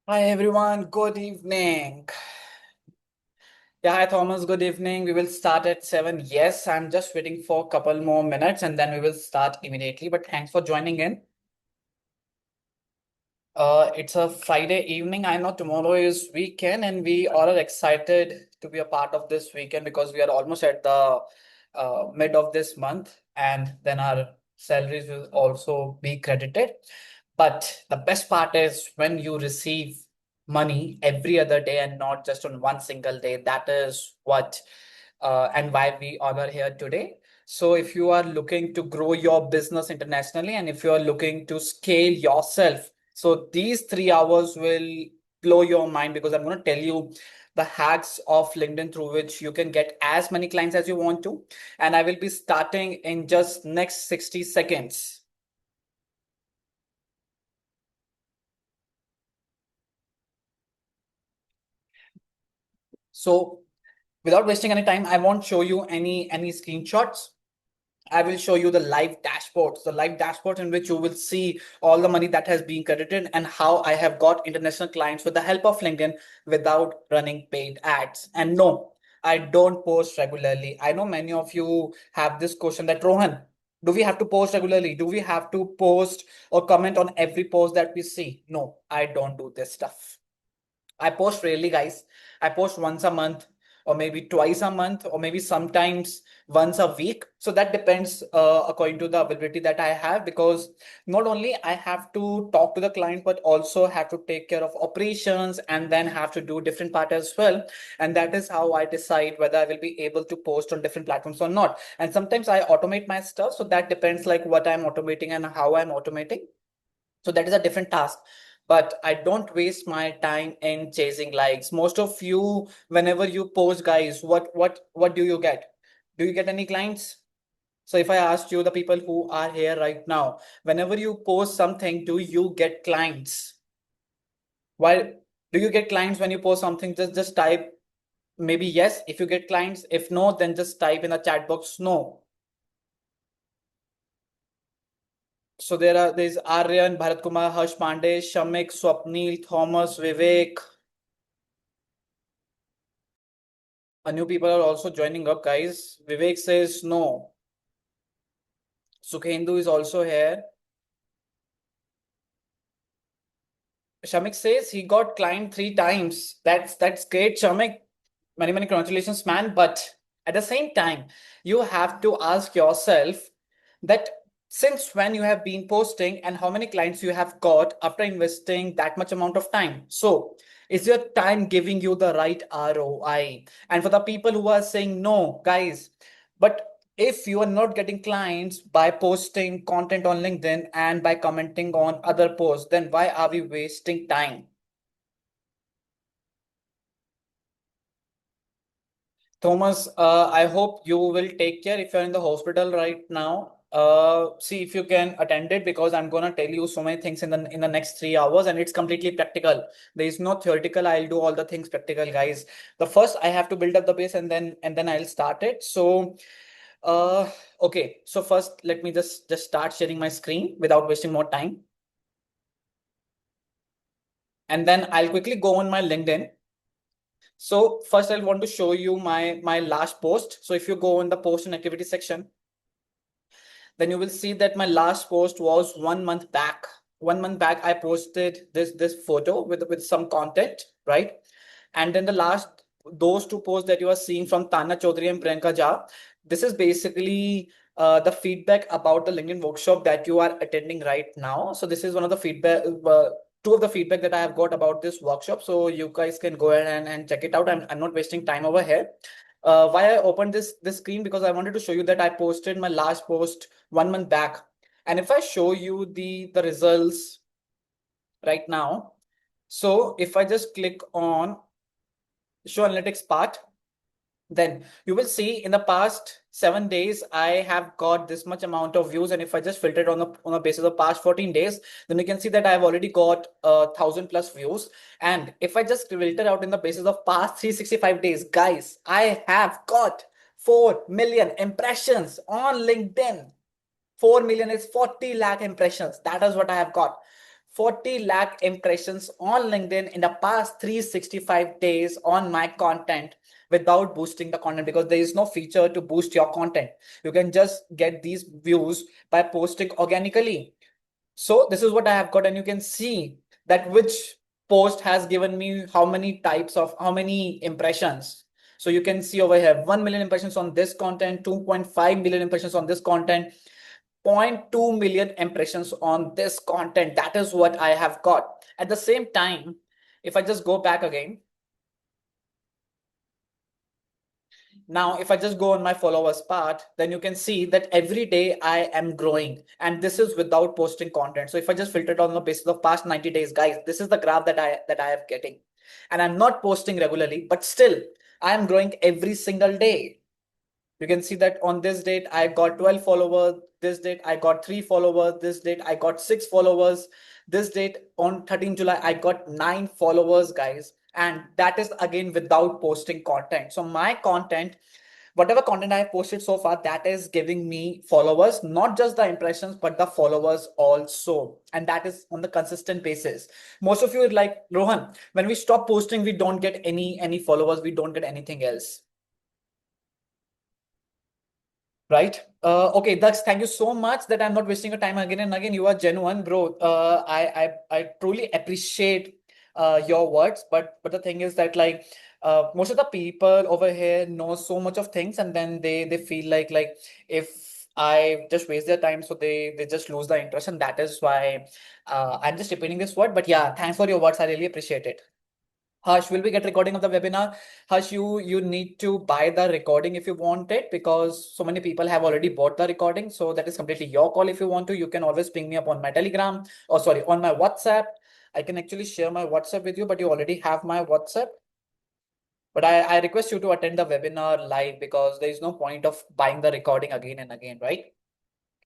Hi everyone, good evening. Yeah, hi Thomas, good evening. We will start at 7. Yes, I'm just waiting for a couple more minutes and then we will start immediately. But thanks for joining in. It's a Friday evening. I know tomorrow is weekend and we all are excited to be a part of this weekend because we are almost at the mid of this month and then our salaries will also be credited. But the best part is when you receive money every other day and not just on one single day. That is what and why we all are here today. So if you are looking to grow your business internationally and if you are looking to scale yourself, so these 3 hours will blow your mind because I'm going to tell you the hacks of LinkedIn through which you can get as many clients as you want to. And I will be starting in just next 60 seconds. So without wasting any time, I won't show you any screenshots. I will show you the live dashboards in which you will see all the money that has been credited and how I have got international clients with the help of LinkedIn without running paid ads. And no, I don't post regularly. I know many of you have this question that Rohan, do we have to post regularly? Do we have to post or comment on every post that we see? No, I don't do this stuff. I post rarely, guys. I post once a month, or maybe twice a month, or maybe sometimes once a week. So that depends according to the availability that I have, because not only I have to talk to the client, but also have to take care of operations and then have to do different part as well. And that is how I decide whether I will be able to post on different platforms or not. And sometimes I automate my stuff. So that depends like what I'm automating and how I'm automating. So that is a different task. But I don't waste my time in chasing likes. Most of you, whenever you post, guys, what do you get? Do you get any clients? So if I asked you, the people who are here right now, whenever you post something, do you get clients? Why do you get clients when you post something? Just type maybe yes if you get clients. If no, then just type in the chat box no. So there's Aryan, Bharat Kumar, Harsh Pandey, Shamik, Swapnil, Thomas, Vivek. New people are also joining up, guys. Vivek says no. Sukhendu is also here. Shamik says he got client 3 times. That's great, Shamik. Many congratulations, man. But at the same time, you have to ask yourself that since when you have been posting and how many clients you have got after investing that much amount of time. So is your time giving you the right ROI? And for the people who are saying no, guys, but if you are not getting clients by posting content on LinkedIn and by commenting on other posts, then why are we wasting time? Thomas, I hope you will take care if you're in the hospital right now. See if you can attend it because I'm gonna tell you so many things in the next 3 hours and it's completely practical. There is no theoretical. I'll do all the things practical, guys. The first I have to build up the base and then I'll start it. So, uh, okay. So first, let me just start sharing my screen without wasting more time, and then I'll quickly go on my LinkedIn. So first, I want to show you my last post. So if you go on the post and activity section, then you will see that my last post was 1 month back. 1 month back, I posted this photo with some content, right? And then the last those two posts that you are seeing from Tanya Chaudhary and Priyanka Jha, this is basically the feedback about the LinkedIn workshop that you are attending right now. So this is one of the feedback. Two of the feedback that I have got about this workshop. So you guys can go ahead and check it out. I'm not wasting time over here. Why I opened this screen because I wanted to show you that I posted my last post 1 month back. And if I show you the results right now, so if I just click on show analytics part, then you will see in the past 7 days I have got this much amount of views. And if I just filter it on the basis of past 14 days, then you can see that I've already got 1,000 plus views. And if I just filter out in the basis of past 365 days, guys, I have got 4 million impressions on LinkedIn. 4 million is 40 lakh impressions. That is what I have got. 40 lakh impressions on LinkedIn in the past 365 days on my content without boosting the content, because there is no feature to boost your content. You can just get these views by posting organically. So this is what I have got, and you can see that which post has given me how many types of how many impressions. So you can see over here 1 million impressions on this content, 2.5 million impressions on this content, 0.2 million impressions on this content. That is what I have got. At the same time, if I just go back again, now, if I just go on my followers part, then you can see that every day I am growing, and this is without posting content. So if I just filter it on the basis of past 90 days, guys, this is the graph that I am getting, and I'm not posting regularly, but still I am growing every single day. You can see that on this date I got 12 followers, this date I got 3 followers, this date I got 6 followers, this date on 13 July I got 9 followers, guys. And that is again without posting content. So my content, whatever content I have posted so far, that is giving me followers, not just the impressions, but the followers also. And that is on the consistent basis. Most of you are like, Rohan, when we stop posting, we don't get any followers, we don't get anything else. Right. Okay, Dax, thank you so much that I'm not wasting your time again and again. You are genuine, bro. I truly appreciate your words, but the thing is that like most of the people over here know so much of things, and then they feel like if I just waste their time, so they just lose the interest, and that is why I'm just repeating this word. But yeah, thanks for your words. I really appreciate it. Harsh, will we get recording of the webinar? Harsh, you need to buy the recording if you want it, because so many people have already bought the recording. So that is completely your call. If you want to, you can always ping me up on my Telegram, or sorry, on my WhatsApp. I can actually share my WhatsApp with you, but you already have my WhatsApp. But I request you to attend the webinar live, because there is no point of buying the recording again and again, right?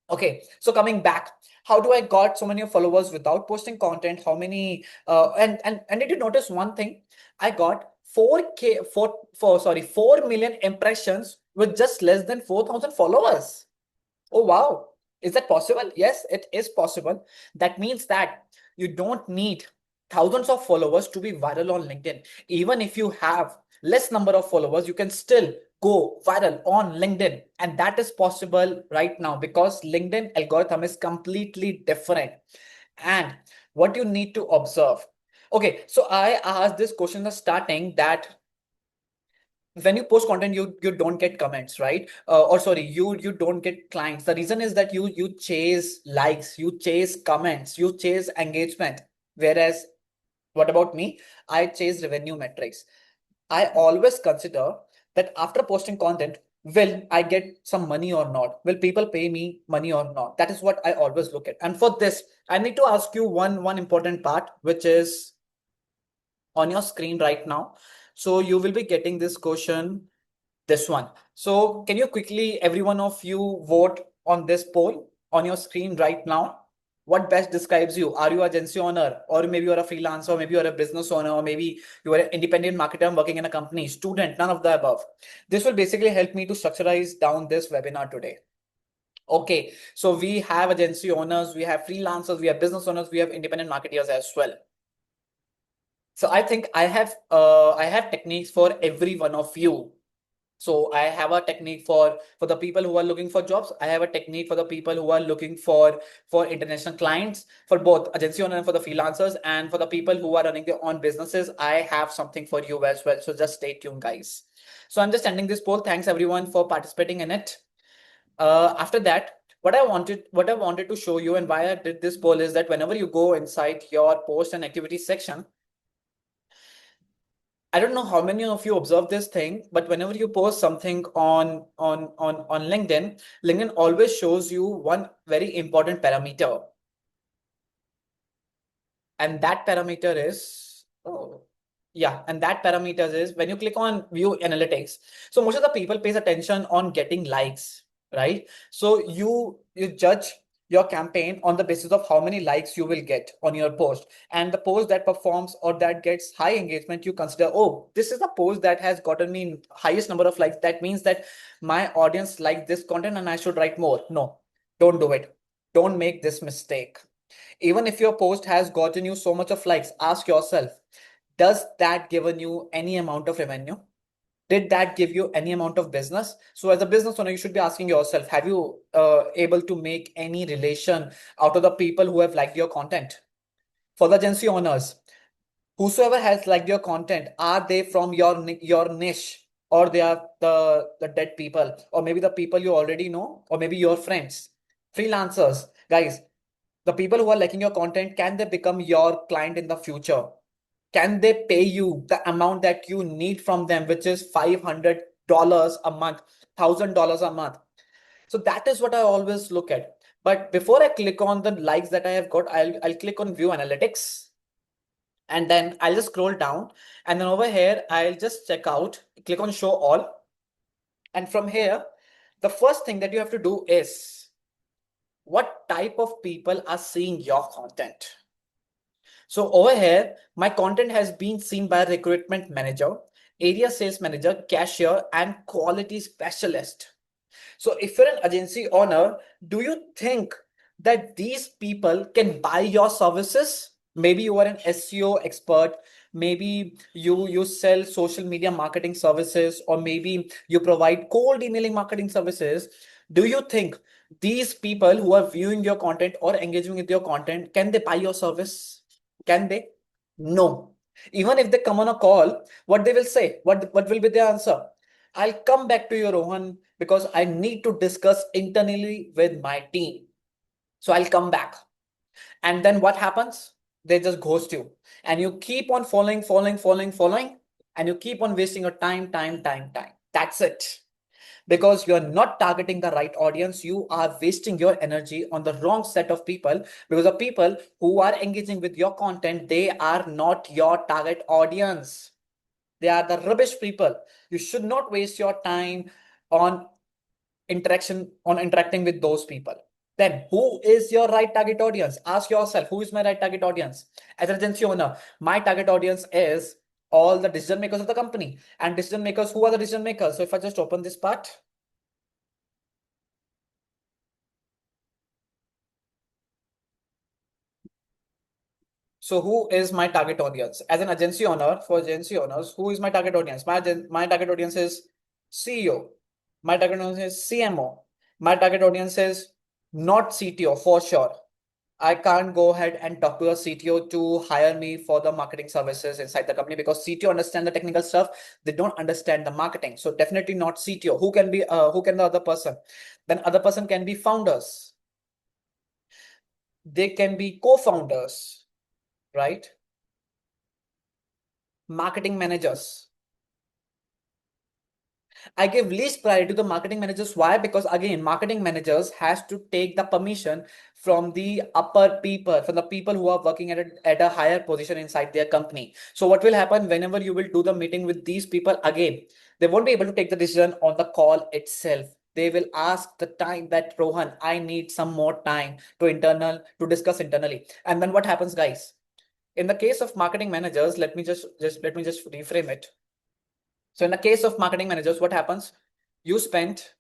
Okay, so coming back, how do I got so many followers without posting content? How many and did you notice one thing? I got 4K 4 million impressions with just less than 4,000 followers. Oh wow. Is that possible? Yes, it is possible. That means that you don't need thousands of followers to be viral on LinkedIn. Even if you have less number of followers, you can still go viral on LinkedIn. And that is possible right now, because LinkedIn algorithm is completely different. And what you need to observe. Okay, so I asked this question in the starting, that when you post content, you don't get comments, right? Or sorry, you don't get clients. The reason is that you chase likes, you chase comments, you chase engagement. Whereas what about me? I chase revenue metrics. I always consider that after posting content, will I get some money or not? Will people pay me money or not? That is what I always look at. And for this, I need to ask you one important part, which is on your screen right now. So you will be getting this question, this one. So can you quickly, every one of you, vote on this poll on your screen right now? What best describes you? Are you a agency owner, or maybe you're a freelancer, or maybe you're a business owner, or maybe you are an independent marketer working in a company, student, none of the above? This will basically help me to structureize down this webinar today. Okay, so we have agency owners, we have freelancers, we have business owners, we have independent marketers as well. So I think I have techniques for every one of you. So I have a technique for the people who are looking for jobs. I have a technique for the people who are looking for international clients, for both agency owner and for the freelancers, and for the people who are running their own businesses. I have something for you as well. So just stay tuned, guys. So I'm just ending this poll. Thanks everyone for participating in it. After that, what I wanted to show you, and why I did this poll, is that whenever you go inside your post and activity section, I don't know how many of you observe this thing, but whenever you post something on LinkedIn, LinkedIn always shows you one very important parameter. And that parameter is, oh, yeah, and that parameter is when you click on view analytics. So most of the people pays attention on getting likes, right? So you judge your campaign on the basis of how many likes you will get on your post, and the post that performs or that gets high engagement, you consider, oh, this is the post that has gotten me highest number of likes. That means that my audience like this content and I should write more. No, don't do it. Don't make this mistake. Even if your post has gotten you so much of likes, ask yourself, does that given you any amount of revenue? Did that give you any amount of business? So as a business owner, you should be asking yourself, have you able to make any relation out of the people who have liked your content? For the agency owners, whosoever has liked your content, are they from your niche, or they are the dead people, or maybe the people you already know, or maybe your friends? Freelancers, guys, the people who are liking your content, can they become your client in the future? Can they pay you the amount that you need from them, which is $500 a month, $1,000 a month? So that is what I always look at. But before I click on the likes that I have got, I'll click on view analytics, and then I'll just scroll down, and then over here I'll just check out, click on show all. And from here, the first thing that you have to do is, what type of people are seeing your content? So over here, my content has been seen by a recruitment manager, area sales manager, cashier, and quality specialist. So if you're an agency owner, do you think that these people can buy your services? Maybe you are an SEO expert, maybe you sell social media marketing services, or maybe you provide cold emailing marketing services. Do you think these people who are viewing your content or engaging with your content, can they buy your service? Can they? No. Even if they come on a call, what they will say, what will be their answer? I'll come back to you, Rohan, because I need to discuss internally with my team. So I'll come back. And then what happens? They just ghost you. And you keep on following, and you keep on wasting your time. That's it. Because you're not targeting the right audience, you are wasting your energy on the wrong set of people, because the people who are engaging with your content, they are not your target audience. They are the rubbish people. You should not waste your time on interacting with those people. Then who is your right target audience? Ask yourself, who is my right target audience? As an agency owner, my target audience is all the decision makers of the company. And decision makers, who are the decision makers? So if I just open this part, so who is my target audience? As an agency owner, for agency owners, who is my target audience? My target audience is CEO. My target audience is CMO. My target audience is not CTO for sure. I can't go ahead and talk to a CTO to hire me for the marketing services inside the company, because CTO understand the technical stuff. They don't understand the marketing. So definitely not CTO. Who can the other person? Then other person can be founders. They can be co-founders, right? Marketing managers. I give least priority to the marketing managers. Why? Because again, marketing managers has to take the permission from the upper people, from the people who are working at a higher position inside their company. So what will happen whenever you will do the meeting with these people, again, they won't be able to take the decision on the call itself. They will ask the time that, Rohan, I need some more time to discuss internally. And then what happens, guys? In the case of marketing managers, let me just reframe it. So in the case of marketing managers, what happens? You spent,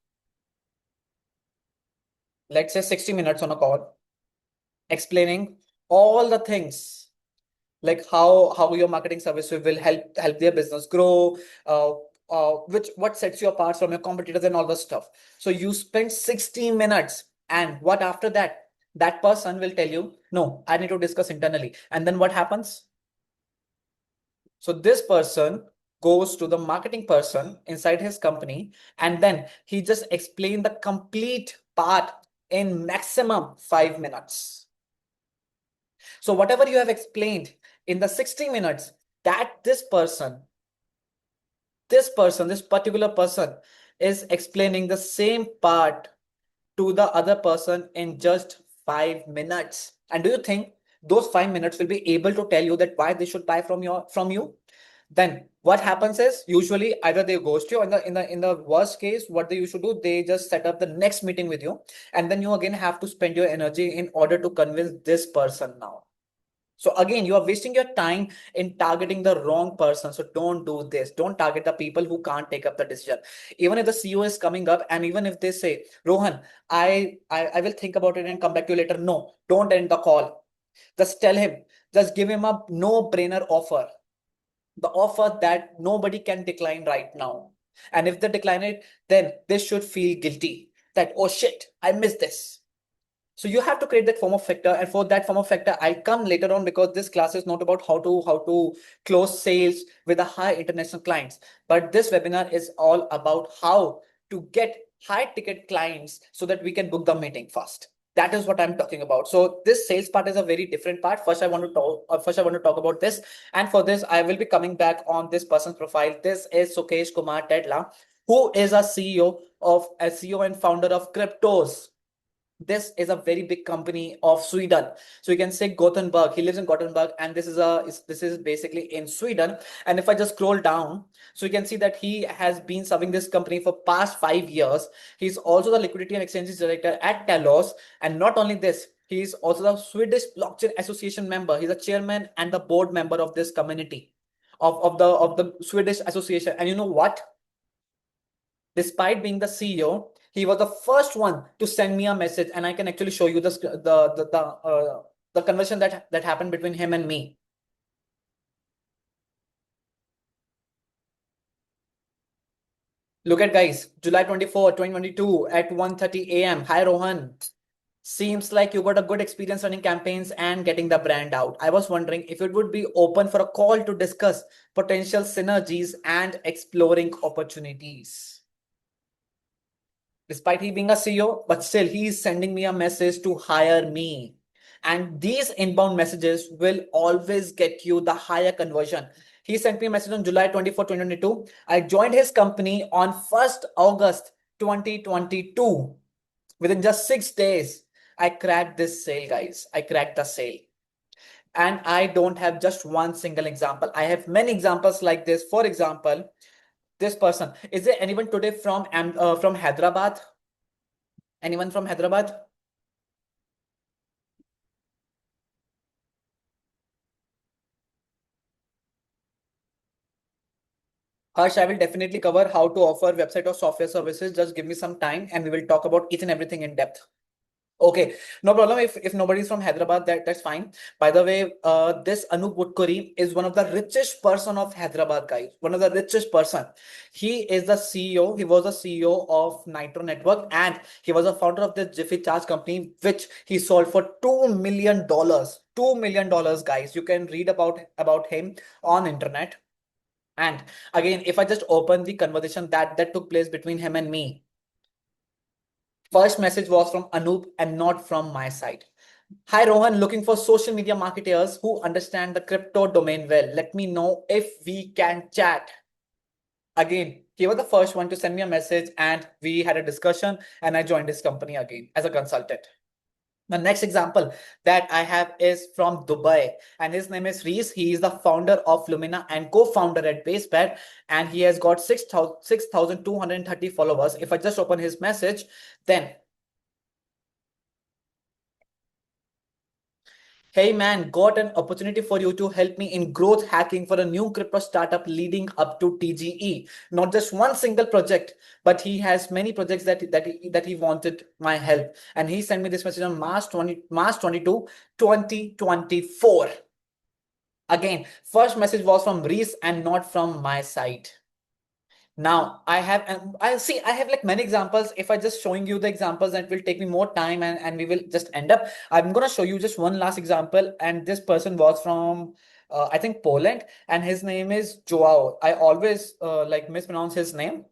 let's say, 60 minutes on a call explaining all the things, like how your marketing service will help their business grow, what sets you apart from your competitors and all the stuff. So you spend 60 minutes, and what after that? That person will tell you, no, I need to discuss internally. And then what happens? So this person goes to the marketing person inside his company, and then he just explained the complete part in maximum 5 minutes. So whatever you have explained in the 60 minutes, that this particular person is explaining the same part to the other person in just 5 minutes. And do you think those 5 minutes will be able to tell you that why they should buy from you? Then what happens is, usually either they ghost you, or in the worst case, what they used to do, they just set up the next meeting with you, and then you again have to spend your energy in order to convince this person now. So again, you are wasting your time in targeting the wrong person. So don't do this. Don't target the people who can't take up the decision. Even if the CEO is coming up, and even if they say, Rohan, I will think about it and come back to you later. No, don't end the call. Just tell him, just give him a no-brainer offer. The offer that nobody can decline right now. And if they decline it, then they should feel guilty that, oh shit, I missed this. So you have to create that form of factor, and for that form of factor, I'll come later on, because this class is not about how to close sales with a high international clients, but this webinar is all about how to get high ticket clients so that we can book the meeting fast. That is what I'm talking about. So this sales part is a very different part. First, I want to talk about this, and for this, I will be coming back on this person's profile. This is Sukesh Kumar Tedla, who is a CEO and founder of Cryptos. This is a very big company of Sweden. So you can say Gothenburg. He lives in Gothenburg, and this is basically in Sweden. And if I just scroll down, so you can see that he has been serving this company for past 5 years. He's also the liquidity and exchanges director at Telos. And not only this, he's also the Swedish Blockchain Association member. He's a chairman and the board member of this community of the Swedish Association. And you know what? Despite being the CEO, he was the first one to send me a message, and I can actually show you the conversation that happened between him and me. Look at, guys, July 24, 2022 at 1:30 a.m. Hi Rohan. Seems like you got a good experience running campaigns and getting the brand out. I was wondering if it would be open for a call to discuss potential synergies and exploring opportunities. Despite he being a CEO, but still he is sending me a message to hire me. And these inbound messages will always get you the higher conversion. He sent me a message on July 24, 2022. I joined his company on 1st August 2022. Within just 6 days, I cracked this sale, guys. I cracked the sale. And I don't have just one single example. I have many examples like this. For example, this person. Is there anyone today from Hyderabad? Anyone from Hyderabad? Harsh, I will definitely cover how to offer website or software services. Just give me some time and we will talk about each and everything in depth. Okay, no problem. If nobody's from Hyderabad, that's fine. By the way, this Anup Woodkuri is one of the richest person of Hyderabad, guys. One of the richest person. He is the CEO. He was the CEO of Nitro Network, and he was a founder of the Jiffy Charge company, which he sold for $2 million. $2 million, guys. You can read about him on internet. And again, if I just open the conversation that took place between him and me, first message was from Anup and not from my side. Hi Rohan, looking for social media marketers who understand the crypto domain well. Let me know if we can chat. Again, he was the first one to send me a message, and we had a discussion, and I joined his company again as a consultant. The next example that I have is from Dubai, and his name is Reese. He is the founder of Lumina and co-founder at BaseBet, and he has got 6,230 followers. If I just open his message, then hey man, got an opportunity for you to help me in growth hacking for a new crypto startup leading up to TGE. Not just one single project, but he has many projects that he wanted my help. And he sent me this message on March 22, 2024. Again, first message was from Reese and not from my side. Now I have, and I have like many examples. If I just showing you the examples, that will take me more time, and we will just end up. I'm gonna show you just one last example, and this person was from I think Poland, and his name is Joao. I always like mispronounce his name.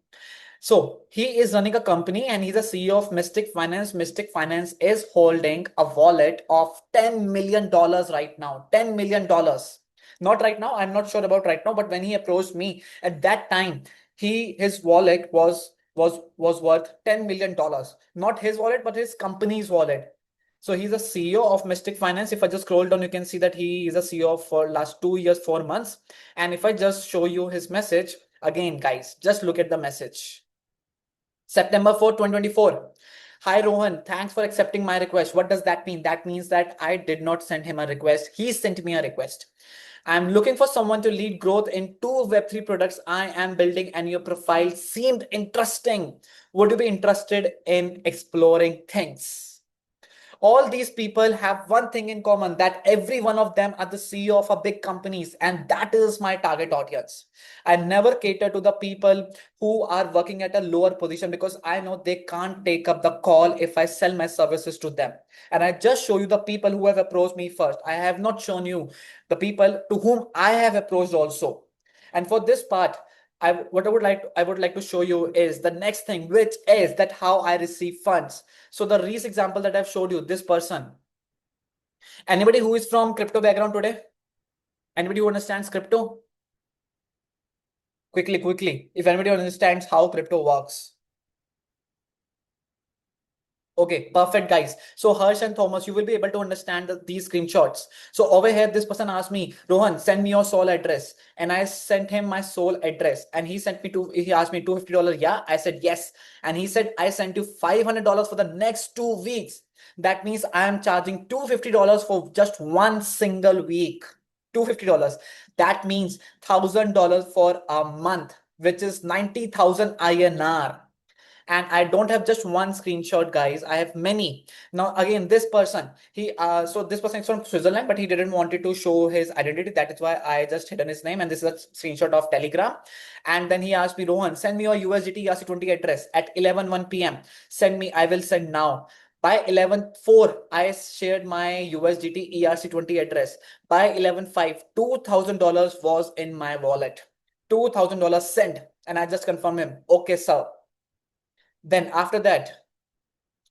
So he is running a company, and he's a CEO of Mystic Finance. Mystic Finance is holding a wallet of $10 million right now. $10 million. Not right now. I'm not sure about right now, but when he approached me at that time, his wallet was worth $10 million. Not his wallet, but his company's wallet. So he's a CEO of Mystic Finance. If I just scroll down, you can see that he is a CEO for last 2 years, 4 months. And if I just show you his message again, guys, just look at the message. September 4, 2024. Hi Rohan, thanks for accepting my request. What does that mean? That means that I did not send him a request. He sent me a request. I'm looking for someone to lead growth in two Web3 products I am building, and your profile seemed interesting. Would you be interested in exploring things? All these people have one thing in common, that every one of them are the CEO of a big companies, and that is my target audience. I never cater to the people who are working at a lower position, because I know they can't take up the call if I sell my services to them. And I just show you the people who have approached me first. I have not shown you the people to whom I have approached also. And for this part, I would like to show you is the next thing, which is that how I receive funds. So the Reese example that I've showed you, this person. Anybody who is from crypto background today? Anybody who understands crypto? Quickly. If anybody understands how crypto works. Okay, perfect, guys. So Harsh and Thomas, you will be able to understand these screenshots. So over here, this person asked me, Rohan, send me your Sol address. And I sent him my Sol address. And he asked me $250. Yeah, I said yes. And he said, I sent you $500 for the next 2 weeks. That means I am charging $250 for just one single week. $250. That means $1,000 for a month, which is 90,000 INR. And I don't have just one screenshot, guys. I have many. Now again, this person, so this person is from Switzerland, but he didn't wanted to show his identity. That is why I just hidden his name, and this is a screenshot of Telegram. And then he asked me, Rohan, send me your USDT ERC20 address at 11:01 p.m. Send me, I will send now. By 11:04, I shared my USDT ERC20 address. By 11:05, $2,000 was in my wallet. $2,000 sent. And I just confirm him, okay, sir. Then after that,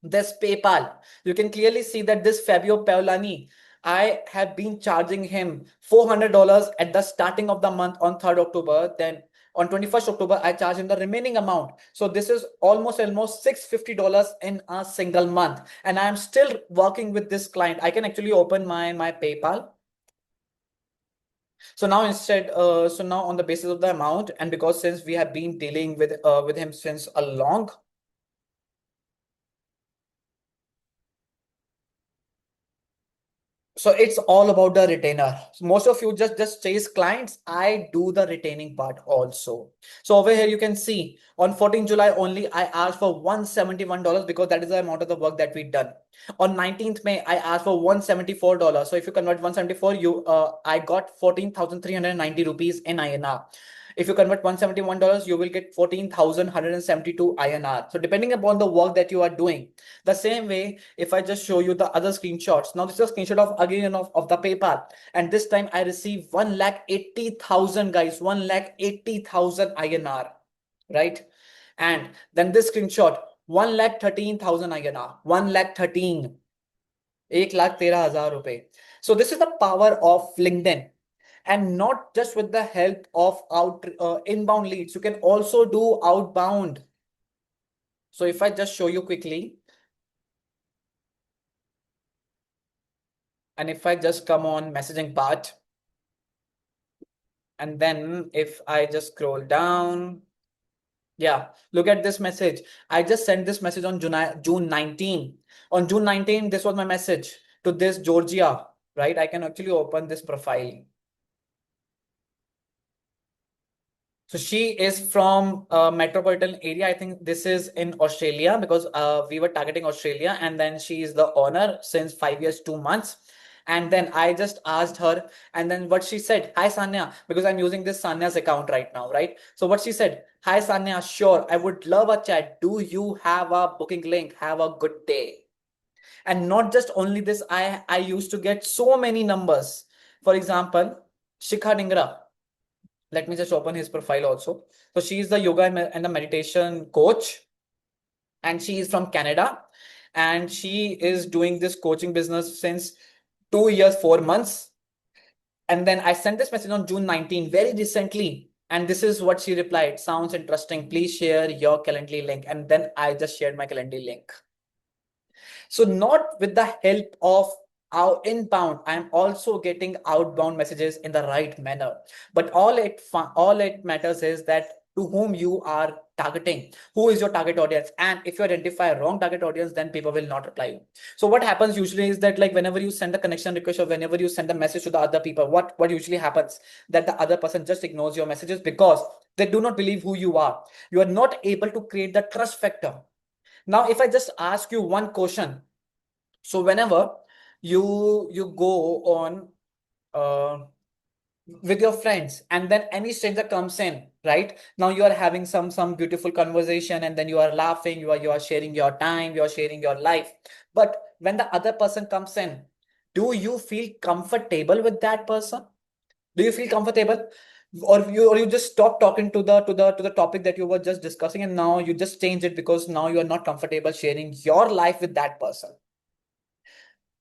this PayPal, you can clearly see that this Fabio Paolani, I have been charging him $400 at the starting of the month on 3rd October. Then on 21st October, I charge him the remaining amount. So this is almost $650 in a single month. And I am still working with this client. I can actually open my PayPal. So now so now on the basis of the amount, and because since we have been dealing with him since a long, so it's all about the retainer. So most of you just chase clients. I do the retaining part also. So over here you can see on 14 July only I asked for $171 because that is the amount of the work that we done. On 19th May I asked for $174. So if you convert 174, I got 14,390 rupees in INR. If you convert $171, you will get 14,172 INR. So depending upon the work that you are doing, the same way, if I just show you the other screenshots, now this is a screenshot of again of the PayPal, and this time I received 1,80,000, guys, 1,80,000 INR, right? And then this screenshot, 1,13,000 INR, 1,13,000, 1,13,000 rupees. So this is the power of LinkedIn. And not just with the help of inbound leads, you can also do outbound. So if I just show you quickly, and if I just come on messaging part, and then if I just scroll down, yeah, look at this message. I just sent this message on June 19. On June 19, this was my message to this Georgia, right? I can actually open this profile. So she is from metropolitan area. I think this is in Australia, because we were targeting Australia, and then she is the owner since 5 years, 2 months. And then I just asked her, and then what she said, hi Sanya, because I'm using this Sanya's account right now, right? So what she said, hi Sanya, sure, I would love a chat. Do you have a booking link? Have a good day. And not just only this, I used to get so many numbers. For example, Shikha Dingra. Let me just open his profile also. So she is the yoga and the meditation coach, and she is from Canada, and she is doing this coaching business since 2 years, 4 months. And then I sent this message on June 19, very recently. And this is what she replied. Sounds interesting. Please share your Calendly link. And then I just shared my Calendly link. So not with the help of our inbound, I'm also getting outbound messages in the right manner. But all it matters is that to whom you are targeting, who is your target audience. And if you identify a wrong target audience, then people will not reply you. So what happens usually is that, like, whenever you send a connection request or whenever you send a message to the other people, what usually happens, that the other person just ignores your messages because they do not believe who you are. You are not able to create the trust factor. Now, if I just ask you one question, So whenever you go on uh, with your friends, and then any stranger comes in, right? Now you are having some beautiful conversation, and then you are laughing, you are sharing your time, you are sharing your life. But when the other person comes in, do you feel comfortable with that person? Do you feel comfortable, or you just stop talking to the topic that you were just discussing, and now you just change it because now you are not comfortable sharing your life with that person?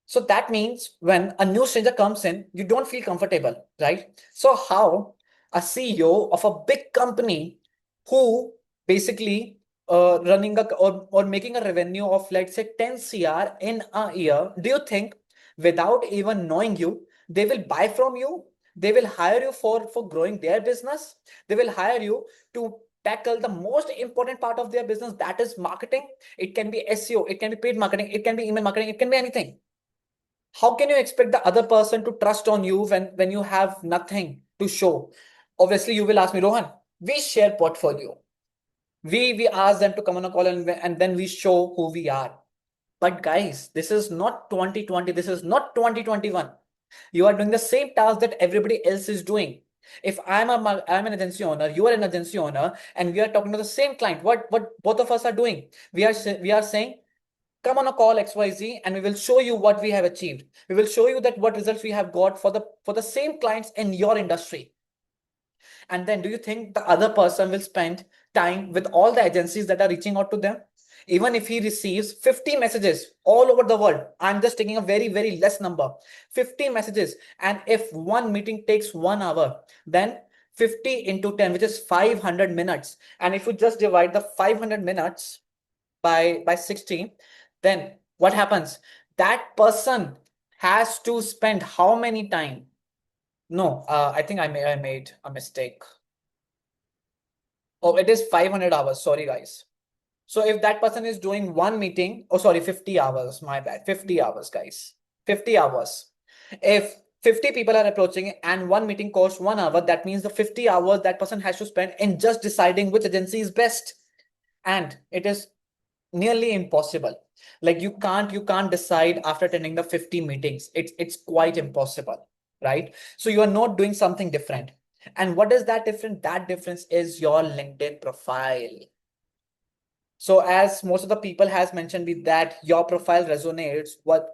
So that means when a new stranger comes in, you don't feel comfortable, right? So how a CEO of a big company who basically running or making a revenue of, let's say, 10 CR in a year, do you think without even knowing you, they will buy from you? They will hire you for growing their business. They will hire you to tackle the most important part of their business, that is marketing. It can be SEO, it can be paid marketing, it can be email marketing, it can be anything. How can you expect the other person to trust on you when you have nothing to show? Obviously, you will ask me, Rohan, we share portfolio. We ask them to come on a call, and then we show who we are. But guys, this is not 2020. This is not 2021. You are doing the same task that everybody else is doing. If I'm an agency owner, you are an agency owner, and we are talking to the same client, what both of us are doing? We are saying, come on a call XYZ, and we will show you what we have achieved. We will show you that what results we have got for the same clients in your industry. And then do you think the other person will spend time with all the agencies that are reaching out to them? Even if he receives 50 messages all over the world, I'm just taking a very, very less number, 50 messages. And if one meeting takes 1 hour, then 50 into 10, which is 500 minutes. And if you just divide the 500 minutes by 16, then what happens? That person has to spend how many time? No, I think I made a mistake. Oh, it is 500 hours. Sorry, guys. So if that person is doing one meeting, oh, sorry, 50 hours, my bad. 50 hours, guys. 50 hours. If 50 people are approaching and one meeting costs 1 hour, that means the 50 hours that person has to spend in just deciding which agency is best. And it is nearly impossible. Like you can't decide after attending the 50 meetings. It's quite impossible, right? So you are not doing something different. And what is that different? That difference is your LinkedIn profile. So as most of the people has mentioned me that your profile resonates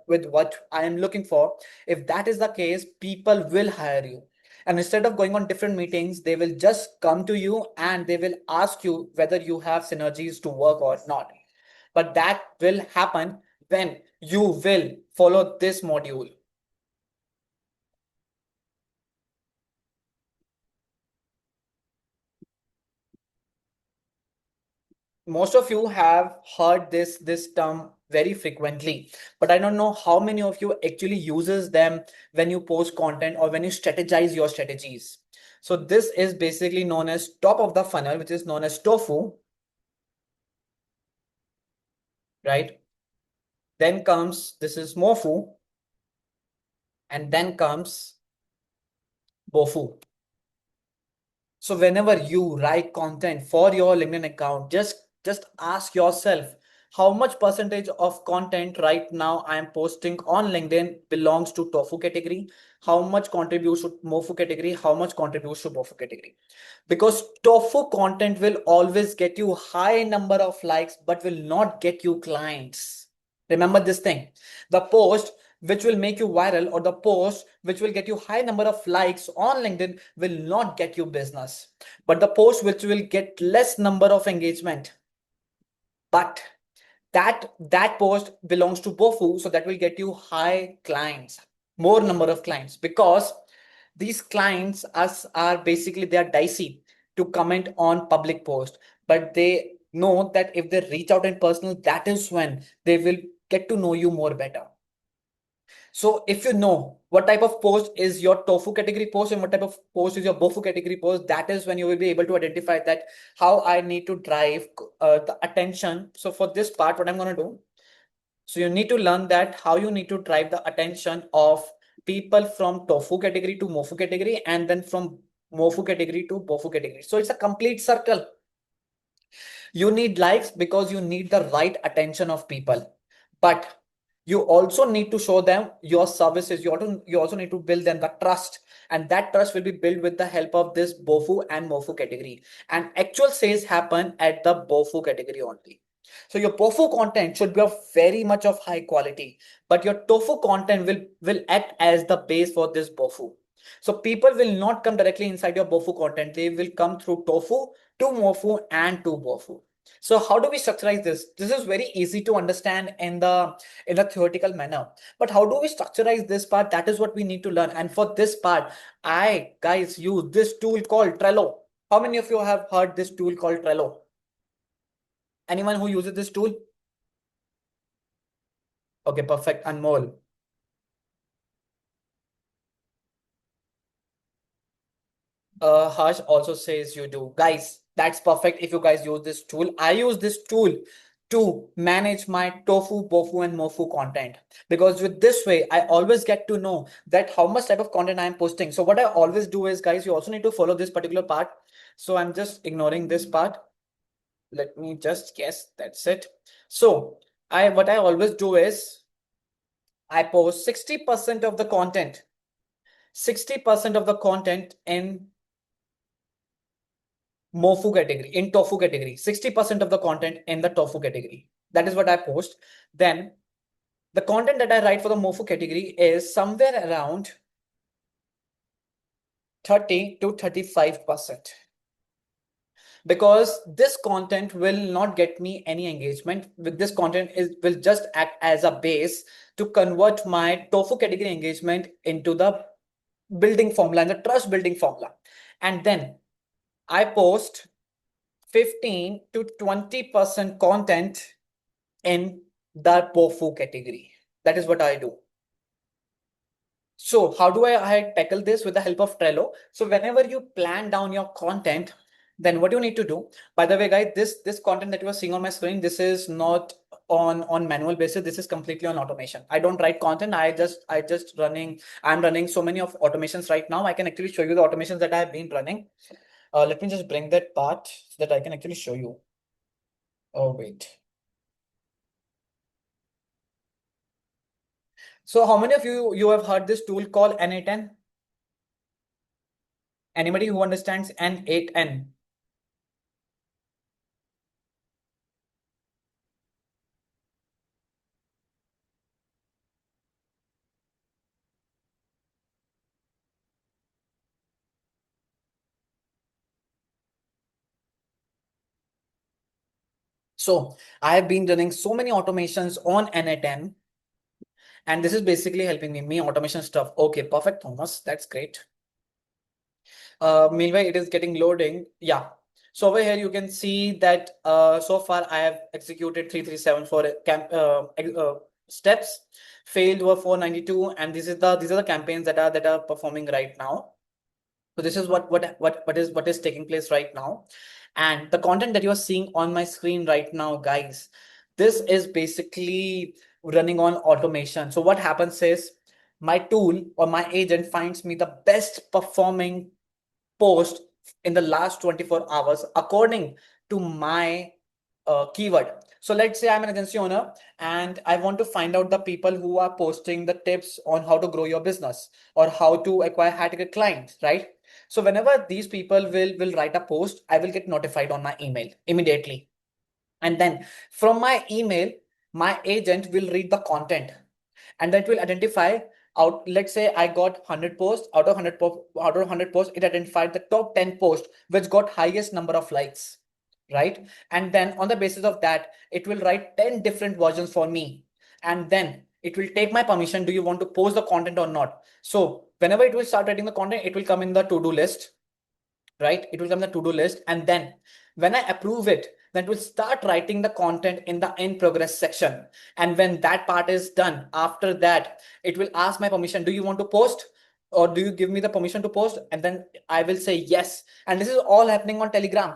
with what I am looking for. If that is the case, people will hire you. And instead of going on different meetings, they will just come to you and they will ask you whether you have synergies to work or not. But that will happen when you will follow this module. Most of you have heard this term very frequently, but I don't know how many of you actually uses them when you post content or when you strategize your strategies. So this is basically known as top of the funnel, which is known as tofu, right? Then comes, this is mofu, and then comes bofu. So whenever you write content for your LinkedIn account, just ask yourself how much percentage of content right now I am posting on LinkedIn belongs to tofu category, how much contributes to mofu category, how much contributes to bofu category. Because tofu content will always get you high number of likes but will not get you clients. Remember this thing. The post which will make you viral or the post which will get you high number of likes on LinkedIn will not get you business. But the post which will get less number of engagement, but that post belongs to Bofu, so that will get you high clients, more number of clients, because these clients are basically they are dicey to comment on public post, but they know that if they reach out in personal, that is when they will get to know you more better. So if you know what type of post is your tofu category post and what type of post is your bofu category post, that is when you will be able to identify that how I need to drive the attention. So for this part, what I'm going to do, so you need to learn that how you need to drive the attention of people from tofu category to mofu category, and then from mofu category to bofu category. So it's a complete circle. You need likes because you need the right attention of people. But You also need to show them your services. You also need to build them the trust, and that trust will be built with the help of this BOFU and MOFU category. And actual sales happen at the BOFU category only. So your BOFU content should be of very much of high quality, but your TOFU content will act as the base for this BOFU. So people will not come directly inside your BOFU content. They will come through TOFU to MOFU and to BOFU. So how do we structurize this? This is very easy to understand in a theoretical manner. But how do we structurize this part? That is what we need to learn. And for this part, I guys use this tool called Trello. How many of you have heard this tool called Trello? Anyone who uses this tool? Okay, perfect. Anmol. Harsh also says you do. Guys, that's perfect if you guys use this tool. I use this tool to manage my tofu, bofu, and mofu content. Because with this way, I always get to know that how much type of content I'm posting. So what I always do is, guys, you also need to follow this particular part. So I'm just ignoring this part. Let me just guess. That's it. So what I always do is I post 60% of the content, 60% of the content in MOFU category, in tofu category, 60% of the content in the tofu category. That is what I post. Then the content that I write for the MOFU category is somewhere around 30 to 35%. Because this content will not get me any engagement. With this content will just act as a base to convert my tofu category engagement into the building formula and the trust building formula. And then I post 15 to 20% content in the POFU category. That is what I do. So how do I tackle this with the help of Trello? So whenever you plan down your content, then what you need to do, by the way, guys, this content that you are seeing on my screen, this is not on manual basis. This is completely on automation. I don't write content. I'm running so many of automations right now. I can actually show you the automations that I have been running. Let me just bring that part so that I can actually show you. Oh, wait. So how many of you have heard this tool called N8N? Anybody who understands N8N? So I have been running so many automations on N8N, and this is basically helping me automation stuff. Okay, perfect, Thomas. That's great. Meanwhile, it is getting loading. Yeah. So over here, you can see that so far I have executed 3374 steps. Failed were 492, and these are the campaigns that are performing right now. So this is what is taking place right now. And the content that you are seeing on my screen right now, guys, this is basically running on automation. So what happens is my tool or my agent finds me the best performing post in the last 24 hours according to my keyword. So let's say I'm an agency owner and I want to find out the people who are posting the tips on how to grow your business or how to acquire high ticket clients, right? So whenever these people will write a post, I will get notified on my email immediately. And then from my email, my agent will read the content and that will identify out. Let's say I got 100 posts. Out of 100 posts, it identified the top 10 posts which got highest number of likes, right? And then on the basis of that, it will write 10 different versions for me, and then it will take my permission. Do you want to post the content or not? So whenever it will start writing the content, it will come in the to-do list, right? It will come in the to-do list, and then when I approve it, then it will start writing the content in the in progress section. And when that part is done, after that, it will ask my permission. Do you want to post? Or do you give me the permission to post? And then I will say yes. And this is all happening on Telegram.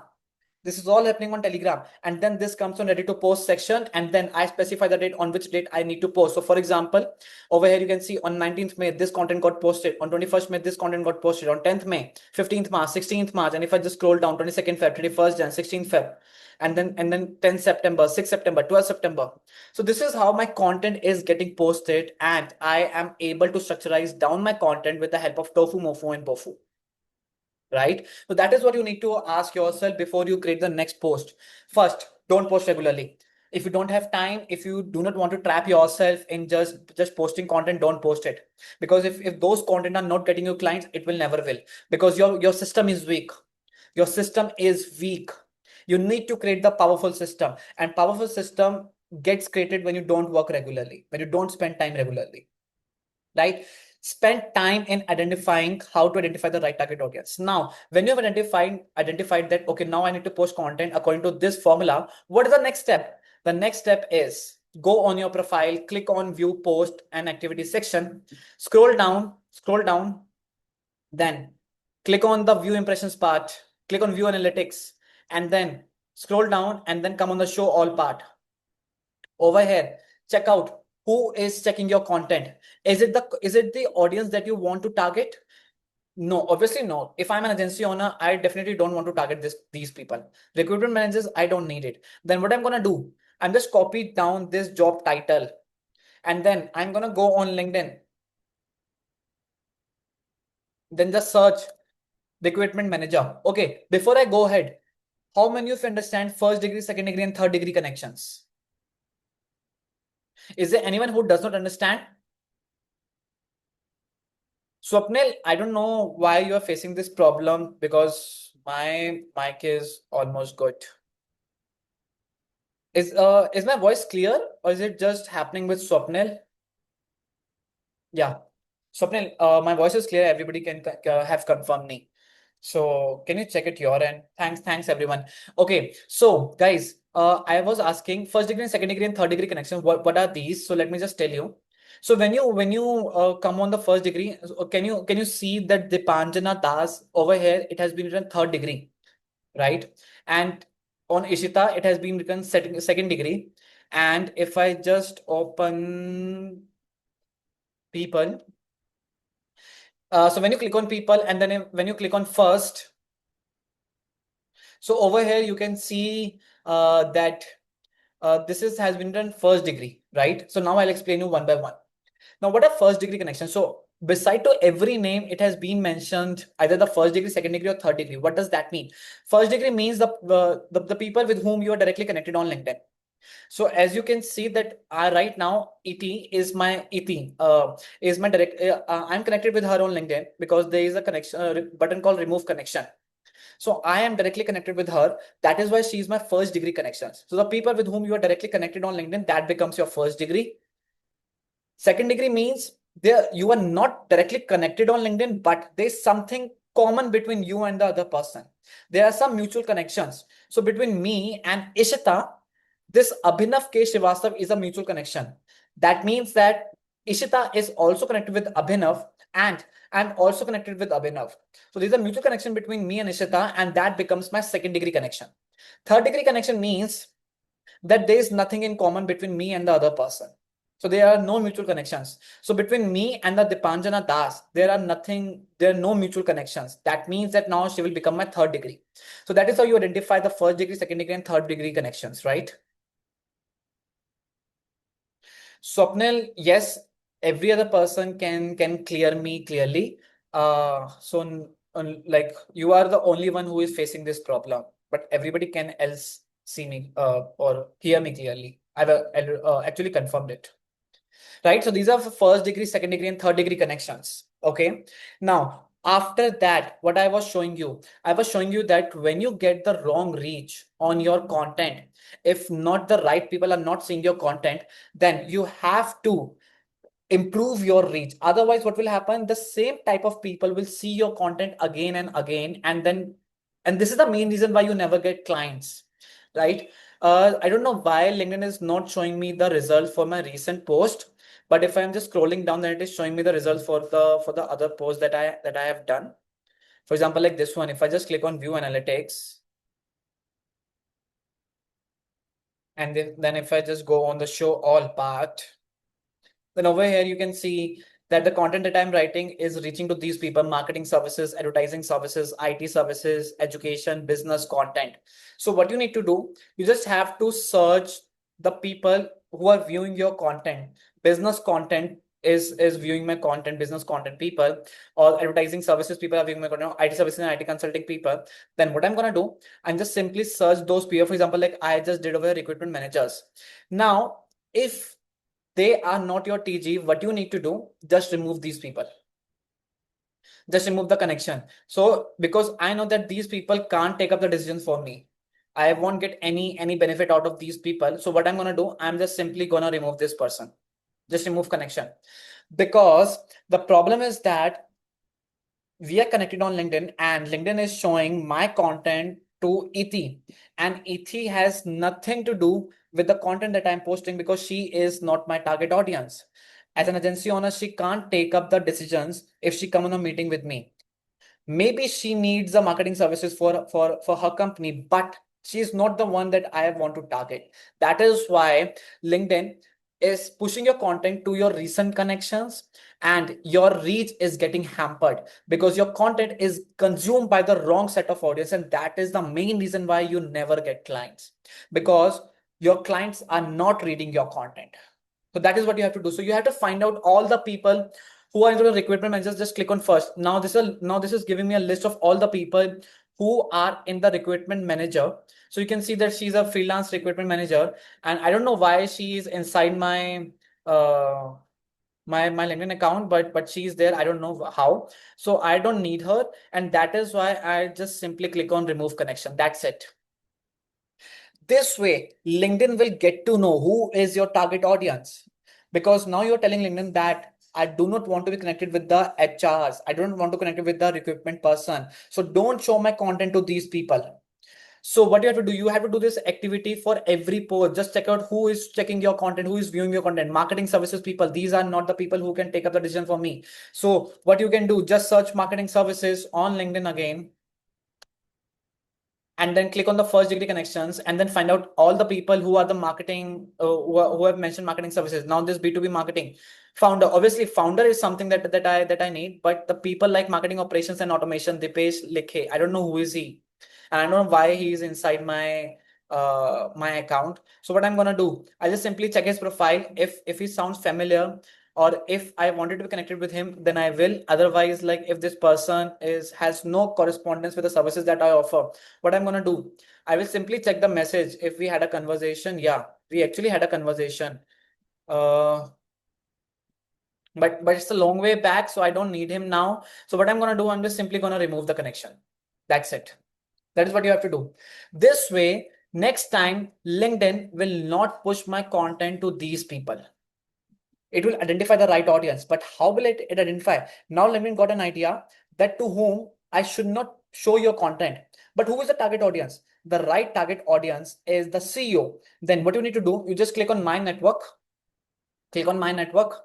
This is all happening on Telegram. And then this comes on ready to post section. And then I specify the date on which date I need to post. So for example, over here, you can see on 19th May, this content got posted. On 21st May, this content got posted. On 10th May, 15th March, 16th March. And if I just scroll down, 22nd Feb, 21st Jan, 16th Feb, and then 10th September, 6th September, 12th September. So this is how my content is getting posted. And I am able to structurize down my content with the help of Tofu, Mofu, and Bofu. Right? So that is what you need to ask yourself before you create the next post. First, don't post regularly. If you don't have time, if you do not want to trap yourself in just posting content, don't post it. Because if those content are not getting you clients, it will never will. Because your system is weak. Your system is weak. You need to create the powerful system. And powerful system gets created when you don't work regularly, when you don't spend time regularly. Right? Spend time in identifying how to identify the right target audience. Now, when you have identified that, okay, now I need to post content according to this formula, what is the next step? The next step is go on your profile, click on view post and activity section, scroll down, then click on the view impressions part, click on view analytics, and then scroll down and then come on the show all part. Over here, check out who is checking your content. Is it the audience that you want to target? No, obviously not. If I'm an agency owner, I definitely don't want to target these people. Recruitment managers, I don't need it. Then what I'm gonna do? I'm just copy down this job title, and then I'm gonna go on LinkedIn. Then just search recruitment manager. Okay, before I go ahead, how many of you understand first degree, second degree, and third degree connections? Is there anyone who does not understand? Swapnil, I don't know why you are facing this problem because my mic is almost good. Is my voice clear or is it just happening with Swapnil? Yeah. Swapnil, my voice is clear. Everybody can have confirmed me. So can you check it your end? Thanks everyone. Okay, so guys, I was asking first degree, second degree, and third degree connections. What are these? So let me just tell you. So when you come on the first degree, can you see that Dipanjana Das over here? It has been written third degree, right? And on Ishita, it has been written second degree. And if I just open people, so when you click on people and then when you click on first, so over here you can see that this has been done first degree, right? So now I'll explain you one by one. Now, what are first degree connections? So beside to every name, it has been mentioned either the first degree, second degree, or third degree. What does that mean? First degree means the people with whom you are directly connected on LinkedIn. So as you can see that right now, ET is my direct. I'm connected with her on LinkedIn because there is a connection button called remove connection. So I am directly connected with her. That is why she is my first degree connections. So the people with whom you are directly connected on LinkedIn, that becomes your first degree. Second degree means you are not directly connected on LinkedIn, but there's something common between you and the other person. There are some mutual connections. So between me and Ishita, this Abhinav K. Srivastav is a mutual connection. That means that Ishita is also connected with Abhinav and I'm also connected with Abhinav. So there's a mutual connection between me and Ishita, and that becomes my second degree connection. Third degree connection means that there is nothing in common between me and the other person. So there are no mutual connections. So between me and the Dipanjana Das, there are no mutual connections. That means that now she will become my third degree. So that is how you identify the first degree, second degree, and third degree connections, right? Swapnil, yes, every other person can clear me clearly. Like you are the only one who is facing this problem, but everybody can else see me or hear me clearly. I've actually confirmed it. Right? So these are for first degree, second degree, and third degree connections. Okay. Now, after that, what I was showing you that when you get the wrong reach on your content, if not the right people are not seeing your content, then you have to improve your reach. Otherwise, what will happen? The same type of people will see your content again and again, and this is the main reason why you never get clients, right? I don't know why LinkedIn is not showing me the result for my recent post, but if I'm just scrolling down, then it is showing me the results for the other post that I have done. For example, like this one, if I just click on view analytics, And then if I just go on the show all part, then over here you can see that the content that I'm writing is reaching to these people: marketing services, advertising services, IT services, education, business content. So what you need to do, you just have to search the people who are viewing your content. Business content is viewing my content, business content people, or advertising services people are viewing my content, IT services and IT consulting people. Then what I'm gonna do, I'm just simply search those people. For example, like I just did over recruitment managers. Now, if they are not your TG, what you need to do, just remove these people. Just remove the connection. So because I know that these people can't take up the decisions for me, I won't get any benefit out of these people. So what I'm gonna do, I'm just simply gonna remove this person. Just remove connection. Because the problem is that we are connected on LinkedIn and LinkedIn is showing my content to Ethi, and Ethi has nothing to do with the content that I'm posting because she is not my target audience. As an agency owner, she can't take up the decisions if she come on a meeting with me. Maybe she needs the marketing services for her company, but she's not the one that I want to target. That is why LinkedIn is pushing your content to your recent connections, and your reach is getting hampered because your content is consumed by the wrong set of audience, and that is the main reason why you never get clients, because your clients are not reading your content. So that is what you have to do. So you have to find out all the people who are into the recruitment managers. Just click on first. Now this is giving me a list of all the people who are in the recruitment manager. So you can see that she's a freelance recruitment manager, and I don't know why she is inside my uh my LinkedIn account, but she's there. I don't know how. So I don't need her, and that is why I just simply click on remove connection. That's it. This way, LinkedIn will get to know who is your target audience, because now you're telling LinkedIn that I do not want to be connected with the HRs. I don't want to connect with the recruitment person. So don't show my content to these people. So what you have to do, you have to do this activity for every post. Just check out who is checking your content, who is viewing your content. Marketing services people, these are not the people who can take up the decision for me. So what you can do, just search marketing services on LinkedIn again, and then click on the first degree connections, and then find out all the people who are the marketing who have mentioned marketing services. Now this B2B marketing founder, obviously founder is something that I need, but the people like marketing operations and automation, Dipesh Likhe, I don't know who is he, and I don't know why he is inside my account. So what I'm gonna do, I just simply check his profile. If he sounds familiar, or if I wanted to be connected with him, then I will. Otherwise, like if this person has no correspondence with the services that I offer, what I'm gonna do, I will simply check the message if we had a conversation. Yeah, we actually had a conversation. Uh, but it's a long way back, so I don't need him now. So what I'm gonna do, I'm just simply gonna remove the connection. That's it. That is what you have to do. This way, next time, LinkedIn will not push my content to these people. It will identify the right audience. But how will it identify? Now LinkedIn got an idea that to whom I should not show your content. But who is the target audience? The right target audience is the CEO. Then what you need to do, you just click on my network, click on my network,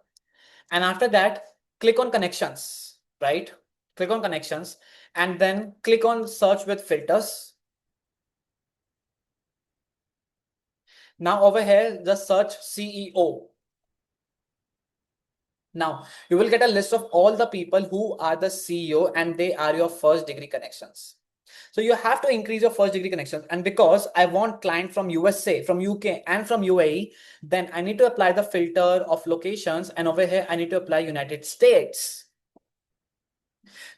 and after that, click on connections, right? Click on connections, and then click on search with filters. Now over here, just search CEO. Now you will get a list of all the people who are the CEO and they are your first degree connections. So you have to increase your first degree connections. And because I want client from USA, from UK, and from UAE, then I need to apply the filter of locations. And over here, I need to apply United States.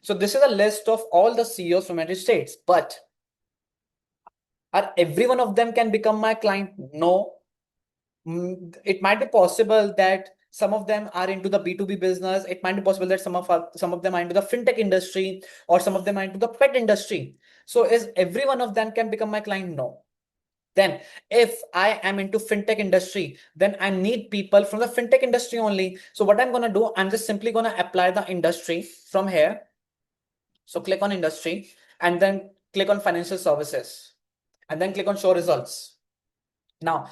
So this is a list of all the CEOs from United States. But are every one of them can become my client? No. It might be possible that some of them are into the B2B business. It might be possible that some of them are into the fintech industry, or some of them are into the pet industry. So is every one of them can become my client? No. Then if I am into fintech industry, then I need people from the fintech industry only. So what I'm going to do, I'm just simply going to apply the industry from here. So click on industry, and then click on financial services, and then click on show results. Now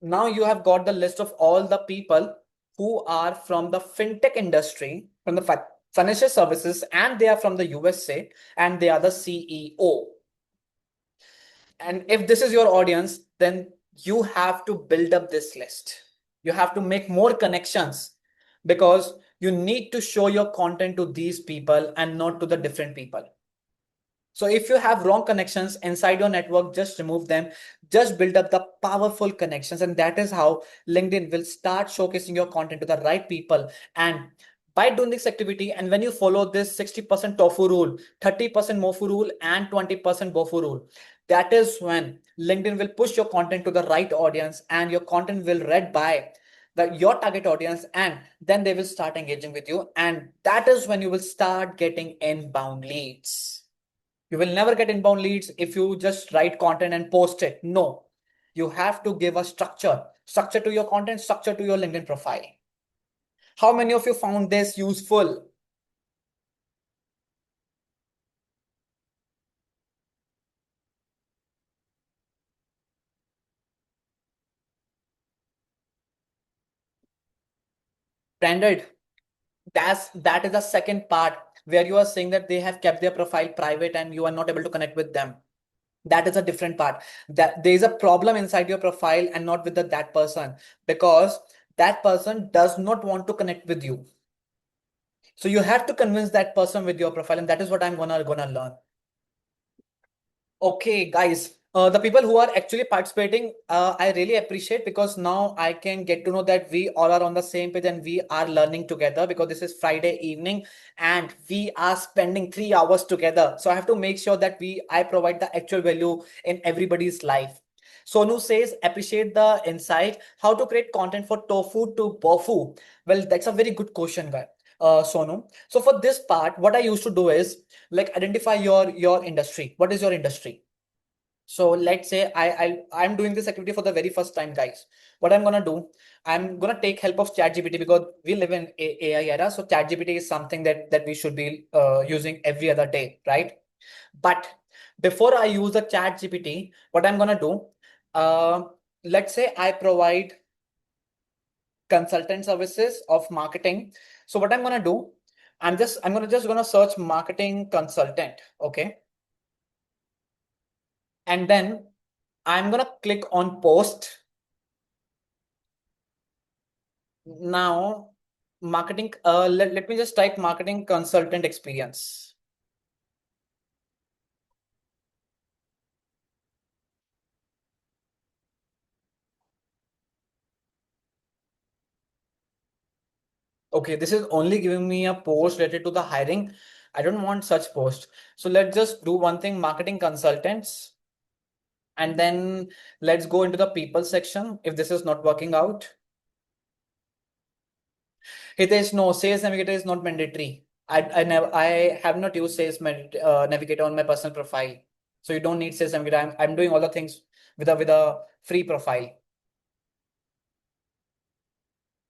you have got the list of all the people who are from the fintech industry, from the financial services, and they are from the USA, and they are the CEO. And if this is your audience, then you have to build up this list. You have to make more connections because you need to show your content to these people and not to the different people. So if you have wrong connections inside your network, just remove them. Just build up the powerful connections. And that is how LinkedIn will start showcasing your content to the right people. And by doing this activity, and when you follow this 60% tofu rule, 30% mofu rule, and 20% bofu rule, that is when LinkedIn will push your content to the right audience and your content will read by your target audience, and then they will start engaging with you. And that is when you will start getting inbound leads. You will never get inbound leads if you just write content and post it. No, you have to give a structure to your content, structure to your LinkedIn profile. How many of you found this useful? Branded. That is the second part where you are saying that they have kept their profile private and you are not able to connect with them. That is a different part. That there is a problem inside your profile and not with that person, because that person does not want to connect with you. So you have to convince that person with your profile, and that is what I'm gonna learn. Okay, guys, the people who are actually participating, I really appreciate, because now I can get to know that we all are on the same page and we are learning together, because this is Friday evening and we are spending 3 hours together. So I have to make sure that I provide the actual value in everybody's life. Sonu says, appreciate the insight. How to create content for tofu to bofu? Well, that's a very good question, guy. Sonu. So for this part, what I used to do is like identify your industry. What is your industry? So let's say I'm doing this activity for the very first time, guys. What I'm gonna do, I'm gonna take help of ChatGPT, because we live in AI era. So ChatGPT is something that we should be using every other day, right? But before I use the ChatGPT, what I'm gonna do, uh, let's say I provide consultant services of marketing. So what I'm gonna do, I'm gonna search marketing consultant, okay? And then I'm gonna click on post. Now, marketing, let me just type marketing consultant experience. Okay, this is only giving me a post related to the hiring. I don't want such post. So let's just do one thing, marketing consultants. And then let's go into the people section if this is not working out. Hitesh, no, Sales Navigator is not mandatory. I have not used Navigator on my personal profile. So you don't need Sales Navigator. I'm doing all the things with a free profile.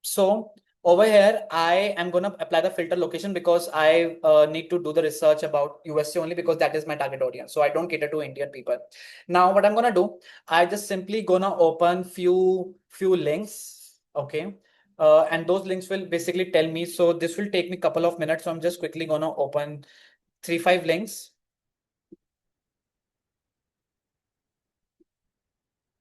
So over here, I am going to apply the filter location, because I need to do the research about USA only, because that is my target audience. So I don't cater to Indian people. Now, what I'm going to do, I just simply going to open few links. Okay. And those links will basically tell me. So this will take me a couple of minutes. So I'm just quickly going to open 3, 5 links.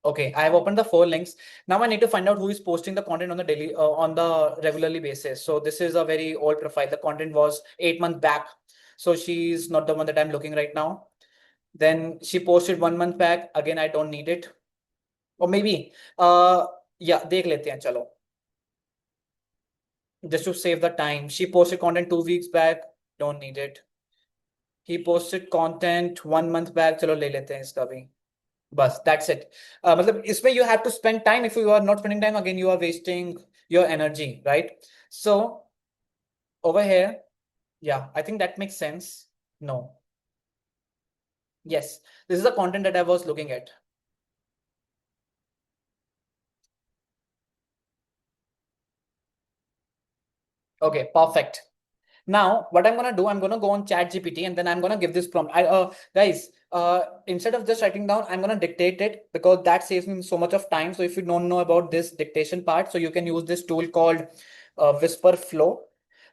Okay, I have opened the 4 links. Now I need to find out who is posting the content on the daily, on the regularly basis. So this is a very old profile. The content was 8 months back. So she's not the one that I'm looking right now. Then she posted 1 month back. Again, I don't need it. Or maybe, yeah, देख लेते हैं चलो. Just to save the time. She posted content 2 weeks back. Don't need it. He posted content 1 month back. चलो ले लेते हैं इसका भी. बस that's it. मतलब इसमें you have to spend time. If you are not spending time, again you are wasting your energy, right? So over here, yeah, I think that makes sense. No, yes, this is the content that I was looking at. Okay, perfect. Now, what I'm gonna do, I'm gonna go on Chat GPT and then I'm gonna give this prompt. Guys, instead of just writing down, I'm gonna dictate it, because that saves me so much of time. So if you don't know about this dictation part, so you can use this tool called Whisper Flow.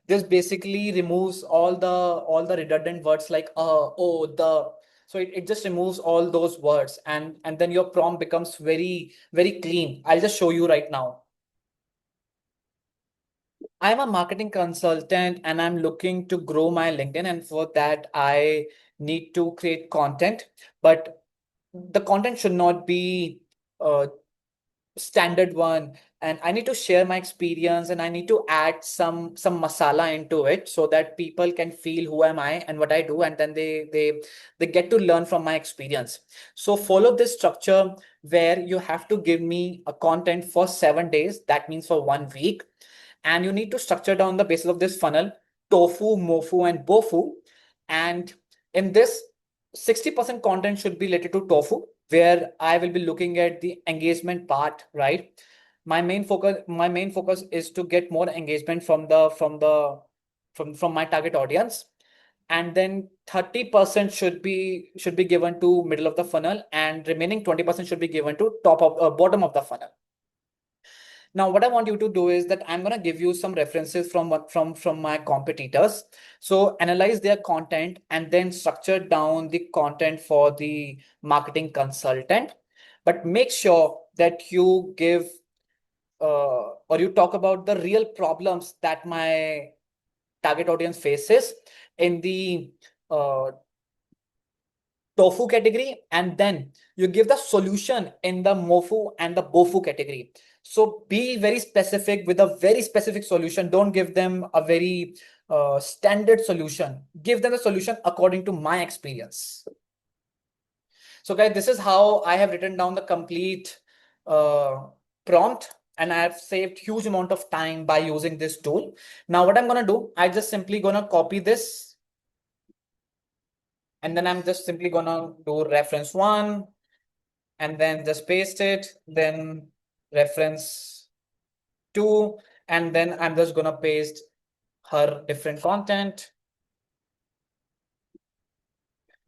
This basically removes all the redundant words like oh, the. So it just removes all those words, and then your prompt becomes very, very clean. I'll just show you right now. I'm a marketing consultant and I'm looking to grow my LinkedIn. And for that, I need to create content, but the content should not be standard one. And I need to share my experience, and I need to add some masala into it so that people can feel who am I and what I do, and then they get to learn from my experience. So follow this structure where you have to give me a content for 7 days. That means for 1 week, and you need to structure down the basis of this funnel: tofu, mofu, and bofu. And in this, 60% content should be related to tofu, where I will be looking at the engagement part, right? My main focus is to get more engagement from my target audience. And then 30% should be given to middle of the funnel, and remaining 20% should be given to bottom of the funnel. Now, what I want you to do is that I'm going to give you some references from my competitors. So analyze their content and then structure down the content for the marketing consultant. But make sure that you give or you talk about the real problems that my target audience faces in the uh, tofu category, and then you give the solution in the mofu and the bofu category. So be very specific with a very specific solution. Don't give them a very standard solution. Give them a solution according to my experience. So guys, this is how I have written down the complete prompt, and I have saved huge amount of time by using this tool. Now what I'm going to do, I just simply going to copy this, and then I'm just simply going to do reference 1, and then just paste it, then reference 2, and then I'm just going to paste her different content.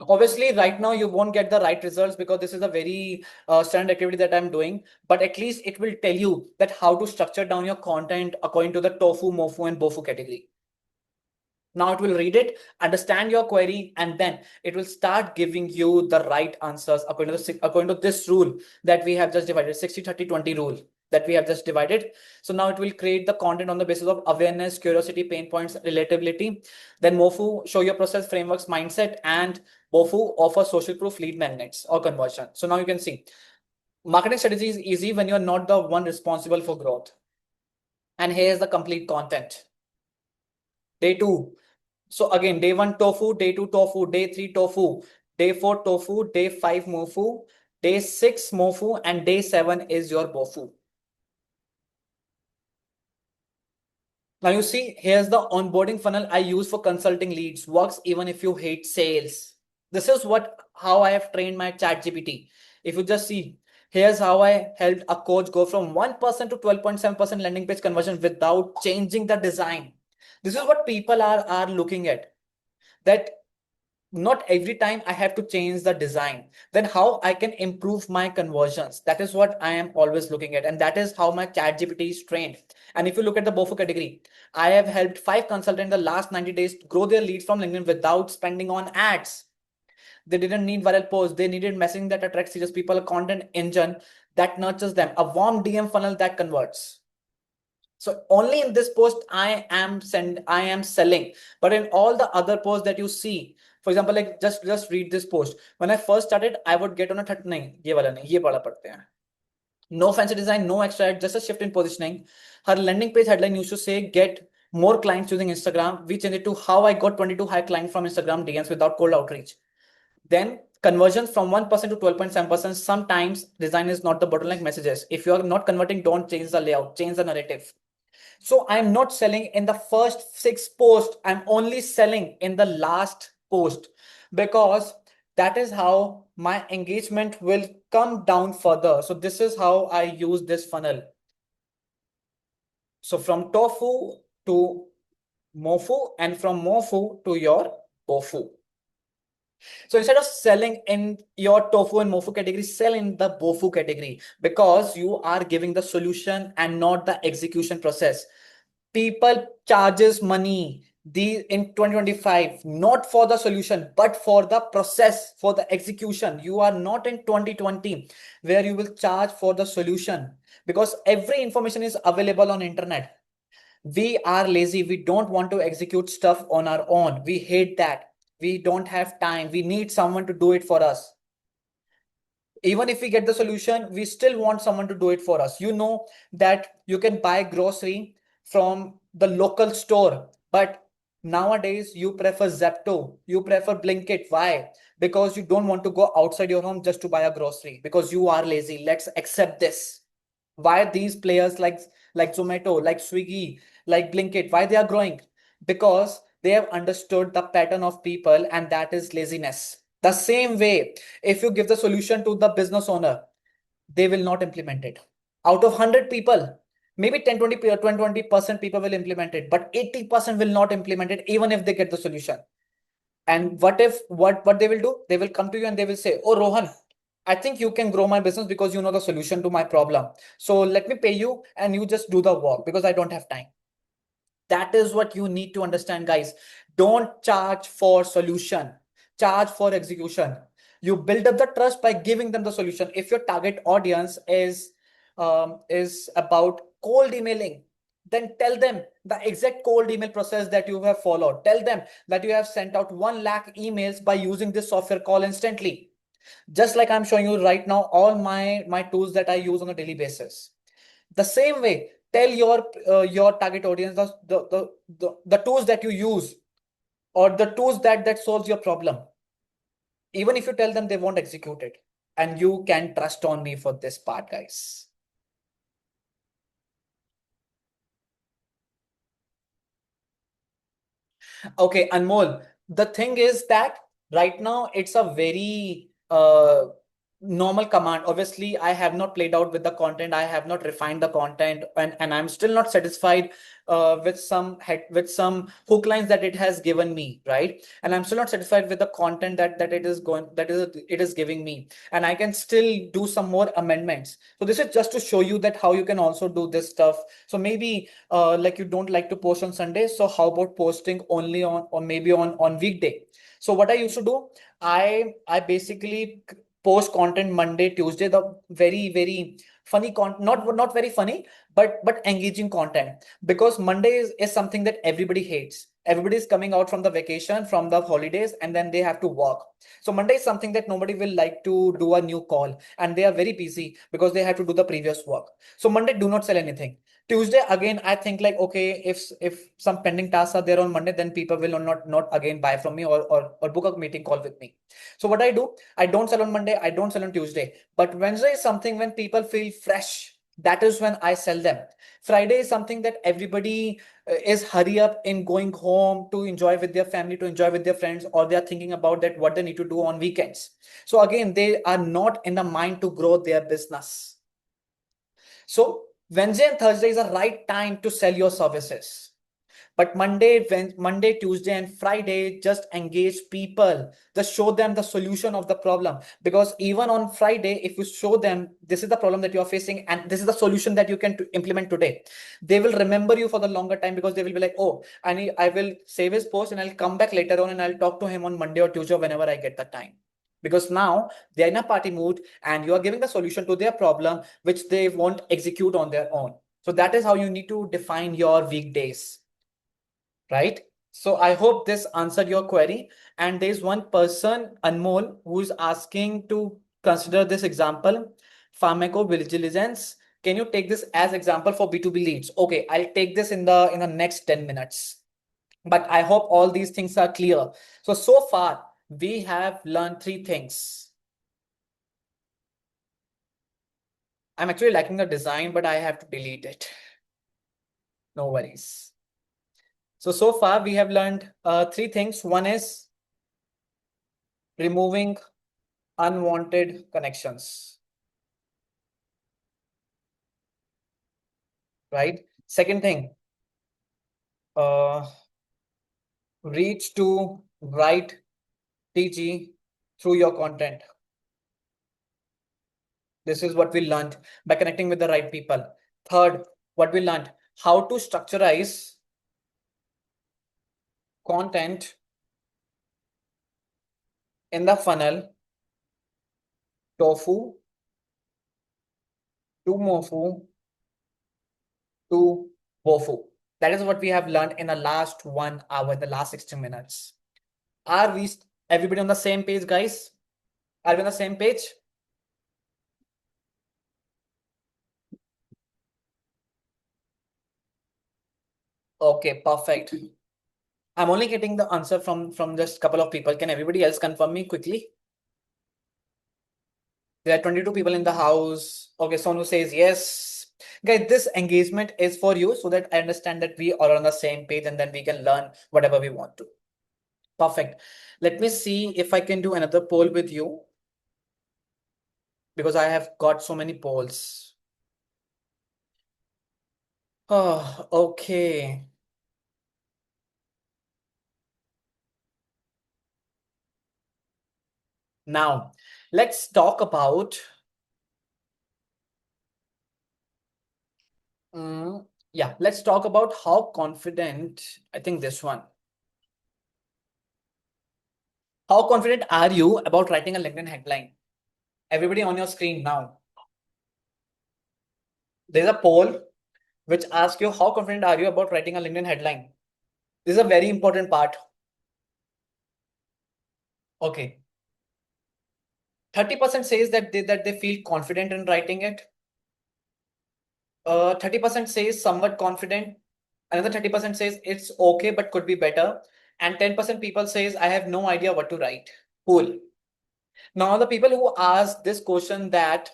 Obviously, right now you won't get the right results because this is a very standard activity that I'm doing, but at least it will tell you that how to structure down your content according to the tofu, mofu, and bofu category. Now it will read it, understand your query, and then it will start giving you the right answers according to this rule that we have just divided, 60-30-20 rule that we have just divided. So now it will create the content on the basis of awareness, curiosity, pain points, relatability. Then Mofu, show your process, frameworks, mindset, and Bofu, offer social proof, lead magnets or conversion. So now you can see marketing strategy is easy when you're not the one responsible for growth. And here's the complete content. Day 2. So again, day 1 tofu, day 2 tofu, day 3 tofu, day 4 tofu, day 5 mofu, day 6 mofu, and day 7 is your bofu. Now you see, here's the onboarding funnel I use for consulting leads. Works even if you hate sales. This is how I have trained my ChatGPT. If you just see, here's how I helped a coach go from 1% to 12.7% landing page conversion without changing the design. This is what people are looking at. That not every time I have to change the design. Then how I can improve my conversions. That is what I am always looking at. And that is how my ChatGPT is trained. And if you look at the BOFO category, I have helped 5 consultants in the last 90 days grow their leads from LinkedIn without spending on ads. They didn't need viral posts. They needed messaging that attracts serious people, a content engine that nurtures them, a warm DM funnel that converts. So only in this post I am selling, but in all the other posts that you see, for example, like just read this post. When I first started, I would get on a 30, nahi, ye wala nahi, ye wala padhte hain. No fancy design, no extra ad, just a shift in positioning. Her landing page headline used to say, get more clients using Instagram. We changed it to how I got 22 high clients from Instagram DMs without cold outreach. Then conversions from 1% to 12.7%. Sometimes design is not the bottleneck messages. If you are not converting, don't change the layout, change the narrative. So I'm not selling in the first 6 posts. I'm only selling in the last post, because that is how my engagement will come down further. So this is how I use this funnel. So from tofu to mofu, and from mofu to your bofu. So instead of selling in your tofu and mofu category, sell in the bofu category, because you are giving the solution and not the execution process. People charges money in 2025, not for the solution, but for the process, for the execution. You are not in 2020 where you will charge for the solution, because every information is available on internet. We are lazy. We don't want to execute stuff on our own. We hate that. We don't have time. We need someone to do it for us. Even if we get the solution, we still want someone to do it for us. You know that you can buy grocery from the local store, but nowadays you prefer Zepto, you prefer Blinkit. Why? Because you don't want to go outside your home just to buy a grocery, because you are lazy. Let's accept this. Why these players like Zomato, like Swiggy, like Blinkit, why they are growing? Because they have understood the pattern of people, and that is laziness. The same way, if you give the solution to the business owner, they will not implement it. Out of 100 people, maybe 10, 20% people will implement it, but 80% will not implement it, even if they get the solution. And what they will do? They will come to you and they will say, "Oh, Rohan, I think you can grow my business because you know the solution to my problem. So let me pay you and you just do the work because I don't have time." That is what you need to understand, guys. Don't charge for solution, charge for execution. You build up the trust by giving them the solution. If your target audience is about cold emailing, then tell them the exact cold email process that you have followed. Tell them that you have sent out 1 lakh emails by using this software call instantly. Just like I'm showing you right now, all my tools that I use on a daily basis. The same way, tell your target audience the tools that you use, or the tools that solves your problem. Even if you tell them, they won't execute it. And you can trust on me for this part, guys. Okay, Anmol, the thing is that right now it's a very normal command. Obviously, I have not played out with the content. I have not refined the content, and I'm still not satisfied with some hook lines that it has given me, right? And I'm still not satisfied with the content that it is giving me. And I can still do some more amendments. So this is just to show you that how you can also do this stuff. So maybe like you don't like to post on Sunday, so how about posting only on, or maybe on weekday? So what I used to do, I basically post content Monday, Tuesday, the very funny content, not very funny, but engaging content, because Monday is something that everybody hates. Everybody is coming out from the vacation, from the holidays, and then they have to work. So Monday is something that nobody will like to do a new call, and they are very busy because they have to do the previous work. So Monday, do not sell anything. Tuesday again, I think like, okay, if some pending tasks are there on Monday, then people will not again buy from me, or book a meeting call with me. So what I do, I don't sell on Monday, I don't sell on Tuesday. But Wednesday is something when people feel fresh. That is when I sell them. Friday is something that everybody is hurry up in going home to enjoy with their family, to enjoy with their friends, or they are thinking about that what they need to do on weekends. So again, they are not in the mind to grow their business. So Wednesday and Thursday is the right time to sell your services. But Monday, Tuesday, and Friday, just engage people. Just show them the solution of the problem. Because even on Friday, if you show them this is the problem that you are facing and this is the solution that you can implement today, they will remember you for the longer time, because they will be like, oh, I will save his post and I'll come back later on and I'll talk to him on Monday or Tuesday whenever I get the time. Because now they're in a party mood and you are giving the solution to their problem, which they won't execute on their own. So that is how you need to define your weekdays, right? So I hope this answered your query. And there's one person, Anmol, who is asking to consider this example, pharmacovigilance. Can you take this as example for B2B leads? Okay, I'll take this in the next 10 minutes. But I hope all these things are clear. So far, we have learned three things. I'm actually liking the design, but I have to delete it. No worries. So far, we have learned three things. One is removing unwanted connections, right? Second thing, uh, reach to right TG through your content. This is what we learned by connecting with the right people. Third, what we learned, how to structurize content in the funnel tofu to mofu to wofu. That is what we have learned in the last 1 hour, the last 60 minutes. Are we everybody on the same page, guys? Are we on the same page? Okay, perfect. I'm only getting the answer from just a couple of people. Can everybody else confirm me quickly? There are 22 people in the house. Okay, Sonu says yes. Guys, this engagement is for you so that I understand that we are on the same page and then we can learn whatever we want to. Perfect. Let me see if I can do another poll with you because I have got so many polls. Oh, okay. Now, let's talk about yeah, let's talk about how confident, I think this one. How confident are you about writing a LinkedIn headline? Everybody on your screen now. There's a poll which asks you how confident are you about writing a LinkedIn headline? This is a very important part. Okay. 30% says that they feel confident in writing it. 30% says somewhat confident. Another 30% says it's okay but could be better. And 10% people says I have no idea what to write. Cool. Now the people who ask this question that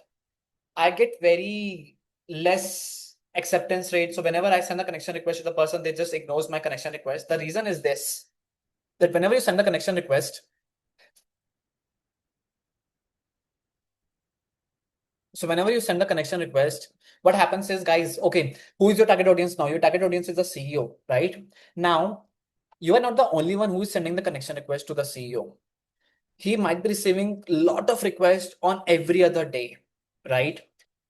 I get very less acceptance rate. So whenever I send a connection request to the person, they just ignores my connection request. The reason is this, that whenever you send the connection request, what happens is, guys, okay, who is your target audience now? Your target audience is the CEO, right? Now, you are not the only one who is sending the connection request to the CEO. He might be receiving a lot of requests on every other day, right?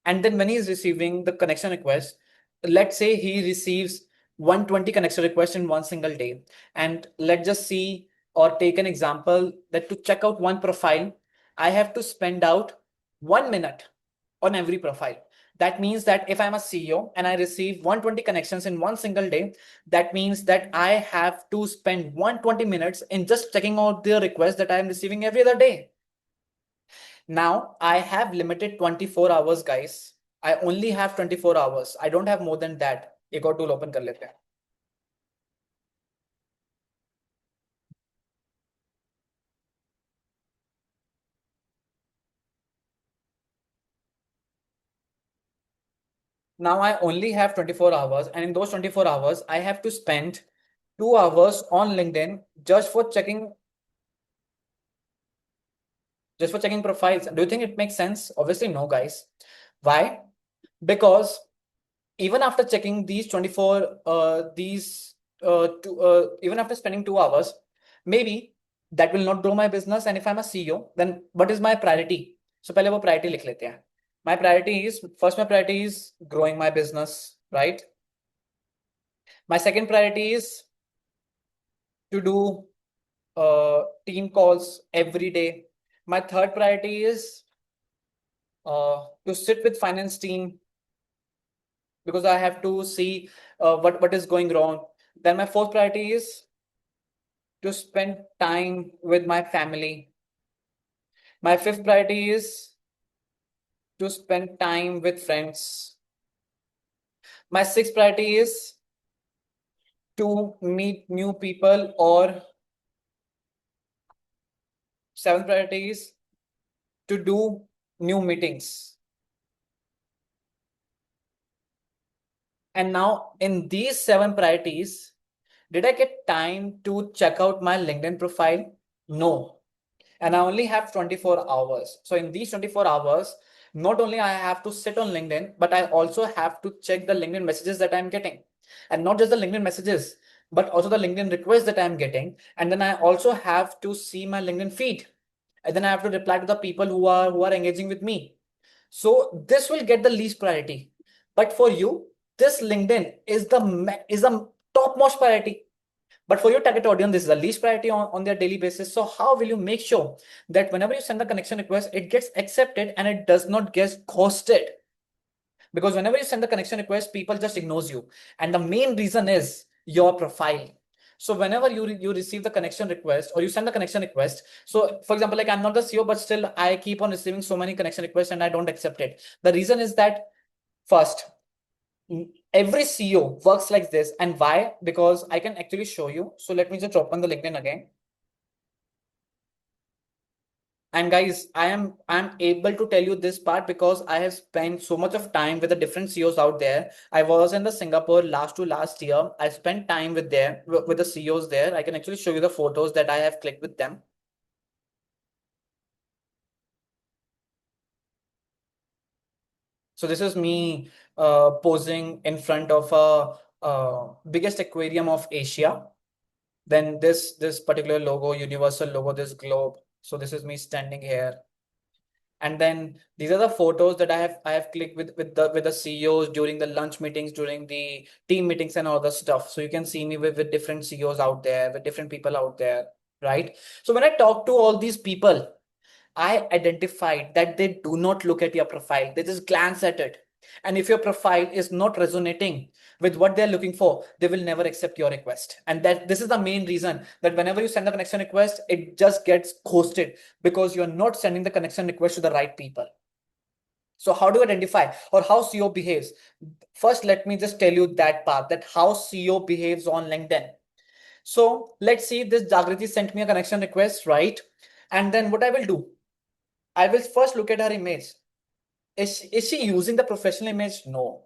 And then when he is receiving the connection request, let's say he receives 120 connection requests in one single day. And let's just see or take an example that to check out one profile, I have to spend out 1 minute on every profile. That means that if I'm a CEO and I receive 120 connections in one single day, that means that I have to spend 120 minutes in just checking out the requests that I am receiving every other day. Now I have limited 24 hours, guys. I only have 24 hours. I don't have more than that. एक और tool open कर लेते हैं. Now I only have 24 hours, and in those 24 hours, I have to spend 2 hours on LinkedIn just for checking profiles. Do you think it makes sense? Obviously, no, guys. Why? Because even after checking these 24 even after spending 2 hours, maybe that will not grow my business. And if I'm a CEO, then what is my priority? So पहले वो priority लिख लेते हैं. My priority is growing my business, right? My second priority is to do team calls every day. My third priority is to sit with finance team because I have to see what is going wrong. Then my fourth priority is to spend time with my family. My fifth priority is to spend time with friends. My sixth priority is to meet new people, or seventh priority is to do new meetings. And now in these 7 priorities, did I get time to check out my LinkedIn profile? No. And I only have 24 hours. So in these 24 hours, not only I have to sit on LinkedIn, but I also have to check the LinkedIn messages that I'm getting. And not just the LinkedIn messages, but also the LinkedIn requests that I'm getting. And then I also have to see my LinkedIn feed. And then I have to reply to the people who are engaging with me. So this will get the least priority. But for you, this LinkedIn is the topmost priority. But for your target audience, this is the least priority on their daily basis. So how will you make sure that whenever you send the connection request, it gets accepted and it does not get ghosted? Because whenever you send the connection request, people just ignores you. And the main reason is your profile. So whenever you receive the connection request or you send the connection request, so for example, like I'm not the CEO, but still I keep on receiving so many connection requests and I don't accept it. The reason is that first, every CEO works like this. And why? Because I can actually show you. So let me just open the LinkedIn again. And guys, I'm able to tell you this part because I have spent so much of time with the different CEOs out there. I was in the Singapore last year. I spent time with the CEOs there. I can actually show you the photos that I have clicked with them. So this is me posing in front of a biggest aquarium of Asia. Then this particular logo, universal logo, this globe. So this is me standing here. And then these are the photos that I have clicked with the CEOs during the lunch meetings, during the team meetings and all the stuff. So you can see me with different CEOs out there, with different people out there, right? So when I talk to all these people, I identified that they do not look at your profile. They just glance at it. And if your profile is not resonating with what they're looking for, they will never accept your request. And that this is the main reason that whenever you send the connection request, it just gets ghosted because you're not sending the connection request to the right people. So how do you identify or how CEO behaves? First, let me just tell you that part, that how CEO behaves on LinkedIn. So let's see, this Jagriti sent me a connection request, right? And then what I will do, I will first look at her image. Is she using the professional image? No.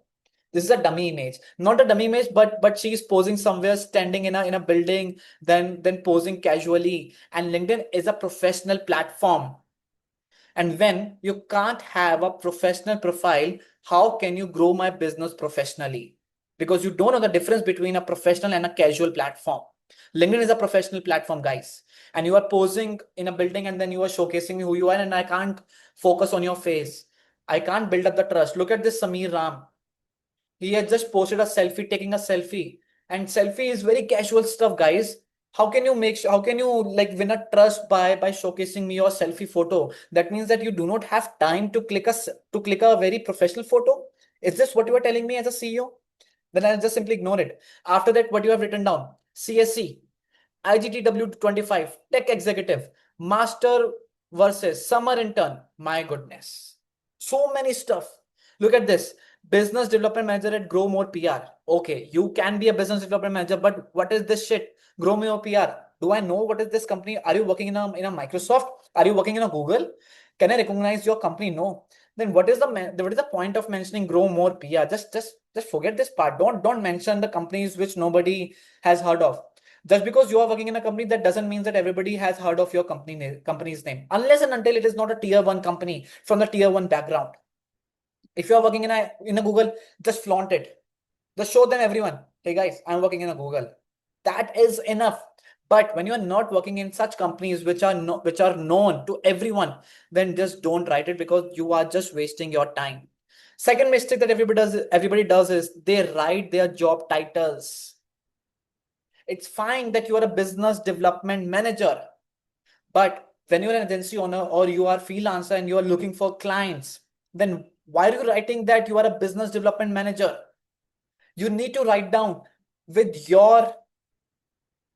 This is a dummy image. Not a dummy image, but she is posing somewhere, standing in a building, then posing casually. And LinkedIn is a professional platform. And when you can't have a professional profile, how can you grow my business professionally? Because you don't know the difference between a professional and a casual platform. LinkedIn is a professional platform, guys. And you are posing in a building and then you are showcasing who you are, and I can't focus on your face. I can't build up the trust. Look at this Samir Ram. He had just posted a selfie, taking a selfie. And selfie is very casual stuff, guys. How can you make sure, how can you like win a trust by showcasing me your selfie photo? That means that you do not have time to click a very professional photo. Is this what you are telling me as a CEO? Then I'll just simply ignore it. After that, what you have written down: CSC, IGTW 25, tech executive, master versus summer intern. My goodness. So many stuff. Look at this. Business development manager at Grow More PR. Okay, you can be a business development manager, but what is this shit? Grow More PR. Do I know what is this company? Are you working in a Microsoft? Are you working in a Google? Can I recognize your company? No. Then what is the point of mentioning Grow More PR? Just forget this part. Don't mention the companies which nobody has heard of. Just because you are working in a company, that doesn't mean that everybody has heard of your company's name, unless and until it is not a tier one company from the tier one background. If you are working in a Google, just flaunt it. Just show them everyone, hey guys, I'm working in a Google. That is enough. But when you are not working in such companies which are known to everyone, then just don't write it because you are just wasting your time. Second mistake that everybody does is they write their job titles. It's fine that you are a business development manager, but when you're an agency owner or you are freelancer and you are looking for clients, then why are you writing that you are a business development manager? You need to write down with your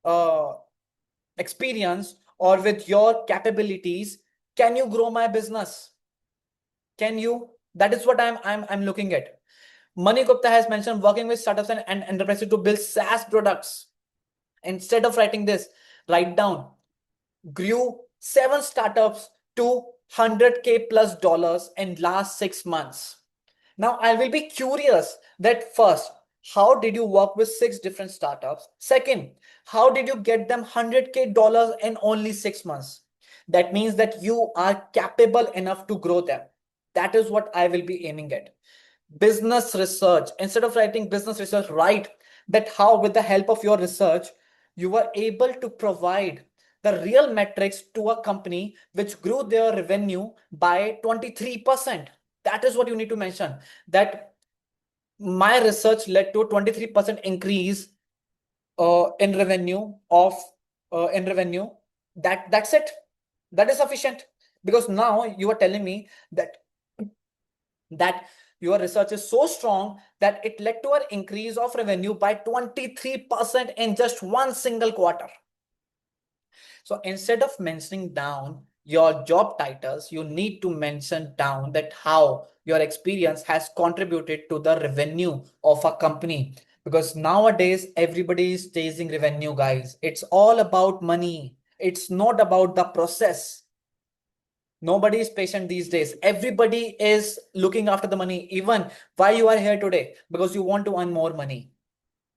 uh, experience or with your capabilities. Can you grow my business? Can you? That is what I'm looking at. Mani Gupta has mentioned working with startups and enterprises to build SaaS products. Instead of writing this, write down grew 7 startups to 100K plus dollars in last 6 months. Now I will be curious that first, how did you work with 6 different startups? Second, how did you get them 100K dollars in only 6 months? That means that you are capable enough to grow them. That is what I will be aiming at. Business research. Instead of writing business research, write that how, with the help of your research, you were able to provide the real metrics to a company which grew their revenue by 23%. That is what you need to mention. That my research led to a 23% increase in revenue of in revenue, that's it. That is sufficient, because now you are telling me that your research is so strong that it led to an increase of revenue by 23% in just one single quarter. So instead of mentioning down your job titles, you need to mention down that how your experience has contributed to the revenue of a company. Because nowadays everybody is chasing revenue, guys. It's all about money. It's not about the process. Nobody is patient these days. Everybody is looking after the money. Even why you are here today, because you want to earn more money.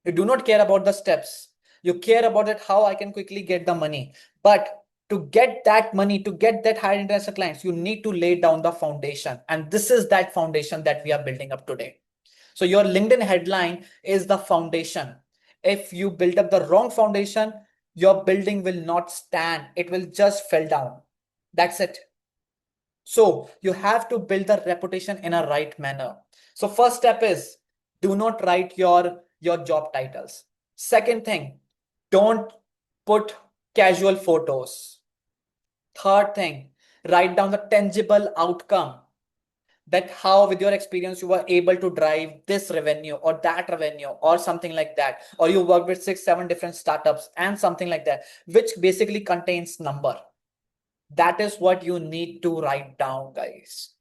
You do not care about the steps. You care about it, how I can quickly get the money. But to get that money, to get that higher international clients, you need to lay down the foundation. And this is that foundation that we are building up today. So your LinkedIn headline is the foundation. If you build up the wrong foundation, your building will not stand. It will just fall down. That's it. So you have to build the reputation in a right manner. So first step is, do not write your job titles. Second thing, don't put casual photos. Third thing, write down the tangible outcome, that how with your experience you were able to drive this revenue or that revenue or something like that, or you work with 6 7 different startups and something like that, which basically contains number. That is what you need to write down, guys.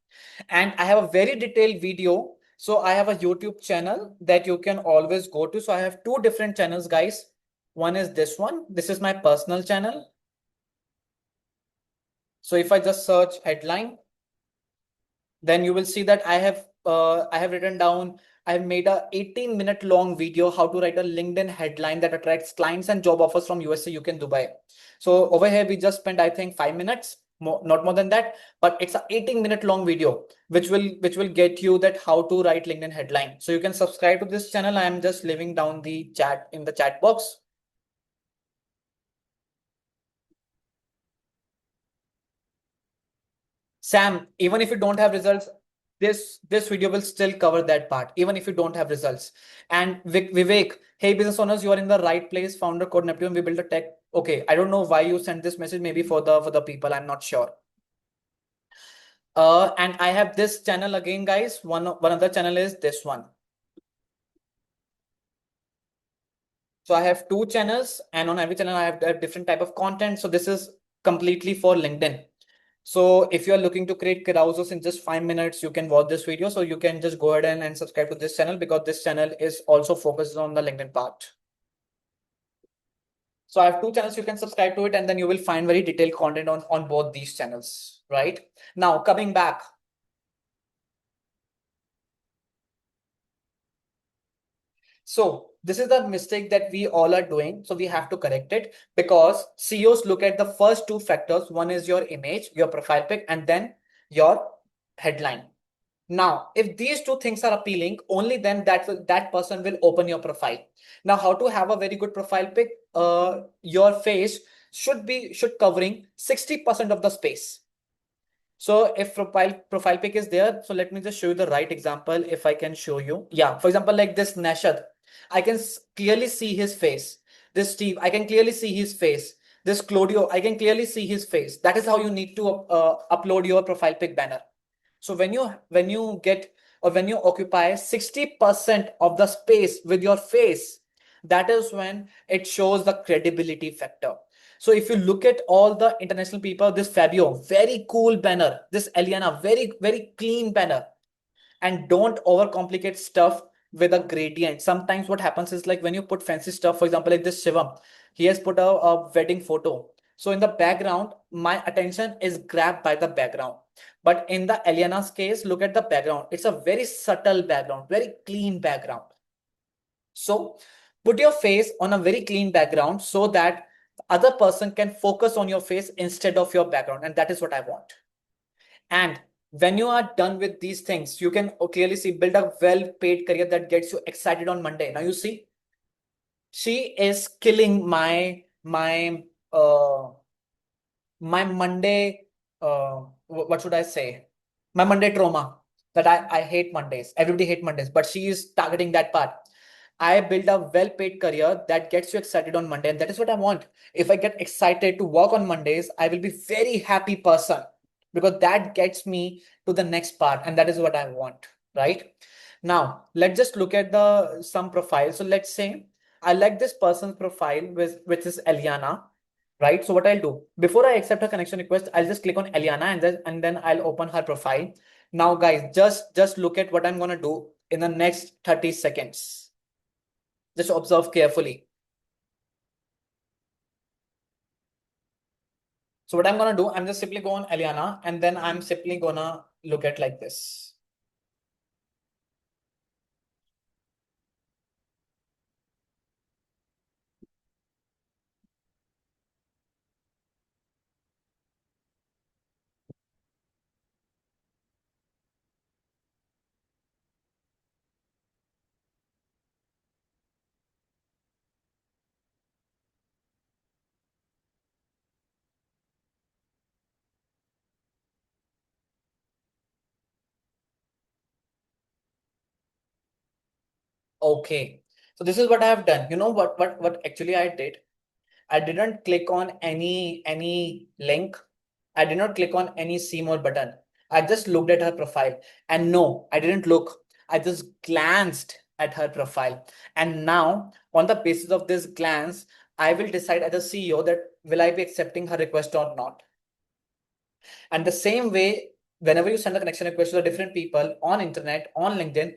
And I have a very detailed video. So I have a YouTube channel that you can always go to. So I have two different channels, guys. One is this one. This is my personal channel. So if I just search headline, then you will see that I have written down, I have made a 18-minute long video how to write a LinkedIn headline that attracts clients and job offers from USA, UK, and Dubai. So over here we just spent, I think, 5 minutes, not more than that, but it's a 18-minute long video which will get you that how to write LinkedIn headline. So you can subscribe to this channel. I am just leaving down the chat in the chat box. Sam, even if you don't have results, this video will still cover that part, even if you don't have results. And Vivek, hey business owners, you are in the right place. Founder Code Neptune, we build a tech. Okay, I don't know why you sent this message. Maybe for the people, I'm not sure. And I have this channel again, guys. One other channel is this one. So I have two channels, and on every channel I have a different type of content. So this is completely for LinkedIn. So if you are looking to create carousels in just 5 minutes, you can watch this video. So you can just go ahead and subscribe to this channel, because this channel is also focused on the LinkedIn part. So I have two channels, you can subscribe to it, and then you will find very detailed content on both these channels, right? Now, coming back. So this is the mistake that we all are doing. So we have to correct it, because CEOs look at the first two factors. One is your image, your profile pic, and then your headline. Now, if these two things are appealing, only then that person will open your profile. Now, how to have a very good profile pic? Your face should covering 60% of the space. So if profile pic is there, so let me just show you the right example. If I can show you, yeah, for example, like this Nashad, I can clearly see his face. This Steve, I can clearly see his face. This Claudio, I can clearly see his face. That is how you need to upload your profile pic banner. So when you get, or when you occupy 60% of the space with your face, that is when it shows the credibility factor. So if you look at all the international people, this Fabio, very cool banner. This Eliana, very, very clean banner. And don't overcomplicate stuff with a gradient. Sometimes what happens is, like when you put fancy stuff, for example, like this Shivam, he has put a wedding photo. So in the background, my attention is grabbed by the background. But in the Eliana's case, look at the background. It's a very subtle background, very clean background. So put your face on a very clean background so that the other person can focus on your face instead of your background. And that is what I want. And when you are done with these things, you can clearly see, build a well-paid career that gets you excited on Monday. Now you see, she is killing my Monday, what should I say? My Monday trauma, that I hate Mondays. Everybody hate Mondays, but she is targeting that part. I build a well-paid career that gets you excited on Monday, and that is what I want. If I get excited to work on Mondays, I will be very happy person because that gets me to the next part, and that is what I want, right? Now, let's just look at the some profile. So let's say I like this person's profile with which is Eliana, right? So what I'll do before I accept her connection request, I'll just click on Eliana and then I'll open her profile. Now, guys, just look at what I'm gonna do in the next 30 seconds. Just observe carefully. So what I'm gonna do, I'm just simply go on Eliana and then I'm simply gonna look at like this. Okay. So this is what I have done. You know what actually I did? I didn't click on any link. I did not click on any see more button. I just looked at her profile. And no, I didn't look. I just glanced at her profile. And now, on the basis of this glance, I will decide as a CEO that will I be accepting her request or not. And the same way, whenever you send a connection request to the different people on internet, on LinkedIn,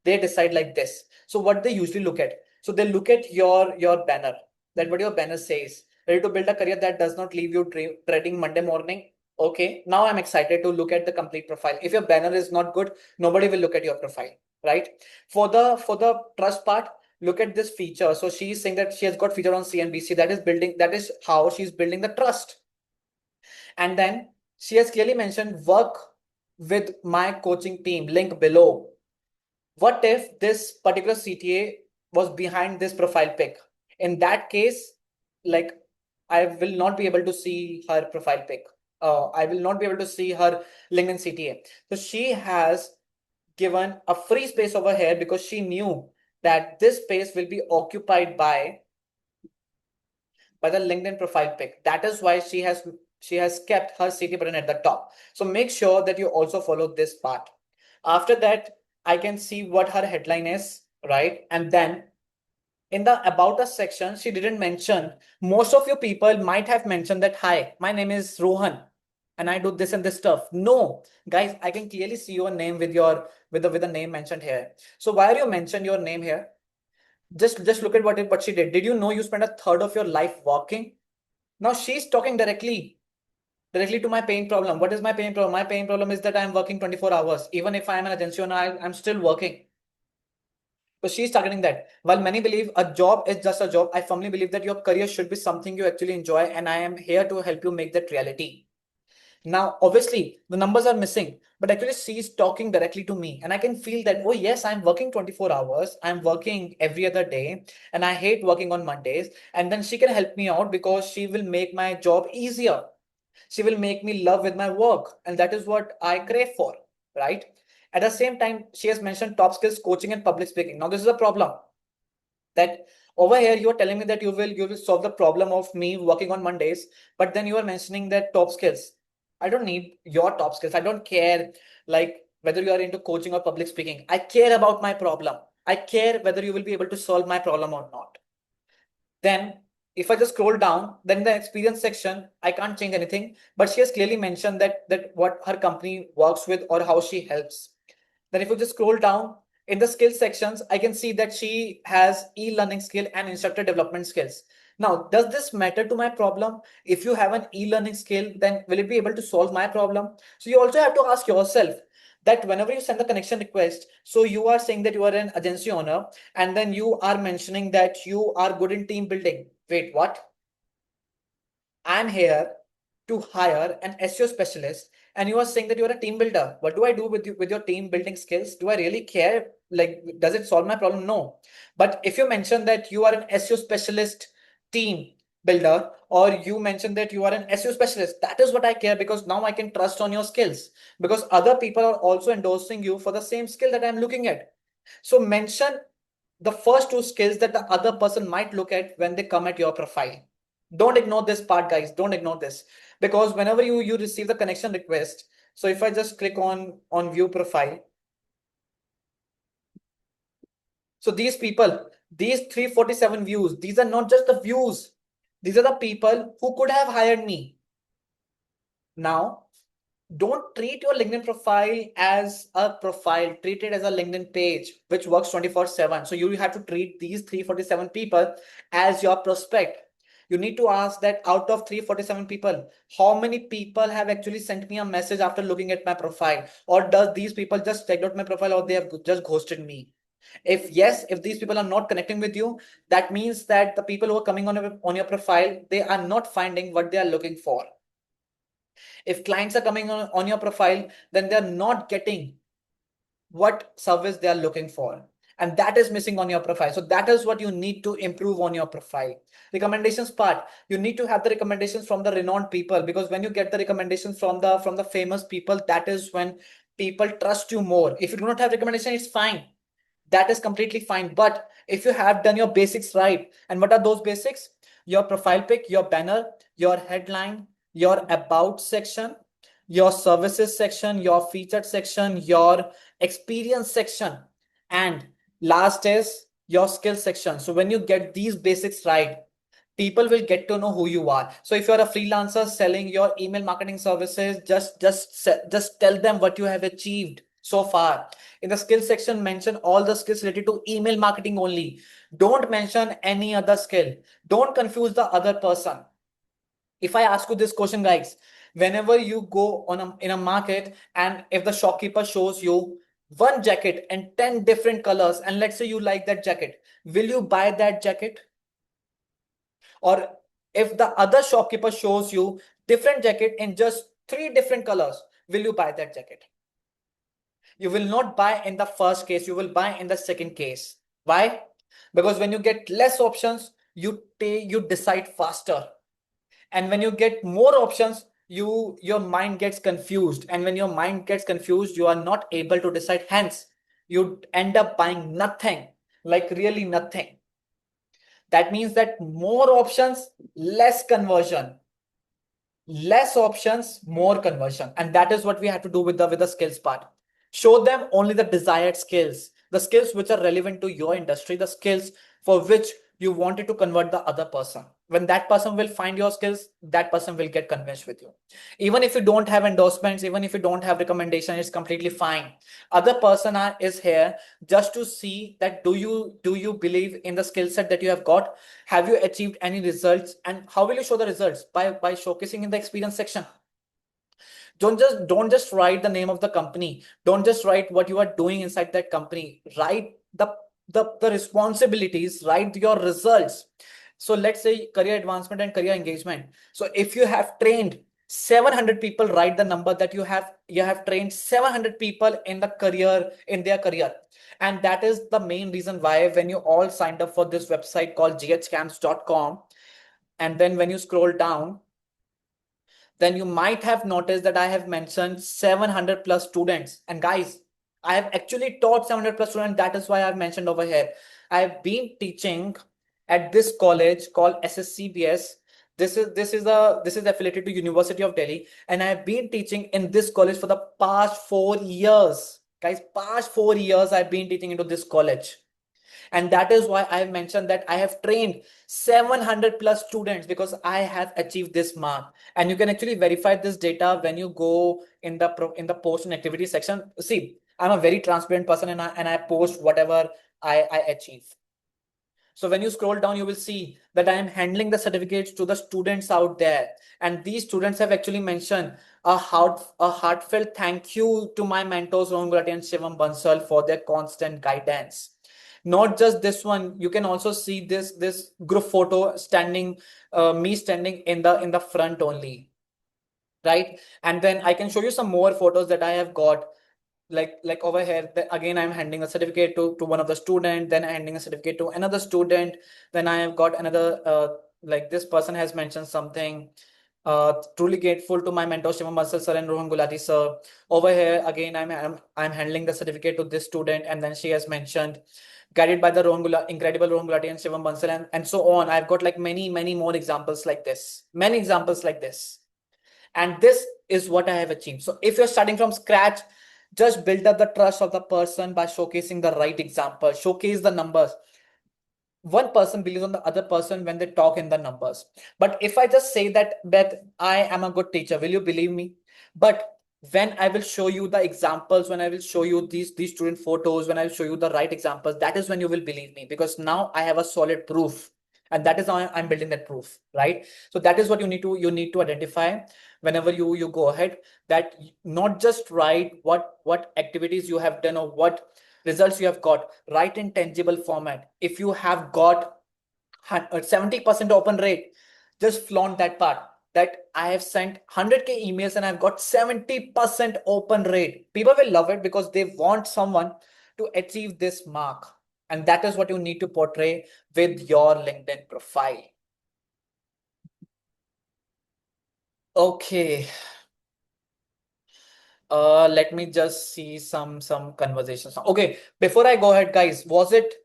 they decide like this. So what they usually look at, so they look at your banner, that what your banner says, ready to build a career that does not leave you dreading Monday morning. Okay, now I'm excited to look at the complete profile. If your banner is not good, nobody will look at your profile, right? For the trust part, look at this feature. So she's saying that she has got feature on CNBC. That is how she's building the trust. And then she has clearly mentioned work with my coaching team, link below. What if this particular CTA was behind this profile pic? In that case, like I will not be able to see her profile pic. I will not be able to see her LinkedIn CTA. So she has given a free space over here because she knew that this space will be occupied by the LinkedIn profile pic. That is why she has kept her CT button at the top. So make sure that you also follow this part. After that, I can see what her headline is, right? And then in the about us section, she didn't mention. Most of you people might have mentioned that, hi, my name is Rohan and I do this and this stuff. No, guys, I can clearly see your name with the name mentioned here. So why are you mention your name here? Just look at what she did. Did you know you spent a third of your life working? Now she's talking directly to my pain problem. What is my pain problem? My pain problem is that I'm working 24 hours. Even if I'm an agency owner, I'm still working. So she's targeting that. While many believe a job is just a job, I firmly believe that your career should be something you actually enjoy, and I am here to help you make that reality. Now, obviously, the numbers are missing, but actually, she's talking directly to me, and I can feel that, oh, yes, I'm working 24 hours, I'm working every other day, and I hate working on Mondays. And then she can help me out because she will make my job easier. She will make me love with my work, and that is what I crave for, right? At the same time, she has mentioned top skills, coaching, and public speaking. Now, this is a problem that over here you are telling me that you will solve the problem of me working on Mondays, but then you are mentioning that top skills. I don't need your top skills. I don't care like whether you are into coaching or public speaking. I care about my problem. I care whether you will be able to solve my problem or not. Then if I just scroll down, then in the experience section, I can't change anything, but she has clearly mentioned that what her company works with or how she helps. Then if you just scroll down in the skills sections, I can see that she has e-learning skill and instructor development skills. Now, does this matter to my problem? If you have an e-learning skill, then will it be able to solve my problem? So you also have to ask yourself that whenever you send the connection request, so you are saying that you are an agency owner, and then you are mentioning that you are good in team building. Wait, what? I'm here to hire an SEO specialist, and you are saying that you're a team builder. What do I do with your team building skills? Do I really care? Like, does it solve my problem? No. But if you mention that you are an SEO specialist team builder, or you mention that you are an SEO specialist, that is what I care because now I can trust on your skills because other people are also endorsing you for the same skill that I'm looking at. So mention the first two skills that the other person might look at when they come at your profile. Don't ignore this part, guys. Don't ignore this, because whenever you receive the connection request, so if I just click on view profile, so these people, these 347 views, these are not just the views, these are the people who could have hired me. Now, don't treat your LinkedIn profile as a profile, treat it as a LinkedIn page which works 24/7. So you have to treat these 347 people as your prospect. You need to ask that out of 347 people, how many people have actually sent me a message after looking at my profile? Or does these people just checked out my profile, or they have just ghosted me? If yes, if these people are not connecting with you, that means that the people who are coming on your profile, they are not finding what they are looking for. If clients are coming on your profile, then they're not getting what service they are looking for. And that is missing on your profile. So that is what you need to improve on your profile. Recommendations part, you need to have the recommendations from the renowned people, because when you get the recommendations from the famous people, that is when people trust you more. If you do not have recommendation, it's fine. That is completely fine. But if you have done your basics right, and what are those basics? Your profile pic, your banner, your headline, your about section, your services section, your featured section, your experience section, and last is your skill section. So when you get these basics right, people will get to know who you are. So if you're a freelancer selling your email marketing services, just tell them what you have achieved so far. In the skill section, mention all the skills related to email marketing only. Don't mention any other skill. Don't confuse the other person. If I ask you this question, guys, whenever you go in a market, and if the shopkeeper shows you one jacket and 10 different colors, and let's say you like that jacket, will you buy that jacket? Or if the other shopkeeper shows you different jacket in just 3 different colors, will you buy that jacket? You will not buy in the first case, you will buy in the second case. Why? Because when you get less options, you decide faster. And when you get more options, your mind gets confused. And when your mind gets confused, you are not able to decide. Hence, you end up buying nothing, like really nothing. That means that more options, less conversion. Less options, more conversion. And that is what we have to do with the skills part. Show them only the desired skills, the skills which are relevant to your industry, the skills for which you wanted to convert the other person. When that person will find your skills, that person will get convinced with you. Even if you don't have endorsements, even if you don't have recommendation, it's completely fine. Other person is here just to see that do you believe in the skill set that you have got? Have you achieved any results? And how will you show the results? By showcasing in the experience section. Don't just write the name of the company. Don't just write what you are doing inside that company. Write the responsibilities, write your results. So let's say career advancement and career engagement. So if you have trained 700 people, write the number that you have trained 700 people in their career. And that is the main reason why when you all signed up for this website called ghcamps.com, and then when you scroll down, then you might have noticed that I have mentioned 700 plus students. And guys, I have actually taught 700 plus students. That is why I've mentioned over here. I've been teaching at this college called SSCBS. This is affiliated to University of Delhi, and I've been teaching in this college for the past 4 years. Guys, past 4 years I've been teaching into this college. And that is why I have mentioned that I have trained 700 plus students, because I have achieved this mark. And you can actually verify this data when you go in the post and activity section. See, I'm a very transparent person, and I post whatever I achieve. So when you scroll down, you will see that I am handling the certificates to the students out there. And these students have actually mentioned a heartfelt thank you to my mentors, Rohan Gulati and Shivam Bansal, for their constant guidance. Not just this one, you can also see this group photo standing, me standing in the front only, right? And then I can show you some more photos that I have got, like over here. Again, I'm handing a certificate to one of the student, then handing a certificate to another student. Then I have got another, like this person has mentioned something. Truly grateful to my mentor Shivam Bansal sir and Rohan Gulati sir. Over here again, I'm handling the certificate to this student, and then she has mentioned, guided by the incredible Rohan Gulati and Shivam Bansal, and so on. I've got like many more examples like this, many examples like this, and this is what I have achieved. So if you're starting from scratch, just build up the trust of the person by showcasing the right example, showcase the numbers. One person believes on the other person when they talk in the numbers. But if I just say that I am a good teacher, will you believe me? But when I will show you the examples, when I will show you these student photos, when I will show you the right examples, that is when you will believe me, because now I have a solid proof, and that is how I'm building that proof, right? So that is what you need to identify whenever you go ahead, that not just write what activities you have done or what results you have got, write in tangible format. If you have got 70% open rate, just flaunt that part, that I have sent 100K emails and I've got 70% open rate. People will love it because they want someone to achieve this mark. And that is what you need to portray with your LinkedIn profile. Okay. Let me just see some conversations. Okay, before I go ahead, guys, was it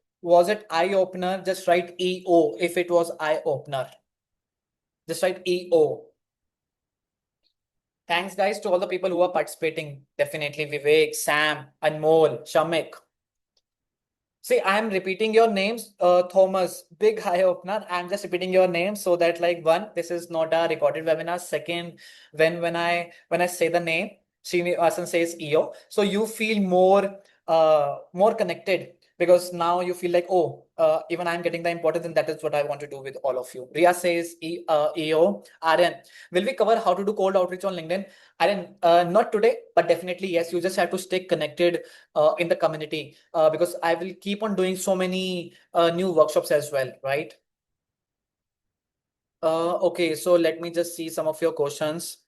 eye opener? Just write EO if it was eye opener. Just write EO. Thanks, guys, to all the people who are participating. Definitely Vivek, Sam, Anmol, Shamik. See, I'm repeating your names, Thomas, big eye opener. I'm just repeating your names so that, like, one, this is not a recorded webinar. Second, when I say the name, Srinivasan says EO, so you feel more connected, because now you feel like, oh, even I'm getting the importance, and that is what I want to do with all of you. Ria says EO. Aryan, will we cover how to do cold outreach on LinkedIn? Aryan, not today, but definitely yes. You just have to stay connected in the community, because I will keep on doing so many new workshops as well, right? Okay, so let me just see some of your questions.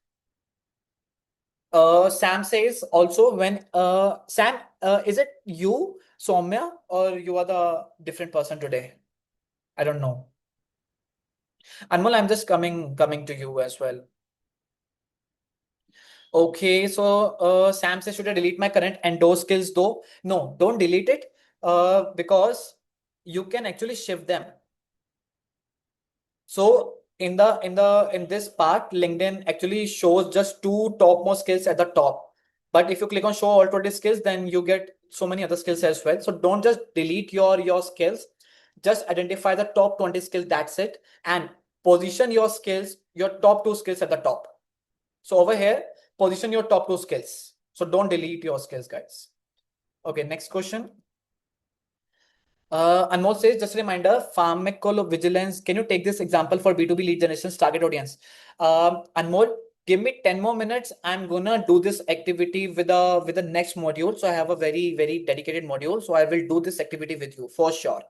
Sam says also, when Sam, is it you, Soumya, or you are the different person today? I don't know. Anmol, I'm just coming to you as well. Okay, so Sam says, should I delete my current Endo skills though? No, don't delete it, because you can actually shift them. So in this part, LinkedIn actually shows just two topmost skills at the top. But if you click on show all 20 skills, then you get so many other skills as well. So don't just delete your skills. Just identify the top 20 skills. That's it. And position your skills, your top two skills at the top. So over here, position your top two skills. So don't delete your skills, guys. Okay, next question. Anmol says, just a reminder, pharmacovigilance. Can you take this example for B2B lead generation's target audience? Anmol, give me 10 more minutes. I'm gonna do this activity with the next module. So I have a very dedicated module. So I will do this activity with you for sure.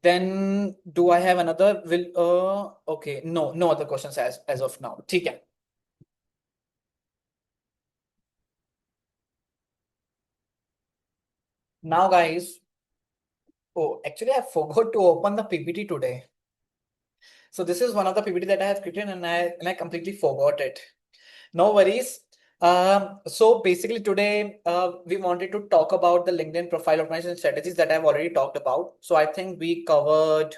Then do I have another? Okay, no other questions as of now. Okay. Now, guys. Oh, actually, I forgot to open the PPT today. So this is one of the PPT that I have created, and I completely forgot it. No worries. So basically today we wanted to talk about the LinkedIn profile optimization strategies that I've already talked about. So I think we covered.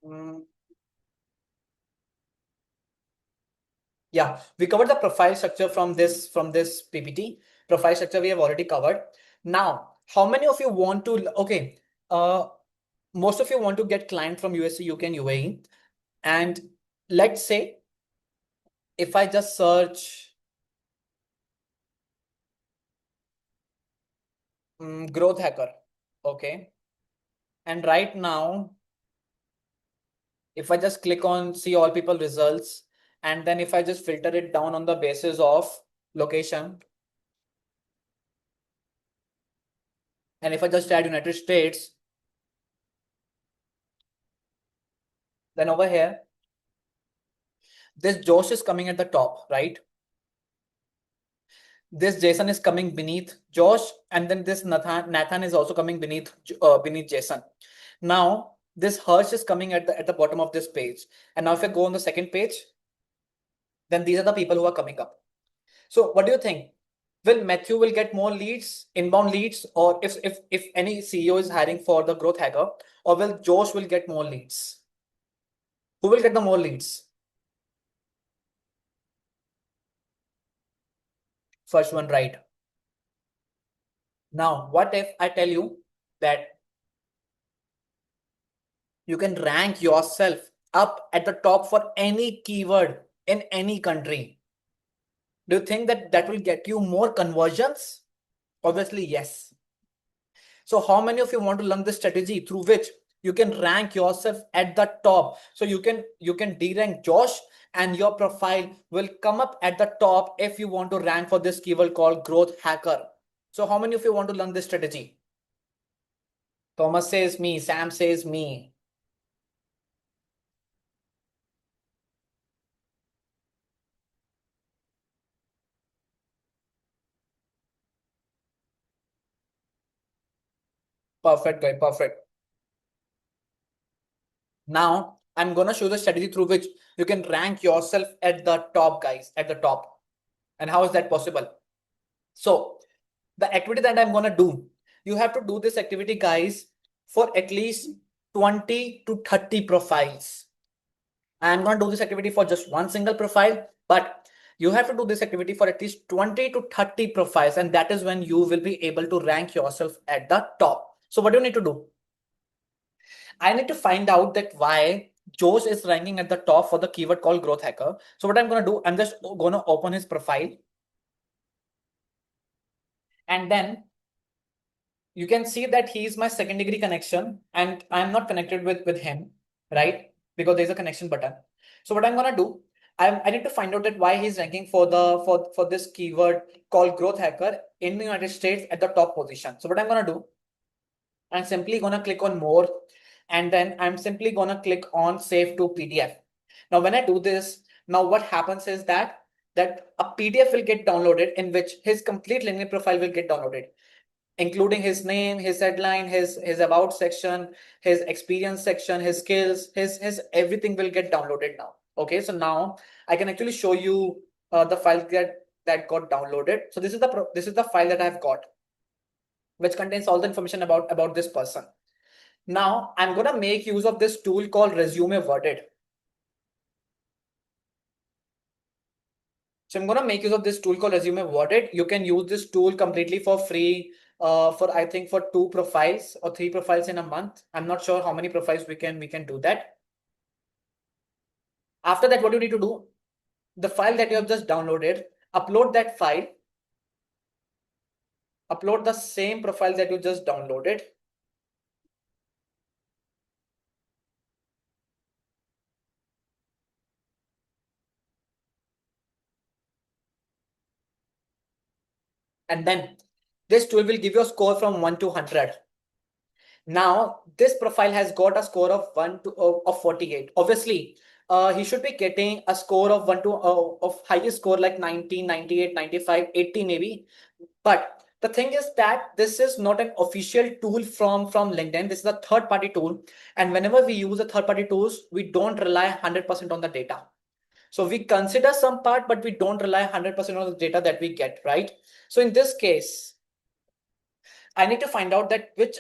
mm, yeah, we covered the profile structure from this PPT. Profile structure we have already covered. Now, how many of you want to? Okay, most of you want to get client from USA, UK, and UAE, and let's say if I just search growth hacker, okay, and right now if I just click on see all people results, and then if I just filter it down on the basis of location, and if I just add United States, then over here, this Josh is coming at the top, right? This Jason is coming beneath Josh, and then this Nathan is also coming beneath Jason. Now, This Hirsch is coming at the bottom of this page. And now if I go on the second page, then these are the people who are coming up. So what do you think? Will Matthew will get more leads, inbound leads, or if any CEO is hiring for the growth hacker, or will Josh will get more leads? Who will get the more leads? First one, right? Now, what if I tell you that you can rank yourself up at the top for any keyword in any country? Do you think that that will get you more conversions? Obviously, yes. So how many of you want to learn this strategy through which you can rank yourself at the top? So you can de-rank Josh and your profile will come up at the top if you want to rank for this keyword called growth hacker. So how many of you want to learn this strategy? Thomas says me, Sam says me. Perfect, guy, perfect. Now I'm gonna show the strategy through which you can rank yourself at the top, guys, at the top. And how is that possible? So the activity that I'm gonna do, you have to do this activity, guys, for at least 20 to 30 profiles. I'm gonna do this activity for just one single profile, but you have to do this activity for at least 20 to 30 profiles, and that is when you will be able to rank yourself at the top. So what do you need to do? I need to find out that why Josh is ranking at the top for the keyword called growth hacker. So what I'm gonna do, I'm just gonna open his profile, and then you can see that he is my second degree connection and I'm not connected with him, right? Because there's a connection button. So what I'm gonna do, I need to find out that why he's ranking for for this keyword called growth hacker in the United States at the top position. So what I'm gonna do, I'm simply gonna click on more, and then I'm simply gonna click on save to PDF. Now when I do this, now what happens is that a PDF will get downloaded in which his complete LinkedIn profile will get downloaded, including his name, his headline, his about section, his experience section, his skills, his everything will get downloaded now. Okay, so now I can actually show you the file that got downloaded. So this is the file that I've got, which contains all the information about this person. Now I'm gonna make use of this tool called Resume Worded. So I'm gonna make use of this tool called Resume Worded. You can use this tool completely for free for I think for 2 profiles or 3 profiles in a month. I'm not sure how many profiles we can do that. After that, what you need to do, the file that you have just downloaded, upload that file, upload the same profile that you just downloaded. And then this tool will give you a score from 1 to 100. Now, this profile has got a score of 1 to of 48. Obviously, he should be getting a score of 1 to of highest score like 90, 98, 95, 80 maybe. But the thing is that this is not an official tool from LinkedIn. This is a third-party tool. And whenever we use a third-party tools, we don't rely 100% on the data. So we consider some part, but we don't rely 100% on the data that we get, right? So in this case, I need to find out that which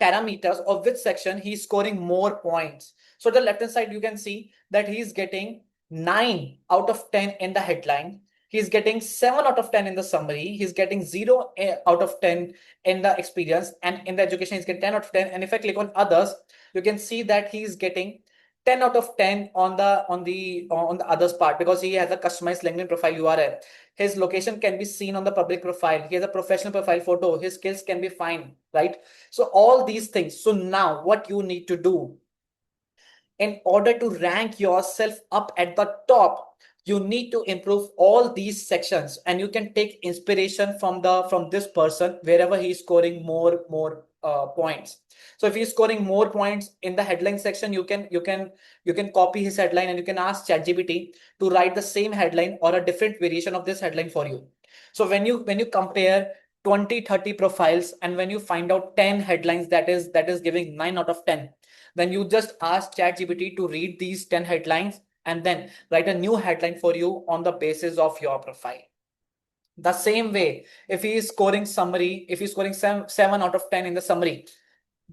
parameters or which section he's scoring more points. So the left hand side, you can see that he's getting 9 out of 10 in the headline. He's getting 7 out of 10 in the summary. He's getting 0 out of 10 in the experience, and in the education, he's getting 10 out of 10. And if I click on others, you can see that he's getting 10 out of 10 on the others part, because he has a customized LinkedIn profile URL. His location can be seen on the public profile. He has a professional profile photo. His skills can be fine, right? So all these things. So now what you need to do in order to rank yourself up at the top, you need to improve all these sections, and you can take inspiration from this person wherever he's scoring more points. So if he's scoring more points in the headline section, you can copy his headline and you can ask ChatGPT to write the same headline or a different variation of this headline for you. So when you compare 20, 30 profiles, and when you find out 10 headlines, that is giving 9 out of 10, then you just ask ChatGPT to read these 10 headlines and then write a new headline for you on the basis of your profile. The same way, if he is scoring summary, if he's scoring 7 out of 10 in the summary,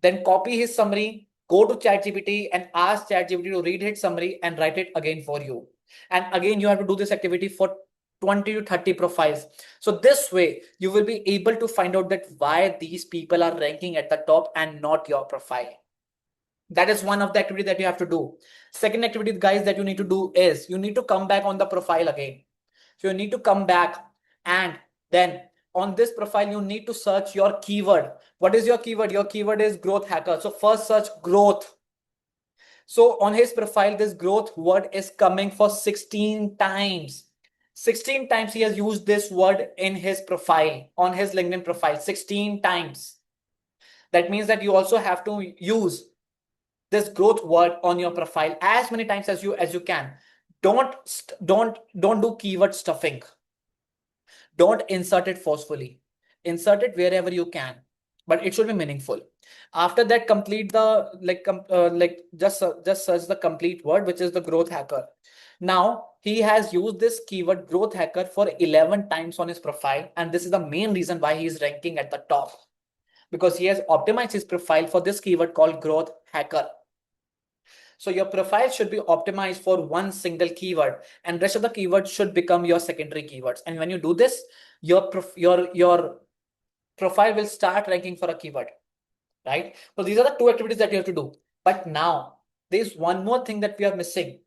then copy his summary, go to ChatGPT and ask ChatGPT to read his summary and write it again for you. And again, you have to do this activity for 20 to 30 profiles. So this way, you will be able to find out that why these people are ranking at the top and not your profile. That is one of the activity that you have to do. Second activity, guys, that you need to do is you need to come back on the profile again. So you need to come back, and then on this profile, you need to search your keyword. What is your keyword? Your keyword is growth hacker. So first search growth. So on his profile, this growth word is coming for 16 times. 16 times he has used this word in his profile, on his LinkedIn profile, 16 times. That means that you also have to use this growth word on your profile as many times as you can. Don't do keyword stuffing. Don't insert it forcefully. Insert it wherever you can, but it should be meaningful. After that, complete the just search the complete word, which is the growth hacker. Now he has used this keyword growth hacker for 11 times on his profile, and this is the main reason why he is ranking at the top, because he has optimized his profile for this keyword called growth hacker. So your profile should be optimized for one single keyword, and rest of the keywords should become your secondary keywords. And when you do this, your profile will start ranking for a keyword, right? So these are the two activities that you have to do. But now there's one more thing that we are missing.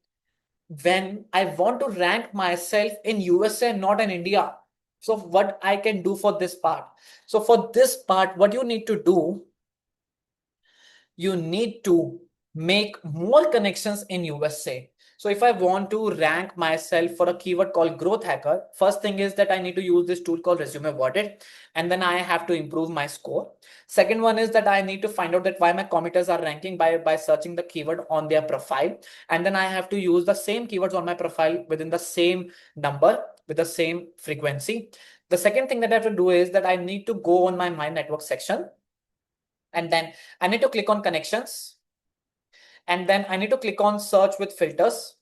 When I want to rank myself in USA, not in India, so what I can do for this part? So for this part, what you need to do, you need to make more connections in USA. So if I want to rank myself for a keyword called growth hacker, first thing is that I need to use this tool called Resume Audit, and then I have to improve my score. Second one is that I need to find out that why my committers are ranking by searching the keyword on their profile. And then I have to use the same keywords on my profile within the same number, with the same frequency. The second thing that I have to do is that I need to go on my network section, and then I need to click on connections, and then I need to click on search with filters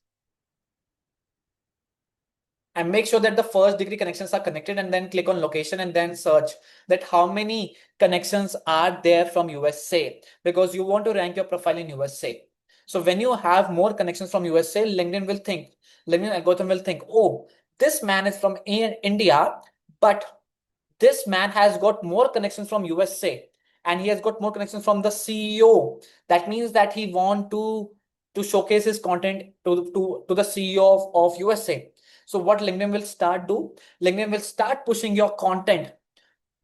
and make sure that the first degree connections are connected, and then click on location and then search that how many connections are there from USA, because you want to rank your profile in USA. So when you have more connections from USA, LinkedIn algorithm will think, oh, this man is from India, but this man has got more connections from USA, and he has got more connections from the CEO. That means that he want to showcase his content to the CEO of USA. So what LinkedIn will start do? LinkedIn will start pushing your content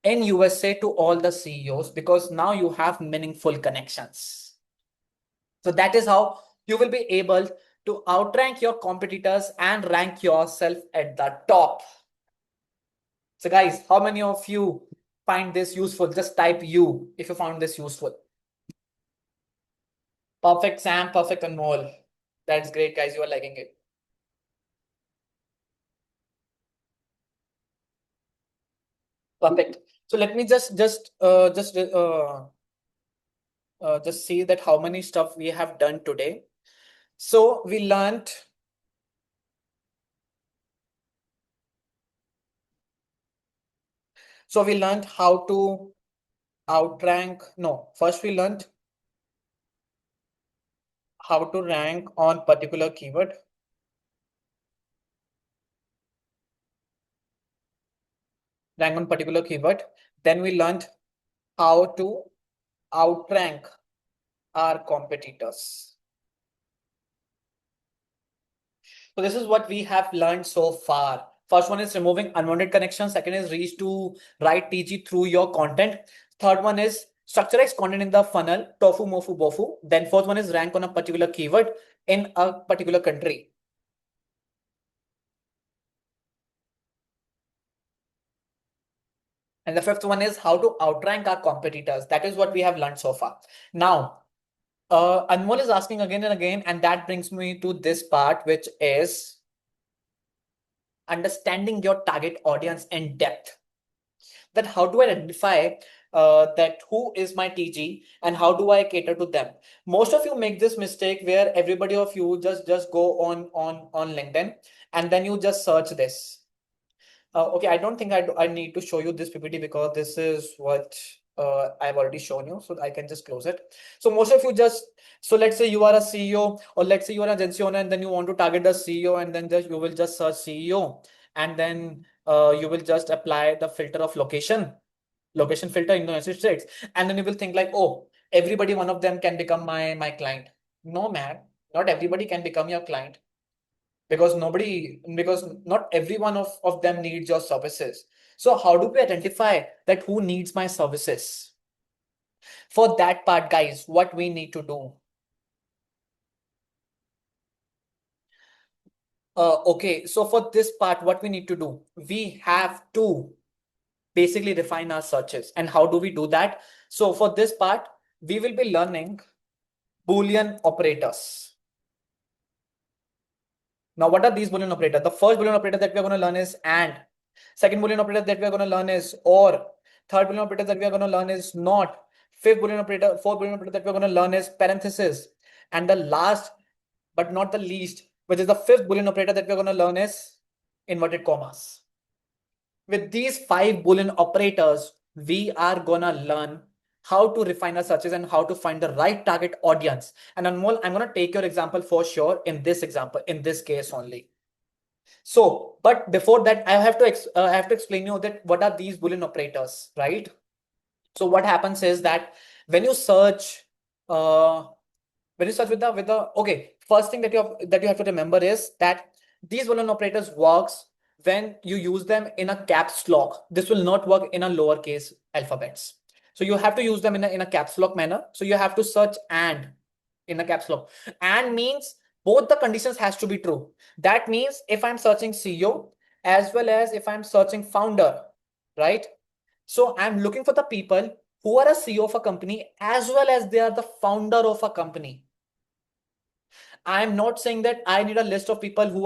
in USA to all the CEOs, because now you have meaningful connections. So that is how you will be able to outrank your competitors and rank yourself at the top. So guys, how many of you find this useful? Just type you if you found this useful. Perfect, Sam. Perfect, Anmol. That's great, guys. You are liking it. Perfect. So let me just see that how many stuff we have done today. So we learned. So we learned how to outrank. No, first we learned how to rank on particular keyword. Rank on particular keyword. Then we learned how to outrank our competitors. So this is what we have learned so far. First one is removing unwanted connections. Second is reach to right TG through your content. Third one is structureize content in the funnel, tofu, mofu, bofu. Then fourth one is rank on a particular keyword in a particular country. And the fifth one is how to outrank our competitors. That is what we have learned so far. Now, Anmol is asking again and again, and that brings me to this part, which is understanding your target audience in depth. that how do I identify that who is my TG and how do I cater to them. Most of you make this mistake where everybody of you just go on LinkedIn and then you just search this. Okay, I don't think I need to show you this PPT because this is what I've already shown you, so I can just close it. So most of you just, so let's say you are a CEO or let's say you are an agency owner and then you want to target the CEO and then just you will just search CEO and then you will just apply the filter of location filter in the United States, and then you will think like, oh, everybody one of them can become my client. No, man, not everybody can become your client because not every one of them needs your services. So how do we identify that who needs my services? For that part, guys, what we need to do. Okay, so for this part, what we need to do, we have to basically refine our searches. And how do we do that? So for this part, we will be learning Boolean operators. Now, what are these Boolean operators? The first Boolean operator that we are going to learn is and. Second Boolean operator that we are going to learn is or. Third Boolean operator that we are going to learn is not. Fourth Boolean operator that we are going to learn is parenthesis. And the last, but not the least, which is the fifth Boolean operator that we are going to learn is inverted commas. With these 5 Boolean operators, we are going to learn how to refine our searches and how to find the right target audience. And Anmol, I'm going to take your example for sure in this example, in this case only. So, but before that, I have to explain you that what are these Boolean operators, right? So what happens is that when you search, with the okay, first thing that you have to remember is that these Boolean operators works when you use them in a caps lock. This will not work in a lowercase alphabets. So you have to use them in a caps lock manner. So you have to search and in a caps lock. And means both the conditions has to be true. That means if I'm searching CEO as well as if I'm searching founder, right? So I'm looking for the people who are a CEO of a company as well as they are the founder of a company. I am not saying that I need a list of people who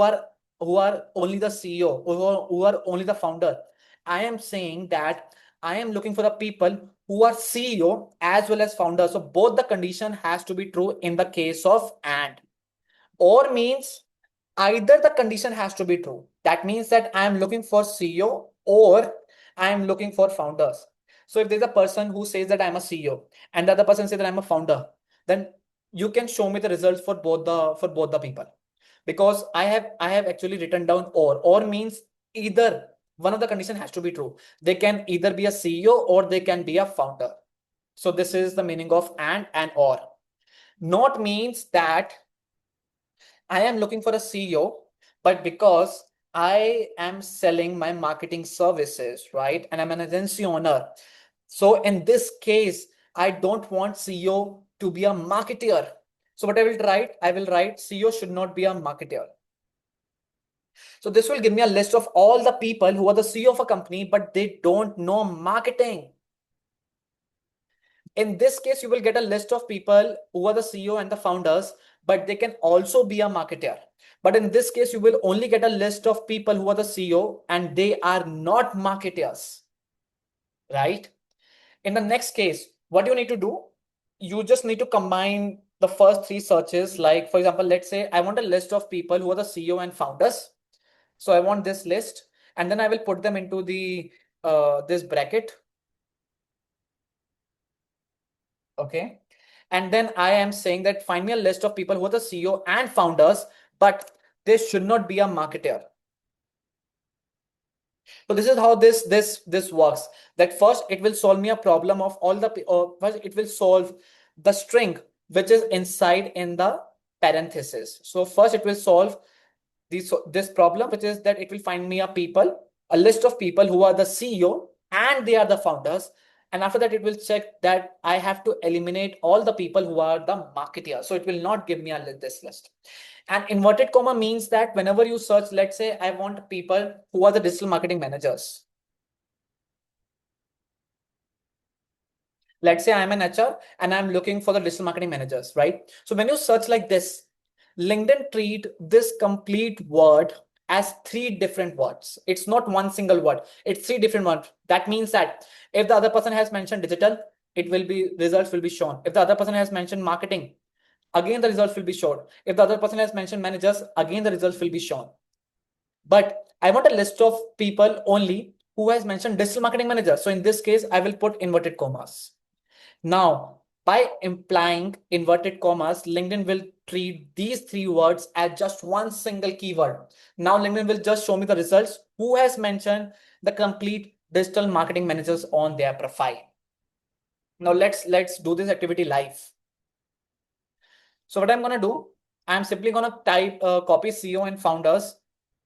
are only the CEO or who are only the founder. I am saying that I am looking for the people who are CEO as well as founder. So both the condition has to be true in the case of and. Or means either the condition has to be true. That means that I am looking for CEO or I am looking for founders. So if there's a person who says that I'm a CEO and the other person says that I'm a founder, then you can show me the results for both the people, because I have actually written down or means either one of the condition has to be true. They can either be a CEO or they can be a founder. So this is the meaning of and or. Not means that I am looking for a CEO, but because I am selling my marketing services, right? And I'm an agency owner. So in this case, I don't want CEO to be a marketer. So what I will write CEO should not be a marketer. So this will give me a list of all the people who are the CEO of a company, but they don't know marketing. In this case, you will get a list of people who are the CEO and the founders, but they can also be a marketer. But in this case, you will only get a list of people who are the CEO and they are not marketers, right? In the next case, what you need to do, you just need to combine the first 3 searches. Like, for example, let's say I want a list of people who are the CEO and founders. So I want this list, and then I will put them into the this bracket. Okay. And then I am saying that find me a list of people who are the CEO and founders, but they should not be a marketer. So this is how this works. That first it will solve me a problem of all the first it will solve the string which is inside in the parenthesis. So first it will solve this problem, which is that it will find me a list of people who are the CEO and they are the founders. And after that, it will check that I have to eliminate all the people who are the marketeers. So it will not give me this list. And inverted comma means that whenever you search, let's say I want people who are the digital marketing managers. Let's say I'm an HR and I'm looking for the digital marketing managers, right? So when you search like this, LinkedIn treat this complete word as three different words. It's not one single word. It's three different words. That means that if the other person has mentioned digital, it will be results will be shown. If the other person has mentioned marketing, again the results will be shown. If the other person has mentioned managers, again the results will be shown. But I want a list of people only who has mentioned digital marketing manager. So in this case, I will put inverted commas. Now, by implying inverted commas, LinkedIn will treat these three words as just one single keyword. Now, LinkedIn will just show me the results who has mentioned the complete digital marketing managers on their profile. Now, let's do this activity live. So what I'm going to do, I'm simply going to type copy CEO and founders,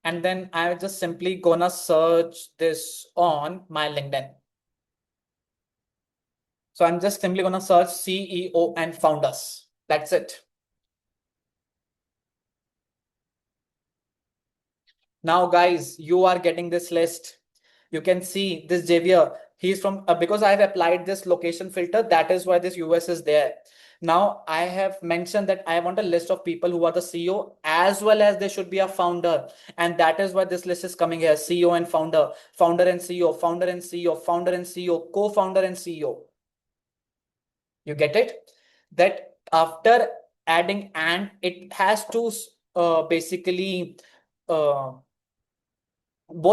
and then I'm just simply going to search this on my LinkedIn. So I'm just simply going to search CEO and founders. That's it. Now, guys, you are getting this list. You can see this Javier. He's from, because I have applied this location filter. That is why this US is there. Now, I have mentioned that I want a list of people who are the CEO as well as they should be a founder. And that is why this list is coming here. CEO and founder, founder and CEO, founder and CEO, founder and CEO, co-founder and CEO. You get it? That after adding and, it has to basically both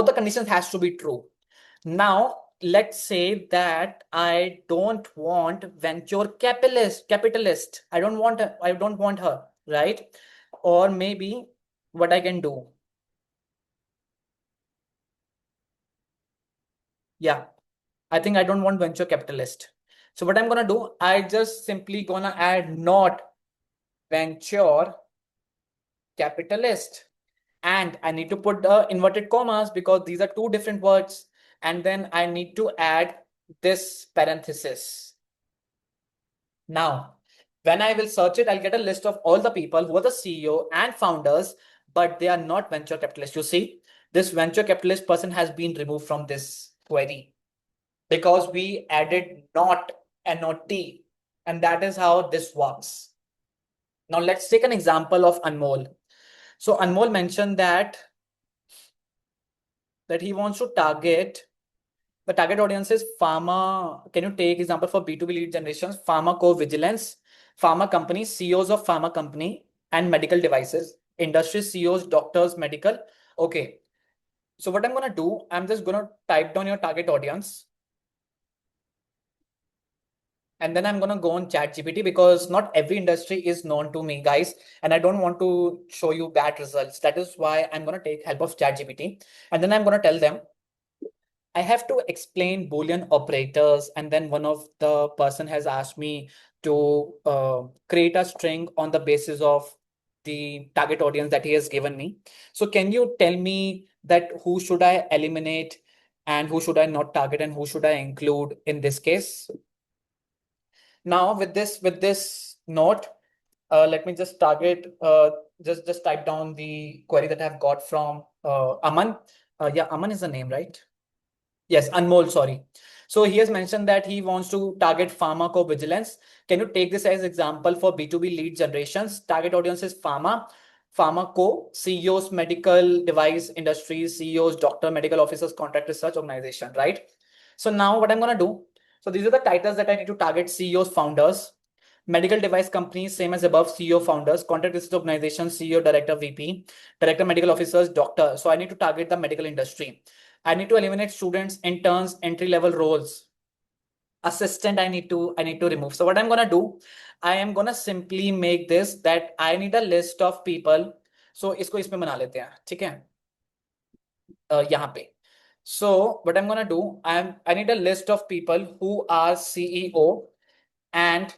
the conditions has to be true. Now, let's say that I don't want venture capitalist. I don't want her, right? Or maybe what I can do. Yeah, I think I don't want venture capitalist. So what I'm gonna do, I just simply gonna add not venture capitalist. And I need to put the inverted commas because these are two different words. And then I need to add this parenthesis. Now, when I will search it, I'll get a list of all the people who are the CEO and founders, but they are not venture capitalists. You see, this venture capitalist person has been removed from this query because we added not NOT, and that is how this works. Now, let's take an example of Anmol. So Anmol mentioned that he wants to target the target audience is pharma. Can you take example for B2B lead generations? Pharmacovigilance, pharma companies, CEOs of pharma company and medical devices, industry CEOs, doctors, medical. Okay. So what I'm going to do, I'm just going to type down your target audience. And then I'm going to go on ChatGPT because not every industry is known to me, guys. And I don't want to show you bad results. That is why I'm going to take help of ChatGPT. And then I'm going to tell them, I have to explain Boolean operators, and then one of the person has asked me to create a string on the basis of the target audience that he has given me. So can you tell me that who should I eliminate and who should I not target and who should I include in this case? Now with this note, let me just target, just type down the query that I've got from Aman. Yeah, Aman is the name, right? Yes, Anmol, sorry. So he has mentioned that he wants to target pharmacovigilance. Can you take this as example for B2B lead generations? Target audience is pharmaco, CEOs, medical device industries, CEOs, doctor, medical officers, contract research organization, right? So now what I'm going to do, so these are the titles that I need to target: CEOs, founders, medical device companies, same as above, CEO, founders, contract research organization, CEO, director, VP, director, medical officers, doctor. So I need to target the medical industry. I need to eliminate students, interns, entry level roles. Assistant, I need to remove. So what I'm gonna do, I am gonna simply make this that I need a list of people. So इसको इसमें बना लेते हैं, ठीक है? यहाँ पे. So what I'm gonna do, I need a list of people who are CEO and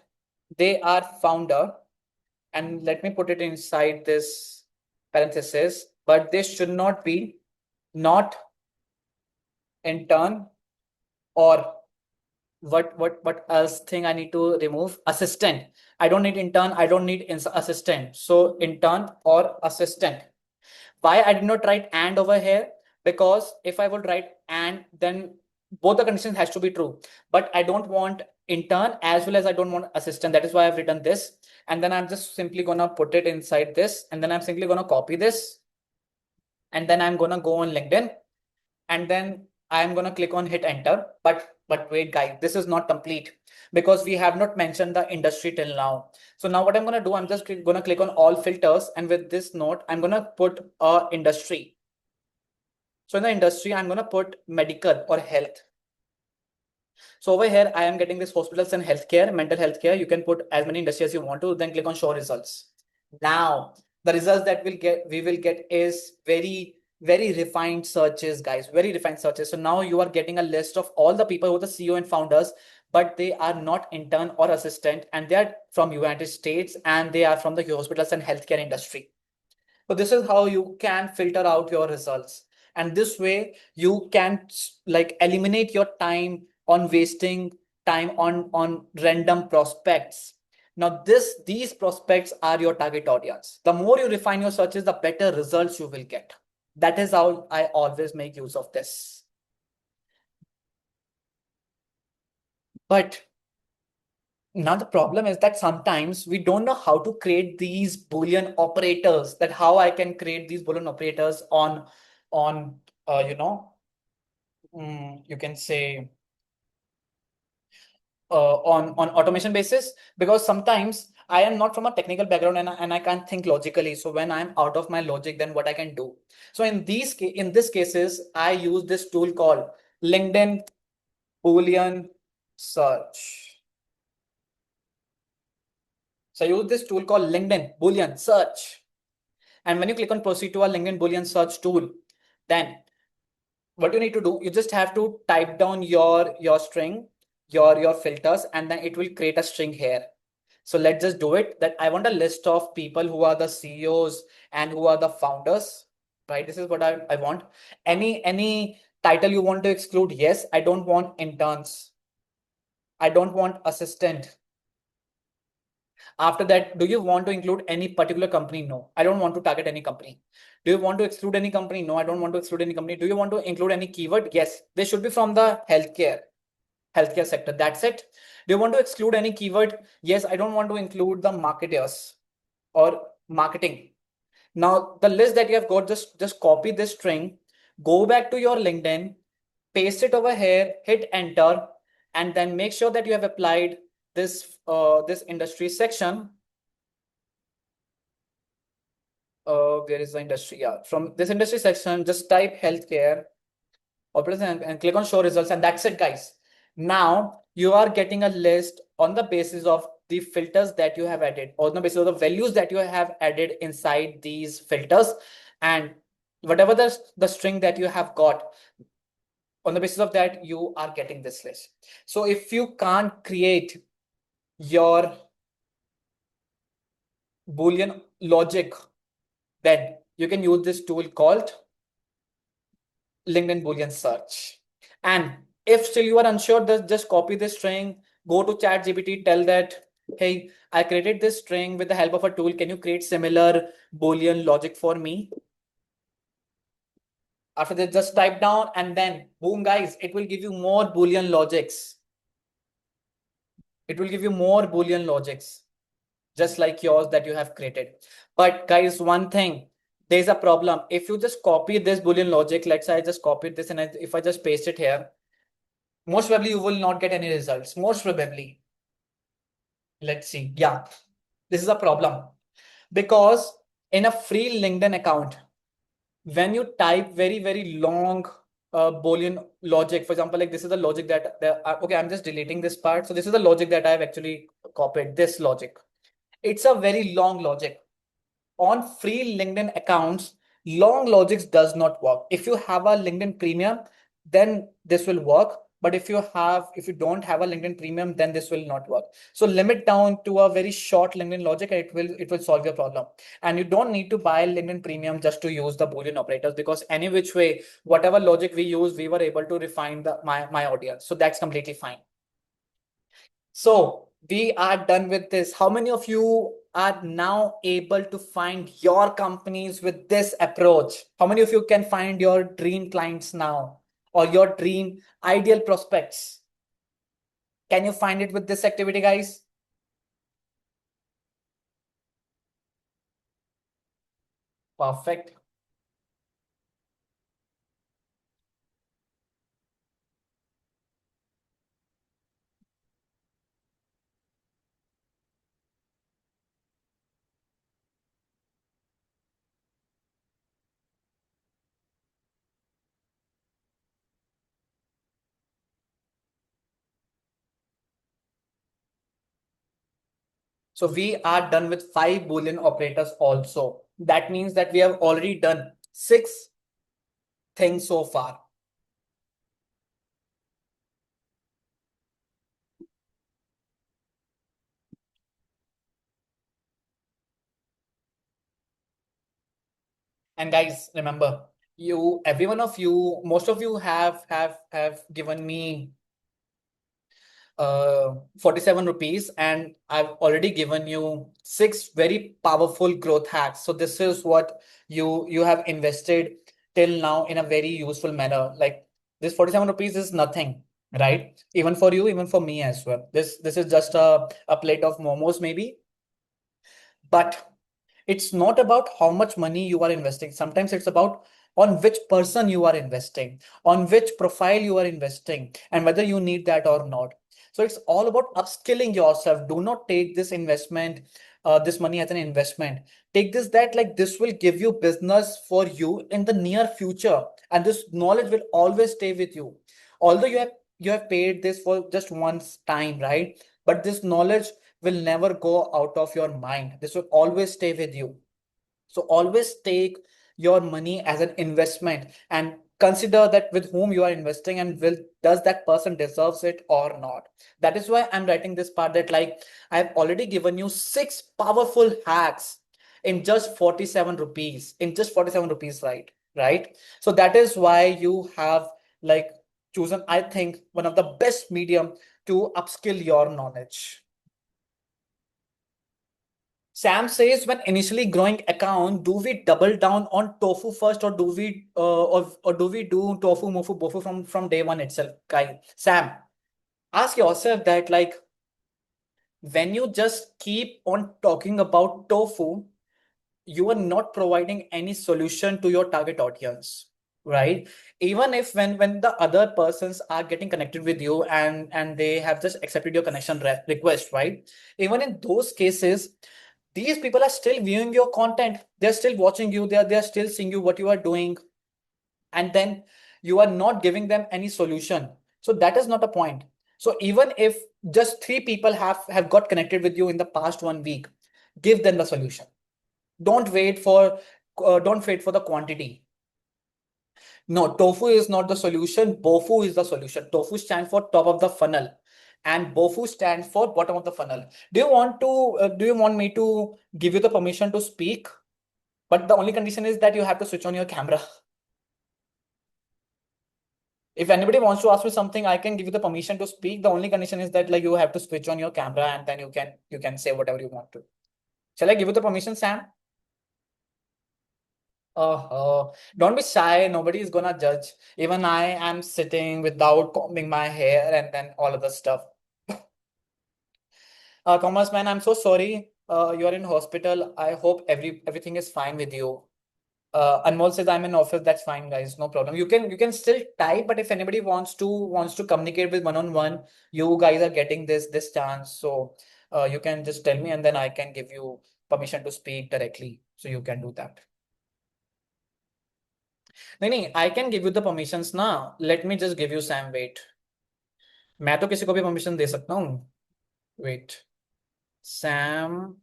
they are founder. And let me put it inside this parenthesis, but this should not be not intern or what else thing I need to remove? Assistant. I don't need intern. I don't need assistant. So intern or assistant. Why I did not write and over here? Because if I would write and, then both the conditions has to be true. But I don't want intern as well as I don't want assistant. That is why I've written this. And then I'm just simply gonna put it inside this. And then I'm simply gonna copy this. and then I'm gonna go on LinkedIn, and then I'm gonna click on hit enter. But wait, guys, this is not complete because we have not mentioned the industry till now. So now what I'm gonna do, I'm just gonna click on all filters, and with this note, I'm gonna put a industry. So in the industry, I'm gonna put medical or health. So over here, I am getting this hospitals and healthcare, mental health care. You can put as many industries as you want to, then click on show results. Now, the results that we will get is very refined searches, guys, very refined searches. So now you are getting a list of all the people who are the CEO and founders, but they are not intern or assistant, and they are from United States, and they are from the hospitals and healthcare industry. So this is how you can filter out your results. And this way you can like eliminate your time on wasting time on random prospects. Now these prospects are your target audience. The more you refine your searches, the better results you will get. That is how I always make use of this. But now the problem is that sometimes we don't know how to create these Boolean operators, that how I can create these Boolean operators on you know, you can say on automation basis, because sometimes I am not from a technical background, and I can't think logically. So when I'm out of my logic, then what I can do? So in this cases, I use this tool called LinkedIn Boolean search. So I use this tool called LinkedIn Boolean search. And when you click on proceed to a LinkedIn Boolean search tool, then what you need to do, you just have to type down your string, your filters, and then it will create a string here. So let's just do it. That I want a list of people who are the CEOs and who are the founders, right? This is what I want. Any title you want to exclude? Yes. I don't want interns. I don't want assistant. After that, do you want to include any particular company? No, I don't want to target any company. Do you want to exclude any company? No, I don't want to exclude any company. Do you want to include any keyword? Yes, they should be from the healthcare sector. That's it. Do you want to exclude any keyword? Yes, I don't want to include the marketers or marketing. Now the list that you have got, just copy this string, go back to your LinkedIn, paste it over here, hit enter, and then make sure that you have applied this industry section. Where is the industry? Yeah, from this industry section, just type healthcare and click on show results, and that's it, guys. Now you are getting a list on the basis of the filters that you have added, or on the basis of the values that you have added inside these filters, and whatever the string that you have got, on the basis of that you are getting this list. So if you can't create your Boolean logic, then you can use this tool called LinkedIn Boolean search. And if still you are unsure, just copy this string, go to ChatGPT, tell that, hey, I created this string with the help of a tool. Can you create similar Boolean logic for me? After that, just type down, and then boom, guys, it will give you more Boolean logics. It will give you more Boolean logics, just like yours that you have created. But guys, one thing, there's a problem. If you just copy this Boolean logic, let's say I just copied this, and if I just paste it here, most probably you will not get any results. Most probably. Let's see. Yeah, this is a problem because in a free LinkedIn account, when you type very long Boolean logic, for example, like this is the logic okay, I'm just deleting this part. So this is the logic that I've actually copied, this logic. It's a very long logic. On free LinkedIn accounts, long logics does not work. If you have a LinkedIn premium, then this will work. But if you don't have a LinkedIn premium, then this will not work. So limit down to a very short LinkedIn logic, and it will solve your problem. And you don't need to buy LinkedIn premium just to use the Boolean operators, because any which way, whatever logic we use, we were able to refine my audience. So that's completely fine. So we are done with this. How many of you are now able to find your companies with this approach? How many of you can find your dream clients now, or your dream ideal prospects? Can you find it with this activity, guys? Perfect. So we are done with 5 Boolean operators also. That means that we have already done 6 things so far. And guys, remember, every one of you, most of you have given me 47 rupees, and I've already given you 6 very powerful growth hacks. So this is what you have invested till now in a very useful manner. Like, this 47 rupees is nothing, right? Even for you, even for me as well. This is just a plate of momos maybe, but it's not about how much money you are investing. Sometimes it's about on which person you are investing, on which profile you are investing, and whether you need that or not. So it's all about upskilling yourself. Do not take this investment, this money as an investment. Take this that like this will give you business for you in the near future, and this knowledge will always stay with you. Although you have paid this for just once time, right? But this knowledge will never go out of your mind. This will always stay with you. So always take your money as an investment and consider that with whom you are investing, and will does that person deserves it or not. That is why I'm writing this part, that like I've already given you 6 powerful hacks in just 47 rupees. In just 47 rupees, right? So that is why you have like chosen, I think, one of the best medium to upskill your knowledge. Sam says, when initially growing account, do we double down on tofu first, or do we do tofu, mofu, bofu from day one itself? Guy, Sam, ask yourself that, like, when you just keep on talking about tofu, you are not providing any solution to your target audience, right? Even if when the other persons are getting connected with you, and they have just accepted your connection request, right? Even in those cases, these people are still viewing your content. They're still watching you. They're still seeing you what you are doing, and then you are not giving them any solution. So that is not a point. So even if just 3 people have got connected with you in the past 1 week, give them the solution. Don't wait for the quantity. No, tofu is not the solution. Bofu is the solution. Tofu stands for top of the funnel, and Bofu stands for bottom of the funnel. Do you want me to give you the permission to speak? But the only condition is that you have to switch on your camera. If anybody wants to ask me something, I can give you the permission to speak. The only condition is that like you have to switch on your camera, and then you can say whatever you want to. Shall I give you the permission, Sam? Don't be shy. Nobody is gonna judge. Even I am sitting without combing my hair and then all of the stuff. Commerce man, I'm so sorry. You are in hospital. I hope everything is fine with you. Anmol says I'm in office. That's fine, guys. No problem. You can still type, but if anybody wants to communicate with one-on-one, you guys are getting this chance. So you can just tell me, and then I can give you permission to speak directly. So you can do that. नहीं नहीं, I can give you the permissions ना. Let me just give you Sam. Wait, मैं तो किसी को भी permission दे सकता हूँ. Wait, Sam.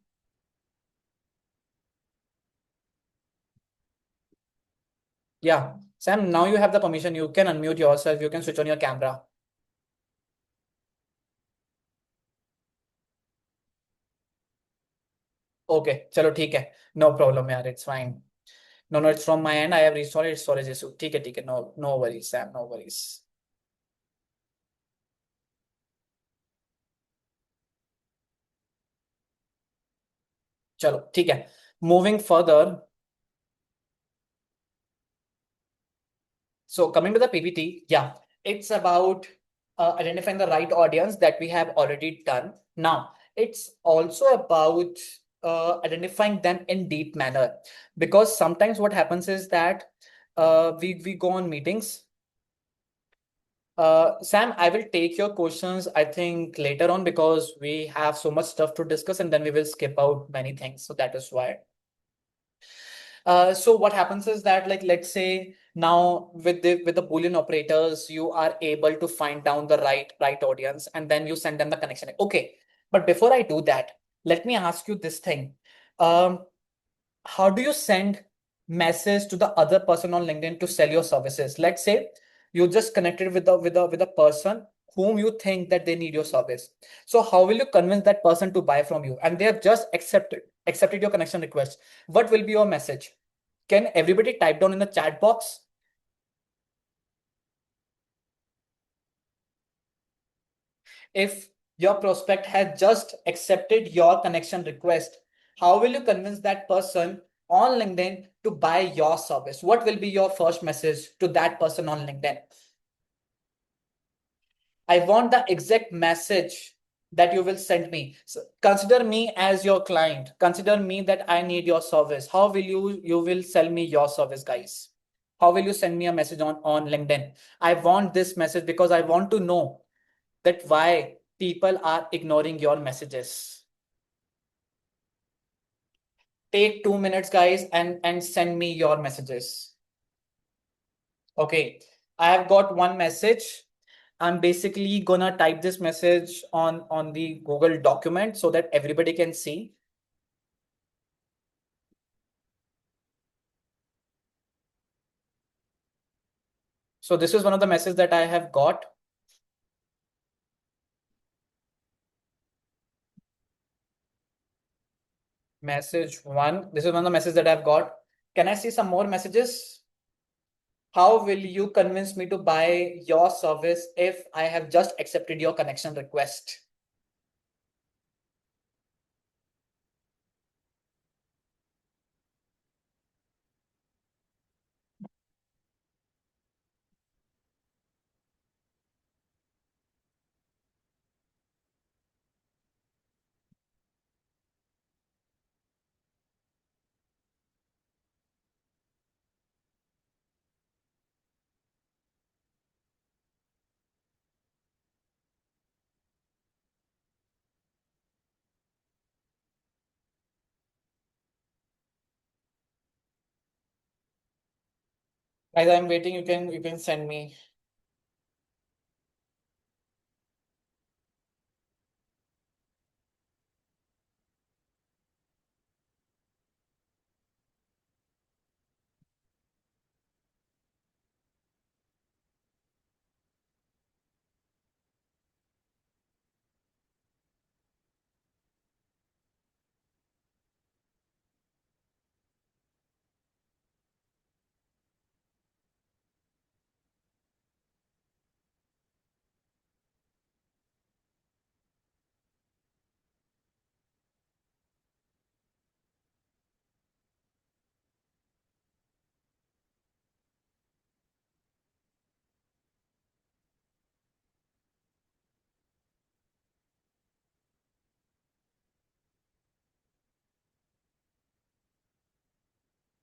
Yeah, Sam. Now you have the permission. You can unmute yourself. You can switch on your camera. Okay, चलो ठीक है. No problem यार. It's fine. No, no, it's from my end. I have restored its storage issue. ठीक है. No, no worries, Sam. No worries. चलो ठीक है. Moving further. So coming to the PPT, yeah, it's about identifying the right audience that we have already done. Now, it's also about identifying them in deep manner, because sometimes what happens is that we go on meetings. Sam, I will take your questions, I think, later on, because we have so much stuff to discuss, and then we will skip out many things. So that is why. So what happens is that, like, let's say now with the Boolean operators, you are able to find down the right audience, and then you send them the connection. Okay, but before I do that, Let me ask you this thing. Um, how do you send message to the other person on LinkedIn to sell your services? Let's say you just connected with a person whom you think that they need your service. So how will you convince that person to buy from you? And they have just accepted your connection request. What will be your message? Can everybody type down in the chat box? If your prospect has just accepted your connection request, how will you convince that person on LinkedIn to buy your service? What will be your first message to that person on LinkedIn? I want the exact message that you will send me. So consider me as your client. Consider me that I need your service. How will you will sell me your service, guys? How will you send me a message on LinkedIn? I want this message because I want to know that why people are ignoring your messages. Take 2 minutes, guys, and send me your messages. Okay, I have got one message. I'm basically gonna type this message on the Google document so that everybody can see. So this is one of the messages that I have got. Message one. This is one of the messages that I've got. Can I see some more messages? How will you convince me to buy your service if I have just accepted your connection request? Guys, I'm waiting. You can send me.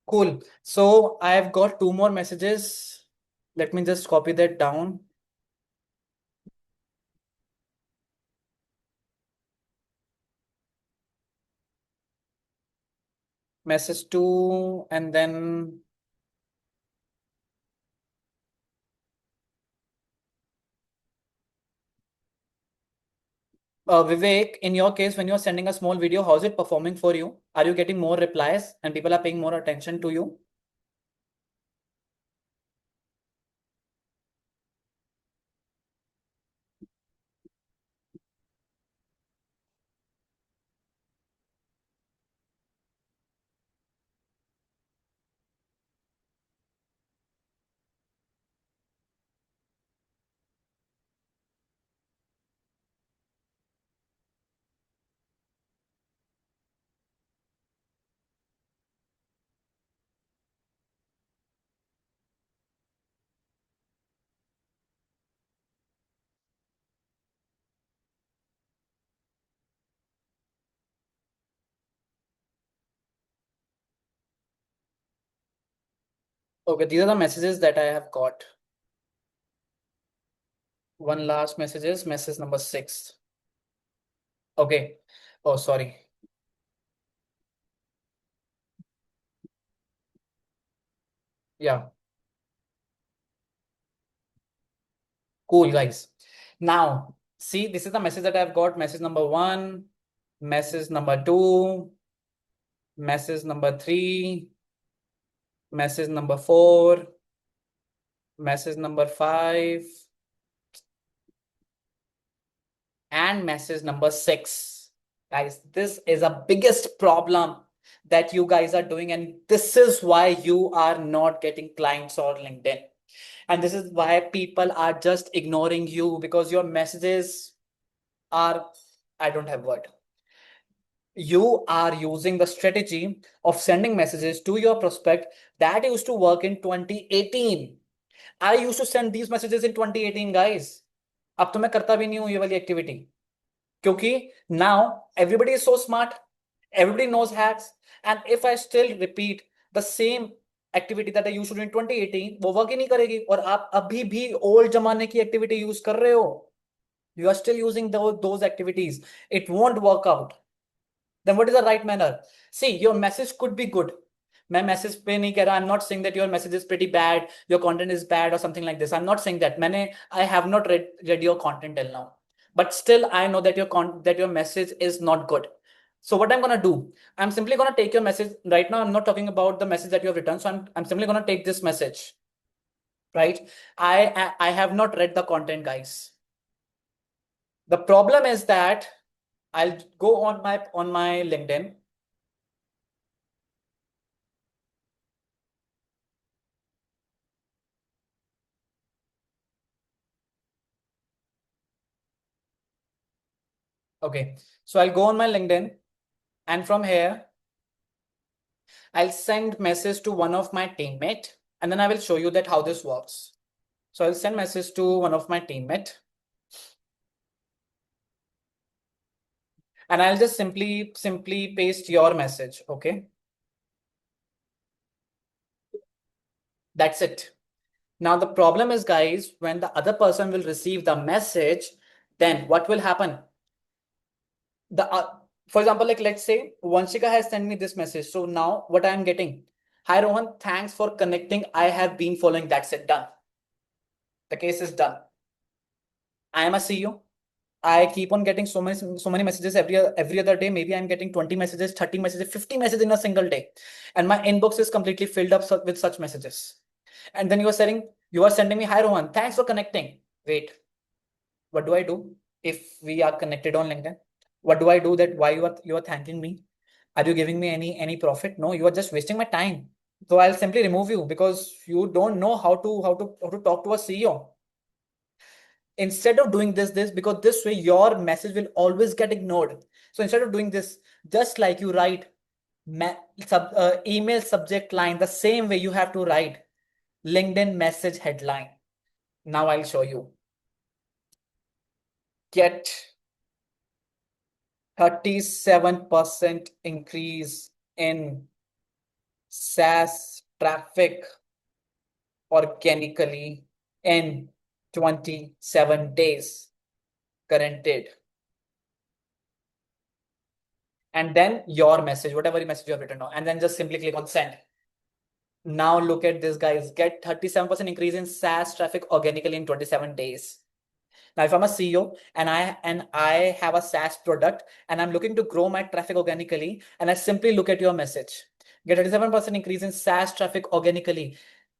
Cool. So I've got two more messages. Let me just copy that down. Message two, and then Vivek, in your case, when you're sending a small video, how's it performing for you? Are you getting more replies and people are paying more attention to you? Okay, these are the messages that I have got. One last message is message number 6. Okay. Oh, sorry. Yeah, cool, guys. Now, see, this is the message that I've got. Message number 1. message number 2, message number 3, message number 4, message number 5, and message number 6. Guys, this is a biggest problem that you guys are doing, and this is why you are not getting clients on LinkedIn. And this is why people are just ignoring you, because your messages are, I don't have word. You are using the strategy of sending messages to your prospect that used to work in 2018. I used to send these messages in 2018, guys. अब तो मैं करता भी नहीं हूँ ये वाली activity, क्योंकि now everybody is so smart, everybody knows hacks, and if I still repeat the same activity that I used to do in 2018, वो वर्क ही नहीं करेगी, और आप अभी भी ओल्ड जमाने की एक्टिविटी यूज कर रहे हो. You are still using those activities. It won't work out. Then what is the right manner? See, your message could be good. मैं मैसेज पे नहीं कह रहा. I'm not saying that your message is pretty bad, your content is bad or something like this. I'm not saying that. I have not read your content till now, but still I know that your message is not good. So what I'm gonna do? I'm simply gonna take your message right now. I'm not talking about the message that you have written. So I'm simply gonna take this message. Right? I have not read the content, guys. The problem is that I'll go on my LinkedIn. Okay, so I'll go on my LinkedIn, and from here, I'll send message to one of my teammate, and then I will show you that how this works. So I'll send message to one of my teammate, and I'll just simply paste your message. Okay, that's it. Now the problem is, guys, when the other person will receive the message, then what will happen? For example, like let's say Vanshika has sent me this message. So now what I'm getting: Hi Rohan, thanks for connecting. I have been following. That's it, done. The case is done. I am a CEO. I keep on getting so many messages every other day. Maybe I'm getting 20 messages, 30 messages, 50 messages in a single day. And my inbox is completely filled up with such messages. And then you are sending me, hi Rohan, thanks for connecting. Wait, what do I do if we are connected on LinkedIn? What do I do that why you are thanking me? Are you giving me any profit? No, you are just wasting my time. So I'll simply remove you because you don't know how to talk to a CEO. Instead of doing this, because this way your message will always get ignored. So instead of doing this, just like you write email subject line, the same way you have to write LinkedIn message headline. Now I'll show you. Get 37% increase in SaaS traffic organically in 27 days. Guaranteed. And then your message, whatever message you have written on, and then just simply click on send. Now look at this, guys. Get 37% increase in SaaS traffic organically in 27 days. Now, if I'm a CEO and I have a SaaS product and I'm looking to grow my traffic organically, and I simply look at your message, get 37% increase in SaaS traffic organically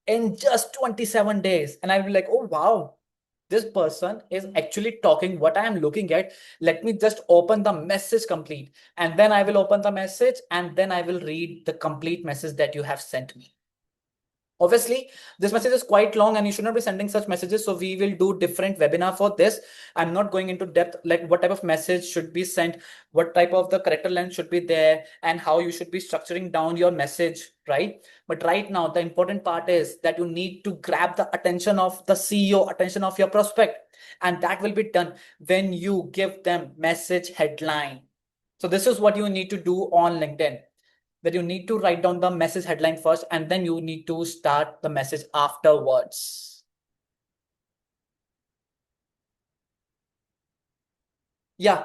in just 27 days. And I'll be like, oh wow, this person is actually talking what I am looking at. Let me just open the message complete. And then I will open the message and then I will read the complete message that you have sent me. Obviously, this message is quite long and you should not be sending such messages. So we will do different webinar for this. I'm not going into depth, like what type of message should be sent, what type of the character length should be there, and how you should be structuring down your message, right? But right now, the important part is that you need to grab the attention of the CEO, attention of your prospect. And that will be done when you give them message headline. So this is what you need to do on LinkedIn, that you need to write down the message headline first and then you need to start the message afterwards. Yeah,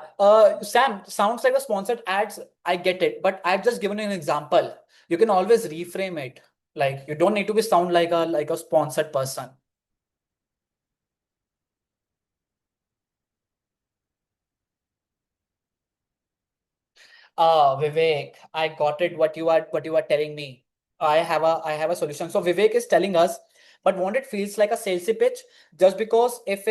Sam, sounds like a sponsored ads. I get it, but I've just given you an example. You can always reframe it. Like you don't need to be sound like a sponsored person. Vivek, I got it. What you are telling me. I have a solution. So Vivek is telling us, but won't it feels like a salesy pitch? Just because if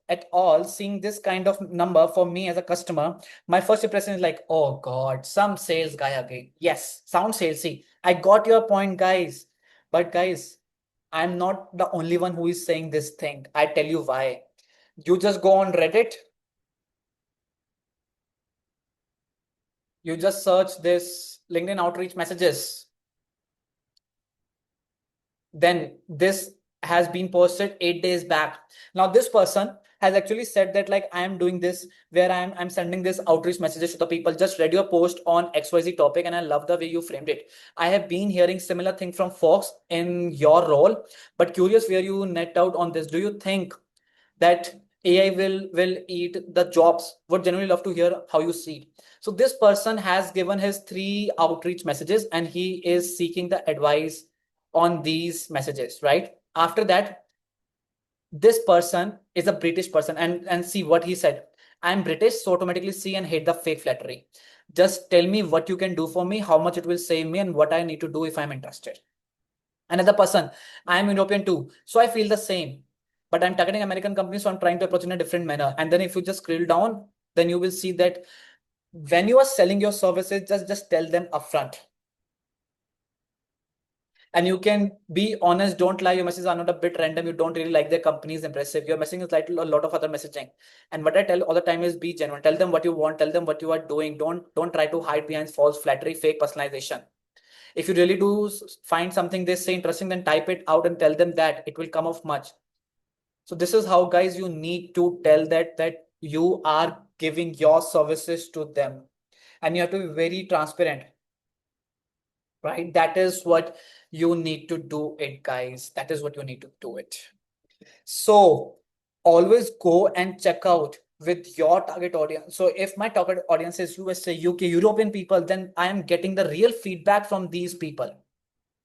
at all seeing this kind of number for me as a customer, my first impression is like, oh God, some sales guy again. Yes, sounds salesy. I got your point, guys. But guys, I'm not the only one who is saying this thing. I tell you why. You just go on Reddit, you just search this LinkedIn outreach messages. Then this has been posted 8 days back. Now this person has actually said that like I am doing this where I'm sending this outreach messages to the people. Just read your post on XYZ topic and I love the way you framed it. I have been hearing similar thing from Fox in your role, but curious where you net out on this. Do you think that AI will eat the jobs? Would genuinely love to hear how you see it. So this person has given his 3 outreach messages and he is seeking the advice on these messages, right? After that, this person is a British person and see what he said. I'm British, so automatically see and hate the fake flattery. Just tell me what you can do for me, how much it will save me, and what I need to do if I'm interested. Another person, I'm European too, so I feel the same. But I'm targeting American companies, so I'm trying to approach in a different manner. And then if you just scroll down, then you will see that when you are selling your services, just tell them upfront. And you can be honest, don't lie. Your messages are not a bit random. You don't really like their company is impressive. Your messaging is like a lot of other messaging. And what I tell all the time is be genuine. Tell them what you want. Tell them what you are doing. Don't try to hide behind false flattery, fake personalization. If you really do find something they say interesting, then type it out and tell them that it will come off much. So this is how, guys, you need to tell that you are giving your services to them, and you have to be very transparent, right? That is what you need to do it, guys. That is what you need to do it. So always go and check out with your target audience. So if my target audience is USA, UK, European people, then I am getting the real feedback from these people.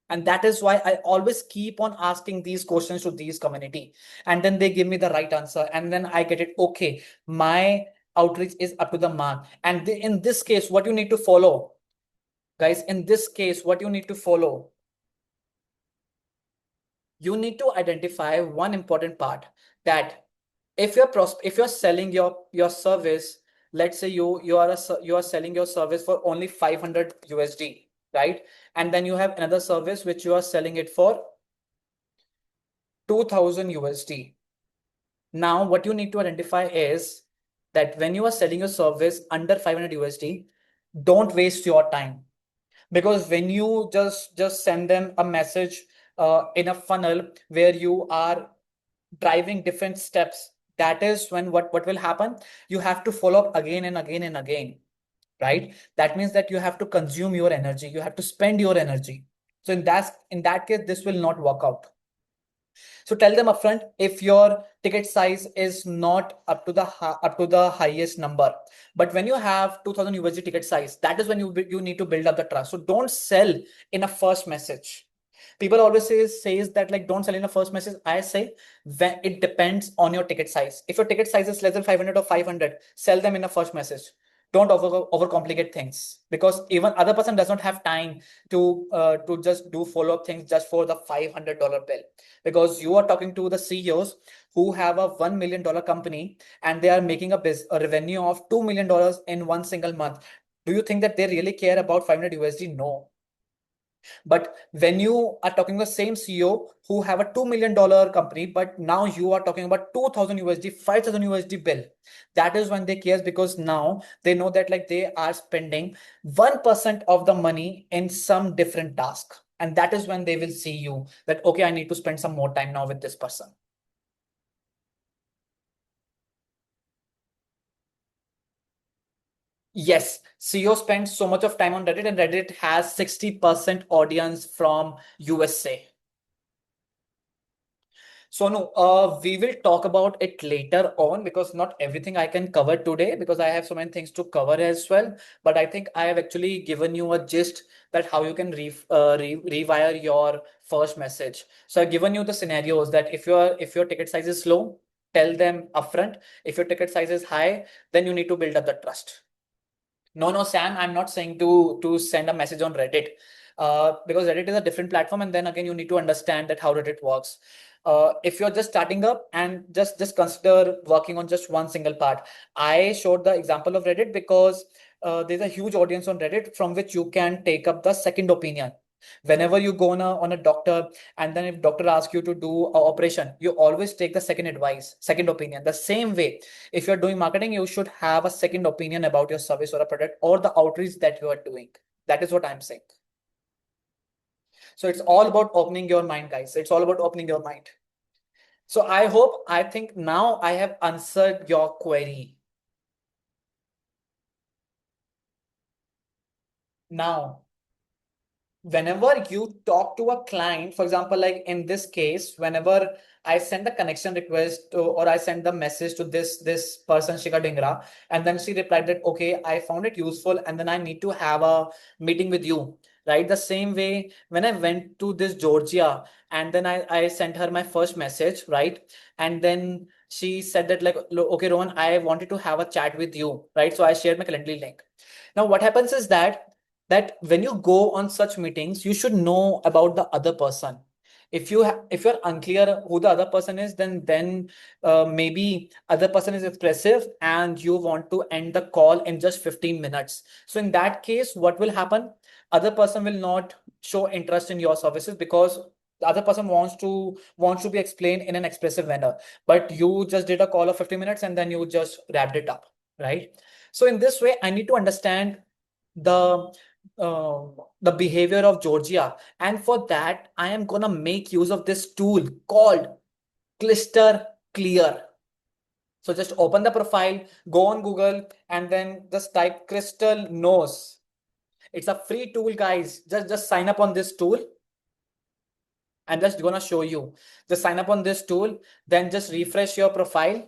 And that is why I always keep on asking these questions to these community. And then they give me the right answer. And then I get it. Okay, my outreach is up to the mark. And in this case, what you need to follow, guys, in this case, what you need to follow, you need to identify one important part, that if you're selling your service, let's say you are selling your service for only 500 USD, right? And then you have another service which you are selling it for 2000 USD. Now what you need to identify is that when you are selling your service under 500 USD, don't waste your time. Because when you just send them a message in a funnel where you are driving different steps, that is when what will happen, you have to follow up again and again and again, right? That means that you have to consume your energy, you have to spend your energy. So in that case, this will not work out. So tell them upfront if your ticket size is not up to the highest number. But when you have 2000 USD ticket size, that is when you need to build up the trust. So don't sell in a first message. People always says that like don't sell in a first message. I say when it depends on your ticket size. If your ticket size is less than 500 or 500, sell them in a first message. Don't overcomplicate things, because even other person does not have time to just do follow-up things just for the $500 bill, because you are talking to the CEOs who have a $1 million company and they are making a revenue of $2 million in one single month. Do you think that they really care about 500 USD? No. But when you are talking the same CEO who have a $2 million company, but now you are talking about 2000 USD, 5000 USD bill, that is when they care, because now they know that like they are spending 1% of the money in some different task. And that is when they will see you that, okay, I need to spend some more time now with this person. Yes, CEO spends so much of time on Reddit, and Reddit has 60% audience from USA. So no, we will talk about it later on, because not everything I can cover today, because I have so many things to cover as well. But I think I have actually given you a gist that how you can rewire your first message. So I've given you the scenarios that if your ticket size is low, tell them upfront. If your ticket size is high, then you need to build up the trust. No, Sam, I'm not saying to send a message on Reddit, because Reddit is a different platform, and then again, you need to understand that how Reddit works. If you're just starting up and just consider working on just one single part. I showed the example of Reddit because there's a huge audience on Reddit from which you can take up the second opinion. Whenever you go on a doctor, and then if doctor asks you to do a operation, you always take the second advice, second opinion. The same way, if you're doing marketing, you should have a second opinion about your service or a product or the outreach that you are doing. That is what I'm saying. So it's all about opening your mind, guys. It's all about opening your mind. So I think now I have answered your query. Now, whenever you talk to a client, for example, like in this case, whenever I send the connection request to, or I send the message to this person, Shika Dingra, and then she replied that, okay, I found it useful, and then I need to have a meeting with you. Right. The same way when I went to this Georgia, and then I sent her my first message, right? And then she said that, like, okay, Rohan, I wanted to have a chat with you, right? So I shared my Calendly link. Now, what happens is that when you go on such meetings, you should know about the other person. If you're unclear who the other person is, then maybe other person is expressive and you want to end the call in just 15 minutes. So in that case, what will happen? Other person will not show interest in your services because the other person wants to be explained in an expressive manner. But you just did a call of 50 minutes and then you just wrapped it up, right? So in this way, I need to understand the the behavior of Georgia. And for that, I am gonna make use of this tool called Cluster Clear. So just open the profile, go on Google, and then just type Crystal Nose. It's a free tool, guys. Just sign up on this tool. I'm just gonna show you. Just sign up on this tool, then just refresh your profile.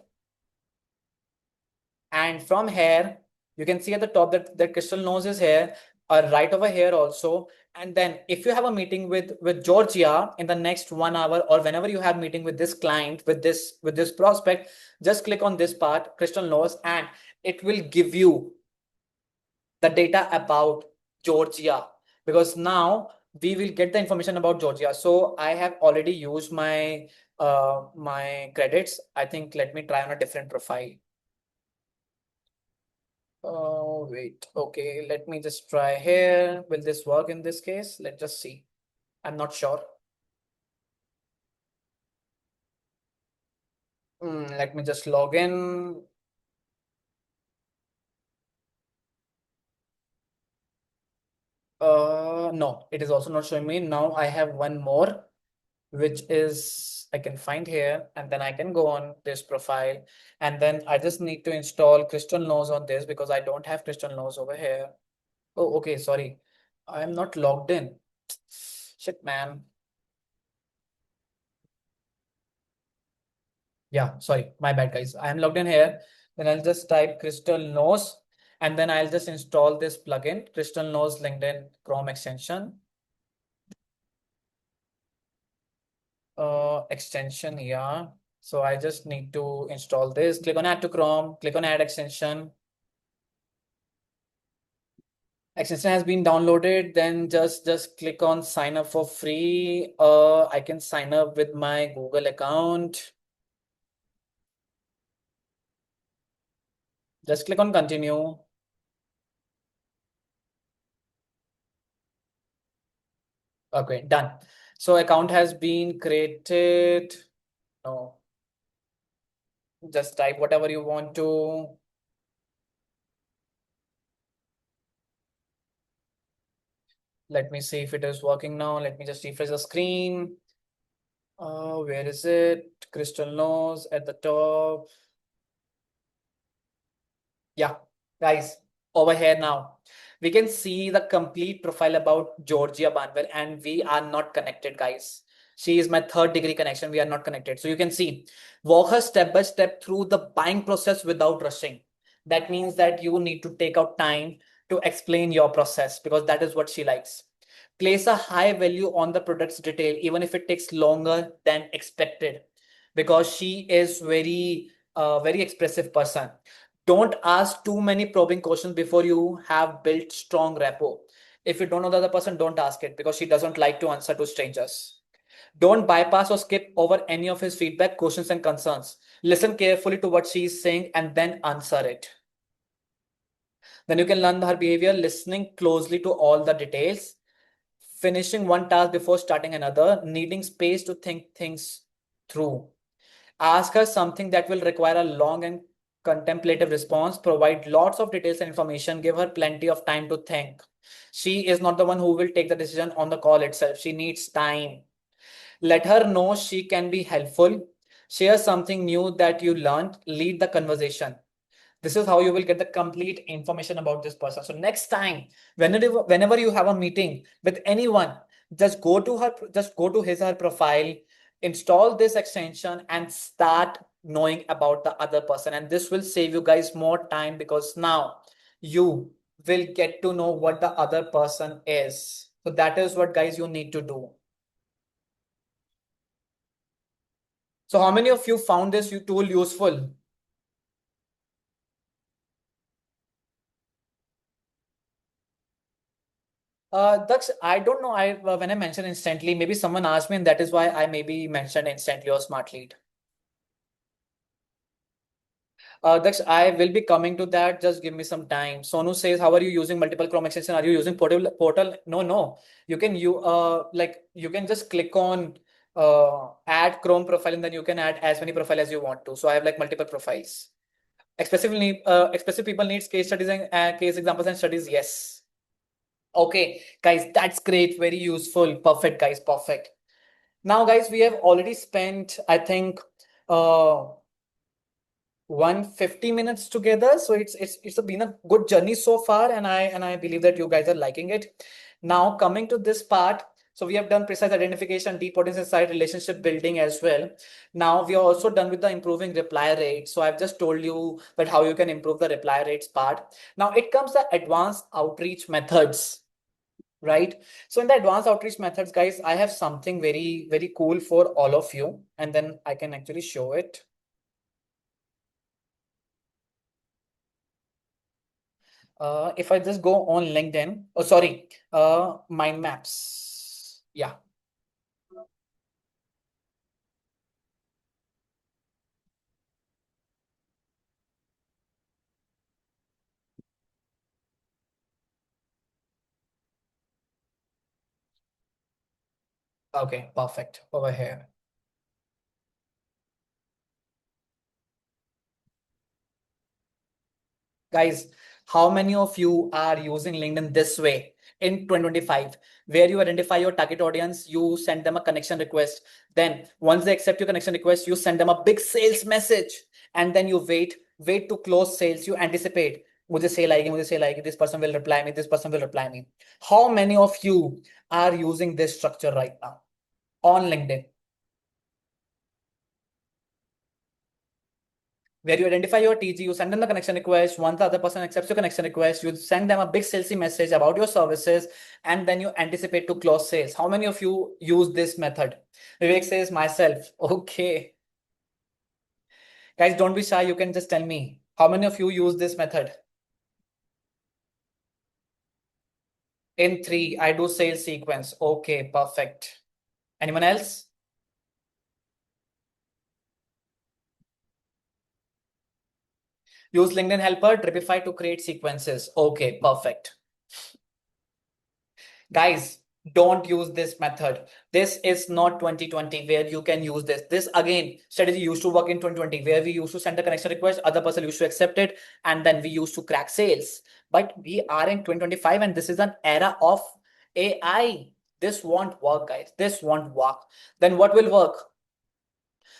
And from here, you can see at the top that the Crystal Nose is here, right over here also. And then if you have a meeting with Georgia in the next 1 hour, or whenever you have meeting with this client, with this prospect, just click on this part, Crystal Nose, and it will give you the data about Georgia, because now we will get the information about Georgia. So I have already used my credits. I think let me try on a different profile. Oh, wait. Okay, let me just try here. Will this work in this case? Let's just see. I'm not sure. Let me just log in. No, it is also not showing me. Now I have one more, which is I can find here, and then I can go on this profile, and then I just need to install Crystal Nose on this because I don't have Crystal Nose over here. Oh, okay, sorry. I am not logged in. Shit, man. Yeah, sorry, my bad, guys. I am logged in here. Then I'll just type Crystal Nose, and then I'll just install this plugin, Crystal Nose LinkedIn Chrome extension. Extension, yeah. So I just need to install this. Click on Add to Chrome. Click on Add extension. Extension has been downloaded. Then just click on Sign up for free. I can sign up with my Google account. Just click on Continue. Okay, done. So account has been created. No, just type whatever you want to. Let me see if it is working now. Let me just refresh the screen. Where is it? Crystal Nose at the top. Yeah, guys, over here now. We can see the complete profile about Georgia Banwell, and we are not connected, guys. She is my third degree connection. We are not connected. So you can see, walk her step by step through the buying process without rushing. That means that you need to take out time to explain your process because that is what she likes. Place a high value on the product's detail, even if it takes longer than expected, because she is very expressive person. Don't ask too many probing questions before you have built strong rapport. If you don't know the other person, don't ask it because she doesn't like to answer to strangers. Don't bypass or skip over any of his feedback, questions, and concerns. Listen carefully to what she is saying and then answer it. Then you can learn her behavior, listening closely to all the details, finishing one task before starting another, needing space to think things through. Ask her something that will require a long and contemplative response. Provide lots of details and information. Give her plenty of time to think. She is not the one who will take the decision on the call itself. She needs time. Let her know she can be helpful. Share something new that you learned. Lead the conversation. This is how you will get the complete information about this person. So next time, whenever you have a meeting with anyone, just go to his or her profile, install this extension and start knowing about the other person. And this will save you guys more time because now you will get to know what the other person is. So that is what guys you need to do. So how many of you found this tool useful? Daksh, I don't know. When I mentioned instantly, maybe someone asked me, and that is why I maybe mentioned instantly or smart lead. Daksh, I will be coming to that. Just give me some time. Sonu says, "How are you using multiple Chrome extension? Are you using portal? No, no. You can just click on add Chrome profile, and then you can add as many profile as you want to. So I have like multiple profiles. Expressive people needs case studies and case examples and studies. Yes. Okay, guys, that's great. Very useful. Perfect, guys. Perfect. Now, guys, we have already spent, I think, uh, 150 minutes together. So it's been a good journey so far, and I believe that you guys are liking it. Now, coming to this part, so we have done precise identification, deep audience insight, relationship building as well. Now we are also done with the improving reply rate. So I've just told you that how you can improve the reply rates part. Now it comes the advanced outreach methods, right? So in the advanced outreach methods, guys, I have something very, very cool for all of you, and then I can actually show it. If I just go on LinkedIn, oh, sorry, mind maps. Yeah. Okay, perfect. Over here. Guys, how many of you are using LinkedIn this way in 2025, where you identify your target audience, you send them a connection request. Then once they accept your connection request, you send them a big sales message, and then you wait to close sales. You anticipate. मुझे say like this person will reply me, this person will reply me. How many of you are using this structure right now on LinkedIn? Where you identify your TG, you send them the connection request. Once the other person accepts your connection request, you send them a big salesy message about your services, and then you anticipate to close sales. How many of you use this method? Vivek says myself. Okay. Guys, don't be shy. You can just tell me. How many of you use this method? In three, I do sales sequence. Okay, perfect. Anyone else? Use LinkedIn Helper, Dripify to create sequences. Okay, perfect. Guys, don't use this method. This is not 2020 where you can use this. This again, strategy used to work in 2020 where we used to send a connection request, other person used to accept it, and then we used to crack sales. But we are in 2025 and this is an era of AI. This won't work, guys. This won't work. Then what will work?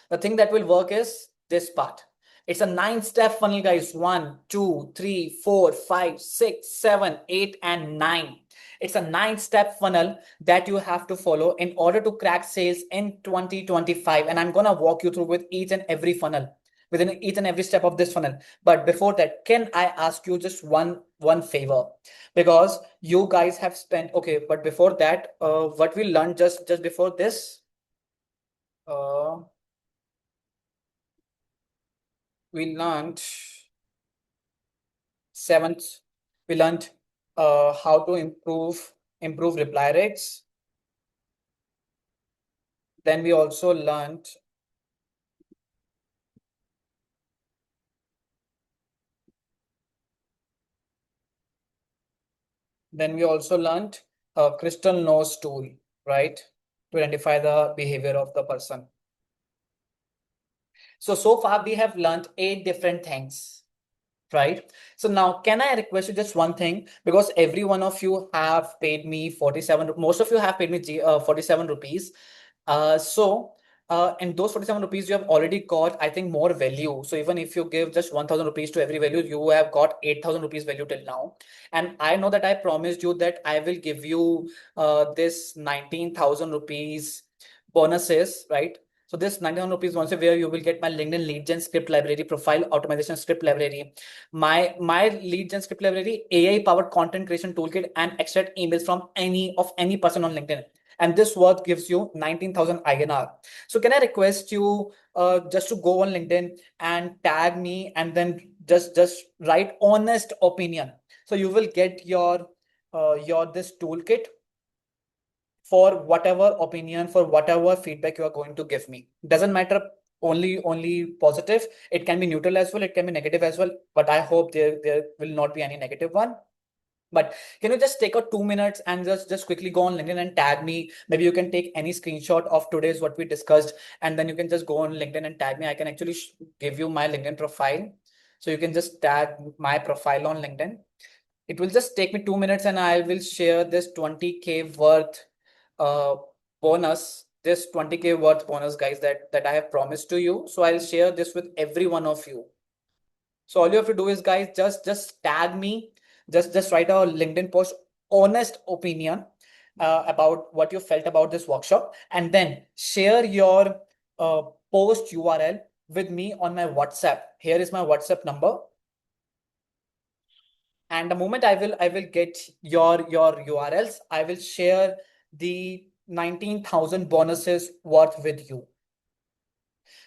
The thing that will work is this part. It's a 9-step funnel, guys. 1, 2, 3, 4, 5, 6, 7, 8, and 9. It's a 9-step funnel that you have to follow in order to crack sales in 2025. And I'm going to walk you through with each and every funnel, within each and every step of this funnel. But before that, can I ask you just one favor? Because you guys have spent, okay, but before that, what we learned just before this, uh, we learned Seventh, we learned how to improve reply rates. Then we also learned crystal nose tool, right? To identify the behavior of the person. So far we have learned 8 different things, right? So now can I request you just one thing? Because every one of you have paid me 47, most of you have paid me 47 rupees. In those 47 rupees, you have already got, I think, more value. So even if you give just 1000 rupees to every value, you have got 8000 rupees value till now. And I know that I promised you that I will give you this 19,000 rupees bonuses, right? So this 99 rupees once a where you will get my LinkedIn lead gen script library, profile optimization script library, my lead gen script library, AI powered content creation toolkit, and extract emails from any person on LinkedIn. And this worth gives you 19,000 INR. So can I request you just to go on LinkedIn and tag me and then just write honest opinion. So you will get your this toolkit for whatever opinion, for whatever feedback you are going to give me. Doesn't matter only positive. It can be neutral as well. It can be negative as well. But I hope there will not be any negative one. But can you just take out 2 minutes and just quickly go on LinkedIn and tag me? Maybe you can take any screenshot of today's what we discussed, and then you can just go on LinkedIn and tag me. I can actually give you my LinkedIn profile. So you can just tag my profile on LinkedIn. It will just take me 2 minutes and I will share this 20K worth uh, bonus, this 20K worth bonus, guys, that I have promised to you. So I'll share this with every one of you. So all you have to do is, guys, just tag me, just write a LinkedIn post, honest opinion about what you felt about this workshop, and then share your uh, post URL with me on my WhatsApp. Here is my WhatsApp number. And the moment I will get your URLs, I will share the 19,000 bonuses worth with you.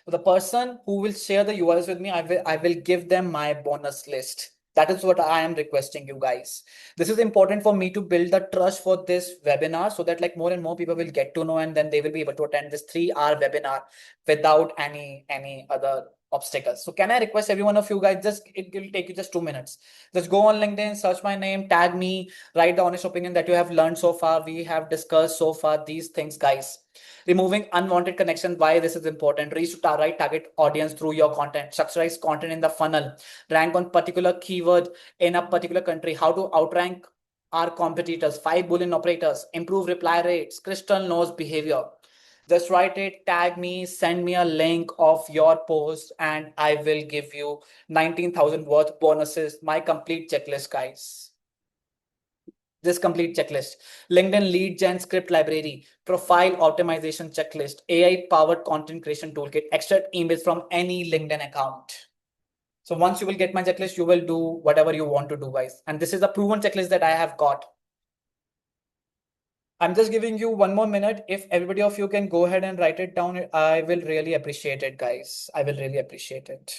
The person who will share the URLs with me, I will give them my bonus list. That is what I am requesting you guys. This is important for me to build the trust for this webinar so that like more and more people will get to know, and then they will be able to attend this 3 hour webinar without any other obstacles. So can I request every one of you guys, just it will take you just 2 minutes. Just go on LinkedIn, search my name, tag me, write the honest opinion that you have learned so far. We have discussed so far these things, guys. Removing unwanted connection, why this is important. Reach to right target audience through your content. Structurize content in the funnel. Rank on particular keyword in a particular country. How to outrank our competitors. 5 Boolean operators. Improve reply rates. Crystal knows behavior. Just write it, tag me, send me a link of your post, and I will give you 19,000 worth bonuses. My complete checklist, guys. This complete checklist: LinkedIn lead gen script library, profile optimization checklist, AI powered content creation toolkit, extract emails from any LinkedIn account. So once you will get my checklist, you will do whatever you want to do, guys. And this is a proven checklist that I have got. I'm just giving you 1 more minute. If everybody of you can go ahead and write it down, I will really appreciate it, guys. I will really appreciate it.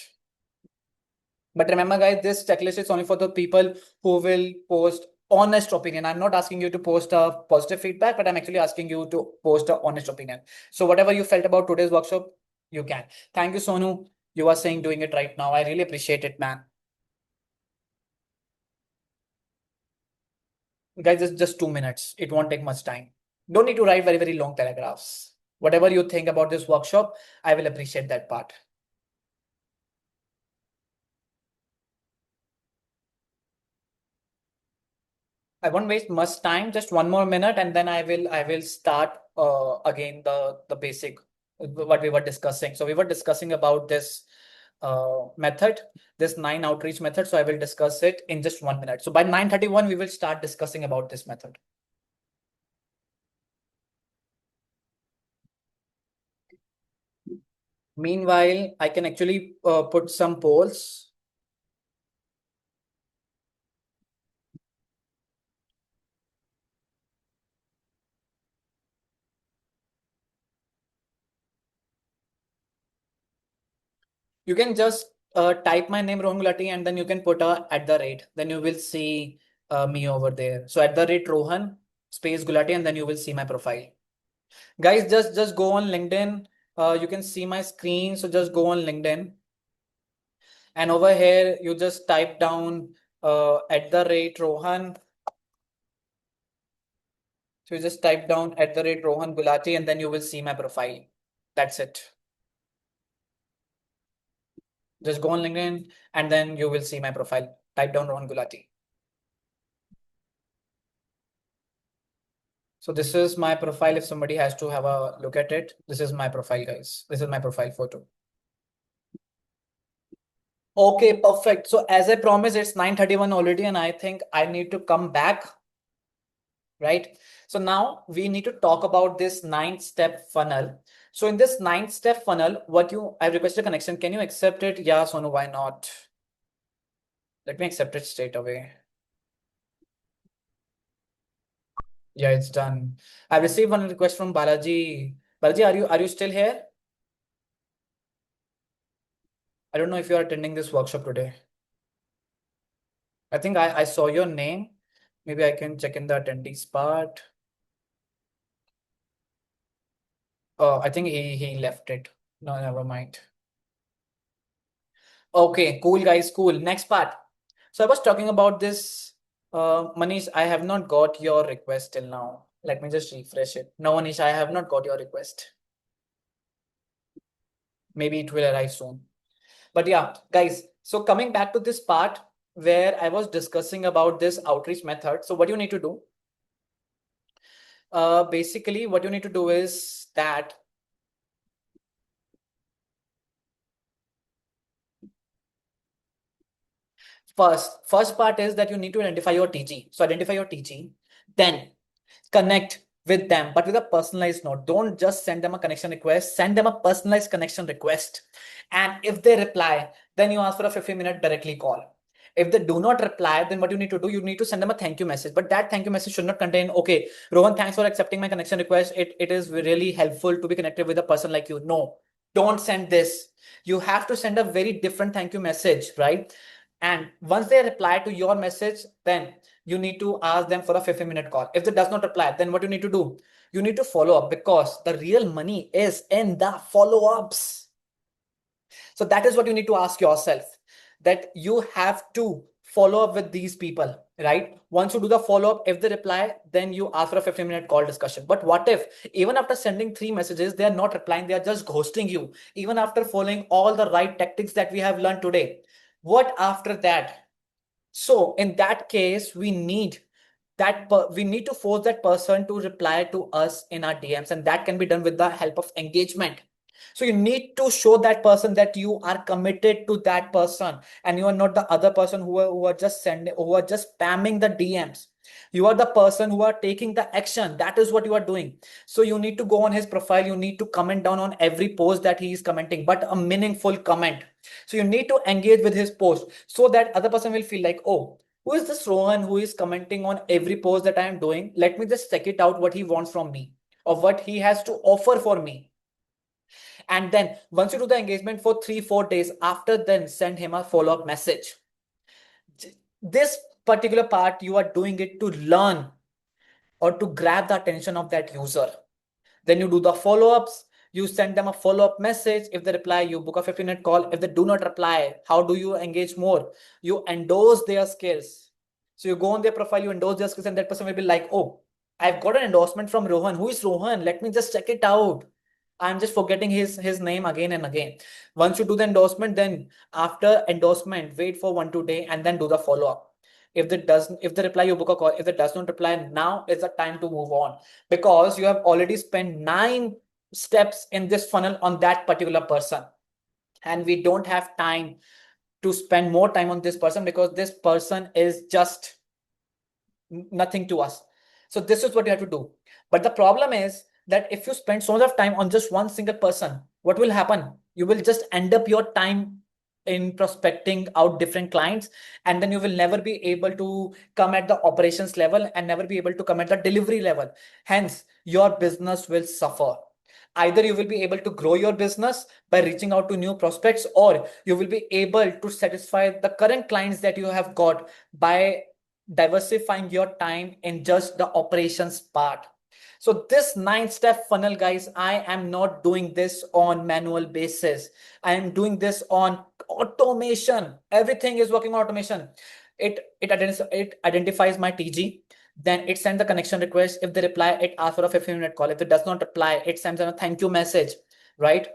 But remember, guys, this checklist is only for the people who will post honest opinion. I'm not asking you to post a positive feedback, but I'm actually asking you to post a honest opinion. So whatever you felt about today's workshop, you can. Thank you, Sonu. You are saying doing it right now. I really appreciate it, man. Guys, it's just 2 minutes. It won't take much time. Don't need to write very long paragraphs. Whatever you think about this workshop, I will appreciate that part. I won't waste much time, just 1 more minute, and then I will start again the basic what we were discussing. So we were discussing about this method, this 9 outreach method. So I will discuss it in just 1 minute. So by 9:31, we will start discussing about this method. Meanwhile, I can actually put some polls. You can just type my name Rohan Gulati and then you can put a at the rate. Then you will see me over there. So at the rate Rohan space Gulati and then you will see my profile. Guys, just go on LinkedIn. You can see my screen. So just go on LinkedIn. And over here, you just type down at the rate Rohan. So you just type down at the rate Rohan Gulati and then you will see my profile. That's it. Just go on LinkedIn and then you will see my profile. Type down Rohan Gulati. So this is my profile. If somebody has to have a look at it, this is my profile, guys. This is my profile photo. Okay, perfect. So as I promised, it's 9:31 already, and I think I need to come back, right? So now we need to talk about this 9-step funnel. So in this 9-step funnel, I requested a connection. Can you accept it? Yeah, Sonu, why not? Let me accept it straight away. Yeah, it's done. I received one request from Balaji. Balaji, are you still here? I don't know if you are attending this workshop today. I think I saw your name. Maybe I can check in the attendees part. Oh, I think he left it. No, never mind. Okay, cool guys, cool. Next part. So I was talking about this. Manish, I have not got your request till now. Let me just refresh it. No, Manish, I have not got your request. Maybe it will arrive soon. But yeah, guys, so coming back to this part where I was discussing about this outreach method. So what you need to do, basically what you need to do is that first part is that you need to identify your TG. So identify your TG, then connect with them, but with a personalized note. Don't just send them a connection request, send them a personalized connection request. And if they reply, then you ask for a 15-minute directly call. If they do not reply, then what you need to do, you need to send them a thank you message. But that thank you message should not contain, okay, Rohan, thanks for accepting my connection request. It is really helpful to be connected with a person like you. No, don't send this. You have to send a very different thank you message, right? And once they reply to your message, then you need to ask them for a 15-minute call. If they does not reply, then what you need to do? You need to follow up because the real money is in the follow-ups. So that is what you need to ask yourself, that you have to follow up with these people, right? Once you do the follow-up, if they reply, then you ask for a 15-minute call discussion. But what if even after sending 3 messages, they are not replying, they are just ghosting you, even after following all the right tactics that we have learned today? What after that? So in that case, we need to force that person to reply to us in our DMs, and that can be done with the help of engagement. So you need to show that person that you are committed to that person, and you are not the other person who are just sending, who are just spamming the DMs. You are the person who are taking the action. That is what you are doing. So you need to go on his profile. You need to comment down on every post that he is commenting, but a meaningful comment. So you need to engage with his post so that other person will feel like, oh, who is this Rohan who is commenting on every post that I am doing? Let me just check it out what he wants from me or what he has to offer for me. And then once you do the engagement for 3-4 days, after then send him a follow-up message. This particular part, you are doing it to learn or to grab the attention of that user. Then you do the follow-ups. You send them a follow-up message. If they reply, you book a 15-minute call. If they do not reply, how do you engage more? You endorse their skills. So you go on their profile, you endorse their skills, and that person will be like, oh, I've got an endorsement from Rohan. Who is Rohan? Let me just check it out. I'm just forgetting his name again and again. Once you do the endorsement, then after endorsement, wait for 1-2 days and then do the follow-up. If they reply, you book a call. If it does not reply, now is the time to move on, because you have already spent 9 steps in this funnel on that particular person. And we don't have time to spend more time on this person because this person is just nothing to us. So this is what you have to do. But the problem is that if you spend so much of time on just one single person, what will happen? You will just end up your time in prospecting out different clients, and then you will never be able to come at the operations level and never be able to come at the delivery level. Hence, your business will suffer. Either you will be able to grow your business by reaching out to new prospects, or you will be able to satisfy the current clients that you have got by diversifying your time in just the operations part. So this 9-step funnel, guys, I am not doing this on manual basis. I am doing this on automation. Everything is working on automation. It identifies my TG. Then it sends the connection request. If they reply, it asks for a 15-minute call. If it does not reply, it sends a thank you message, right?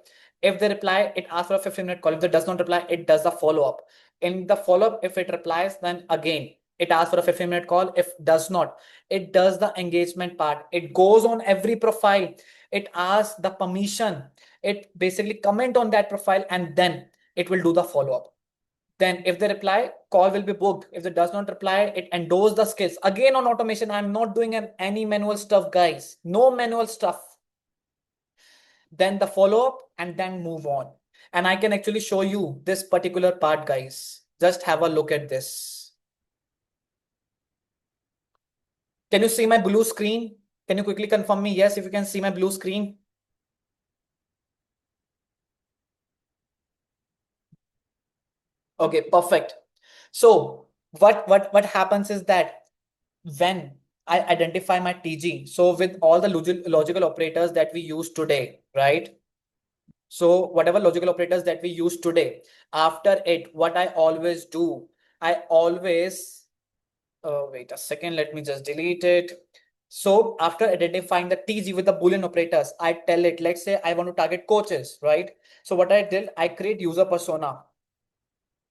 If they reply, it asks for a 15-minute call. If it does not reply, it does the follow-up. In the follow-up, if it replies, then again, it asks for a 15-minute call. If does not, it does the engagement part. It goes on every profile. It asks the permission. It basically comment on that profile, and then it will do the follow-up. Then if they reply, call will be booked. If it does not reply, it endorse the skills. Again, on automation, I'm not doing any manual stuff, guys. No manual stuff. Then the follow-up, and then move on. And I can actually show you this particular part, guys. Just have a look at this. Can you see my blue screen? Can you quickly confirm me? Yes, if you can see my blue screen. Okay, perfect. So what happens is that when I identify my TG, so with all the logical operators that we use today, right? So whatever logical operators that we use today, after it, what I always do, I always, wait a second, let me just delete it. So after identifying the TG with the Boolean operators, I tell it, let's say I want to target coaches, right? So what I did, I create user persona.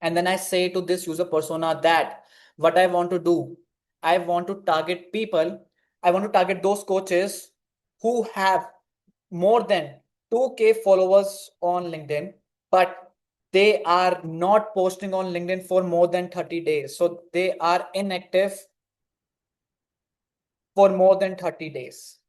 And then I say to this user persona that what I want to do, I want to target people, I want to target those coaches who have more than 2K followers on LinkedIn, but they are not posting on LinkedIn for more than 30 days. So they are inactive for more than 30 days.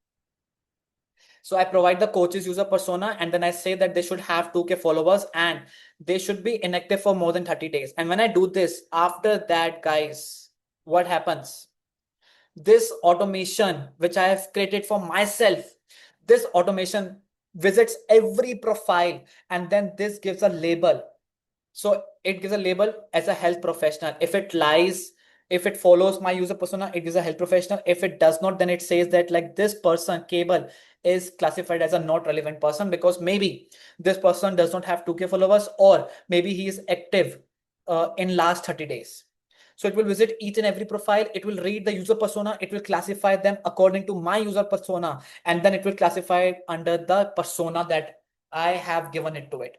So I provide the coaches user persona, and then I say that they should have 2K followers and they should be inactive for more than 30 days. And when I do this, after that, guys, what happens? This automation, which I have created for myself, this automation visits every profile, and then this gives a label. So it gives a label as a health professional. If it lies, if it follows my user persona, it is a health professional. If it does not, then it says that like this person, Cable, is classified as a not relevant person, because maybe this person does not have 2K followers, or maybe he is active in last 30 days. So it will visit each and every profile. It will read the user persona. It will classify them according to my user persona, and then it will classify under the persona that I have given it to it.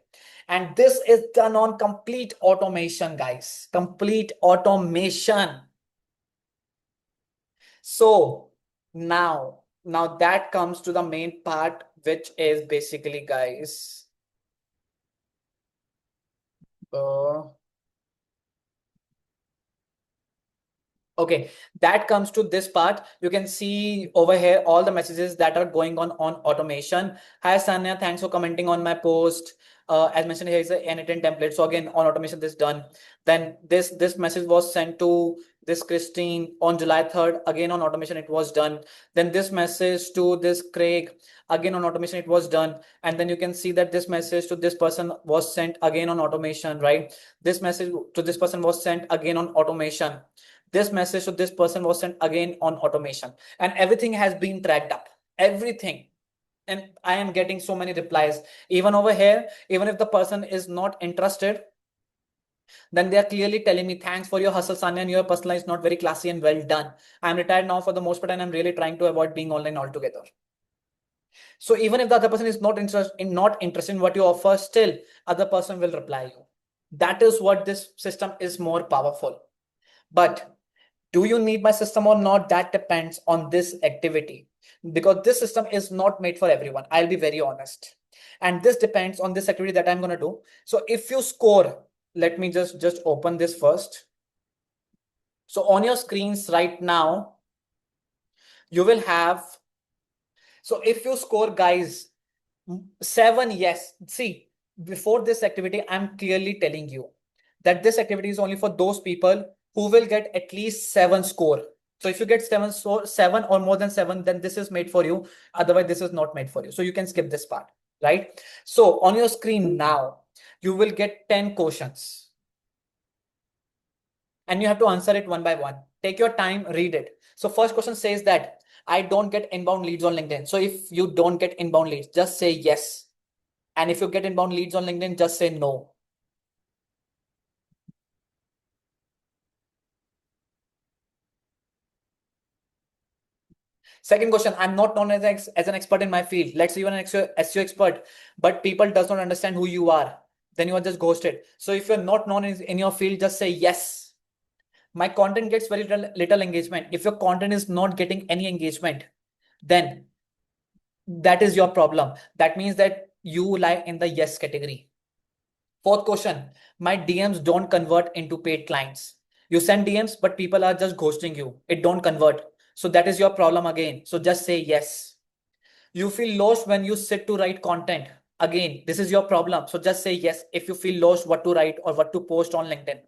And this is done on complete automation, guys. Complete automation. So now that comes to the main part, which is basically, guys, okay, that comes to this part. You can see over here all the messages that are going on automation. Hi Sanya, thanks for commenting on my post. As mentioned, here is a N10 template. So again, on automation, this done. Then this message was sent to this Christine on July 3rd. Again, on automation, it was done. Then this message to this Craig, again on automation, it was done. And then you can see that this message to this person was sent again on automation, right? This message to this person was sent again on automation. This message to this person was sent again on automation, and everything has been tracked up, everything. And I am getting so many replies even over here. Even if the person is not interested, then they are clearly telling me, thanks for your hustle, Sanya, and your personal is not very classy and well done. I'm retired now for the most part, and I'm really trying to avoid being online altogether. So even if the other person is not interested in what you offer, still other person will reply you. That is what this system is more powerful. But do you need my system or not? That depends on this activity, because this system is not made for everyone. I'll be very honest. And this depends on this activity that I'm going to do. So if you score, let me just open this first. So on your screens right now, you will have, so if you score, guys, 7, yes. See, before this activity, I'm clearly telling you that this activity is only for those people who will get at least 7 score. So if you get seven or more than seven, then this is made for you. Otherwise, this is not made for you. So you can skip this part, right? So on your screen now, you will get 10 questions and you have to answer it one by one. Take your time, read it. So first question says that I don't get inbound leads on LinkedIn. So if you don't get inbound leads, just say yes. And if you get inbound leads on LinkedIn, just say no. Second question, I'm not known as an expert in my field. Let's say you're an SEO expert, but people does not understand who you are. Then you are just ghosted. So if you're not known in your field, just say yes. My content gets very little engagement. If your content is not getting any engagement, then that is your problem. That means that you lie in the yes category. Fourth question, my DMs don't convert into paid clients. You send DMs, but people are just ghosting you. It don't convert. So that is your problem again. So just say yes. You feel lost when you sit to write content. Again, this is your problem. So just say yes if you feel lost what to write or what to post on LinkedIn.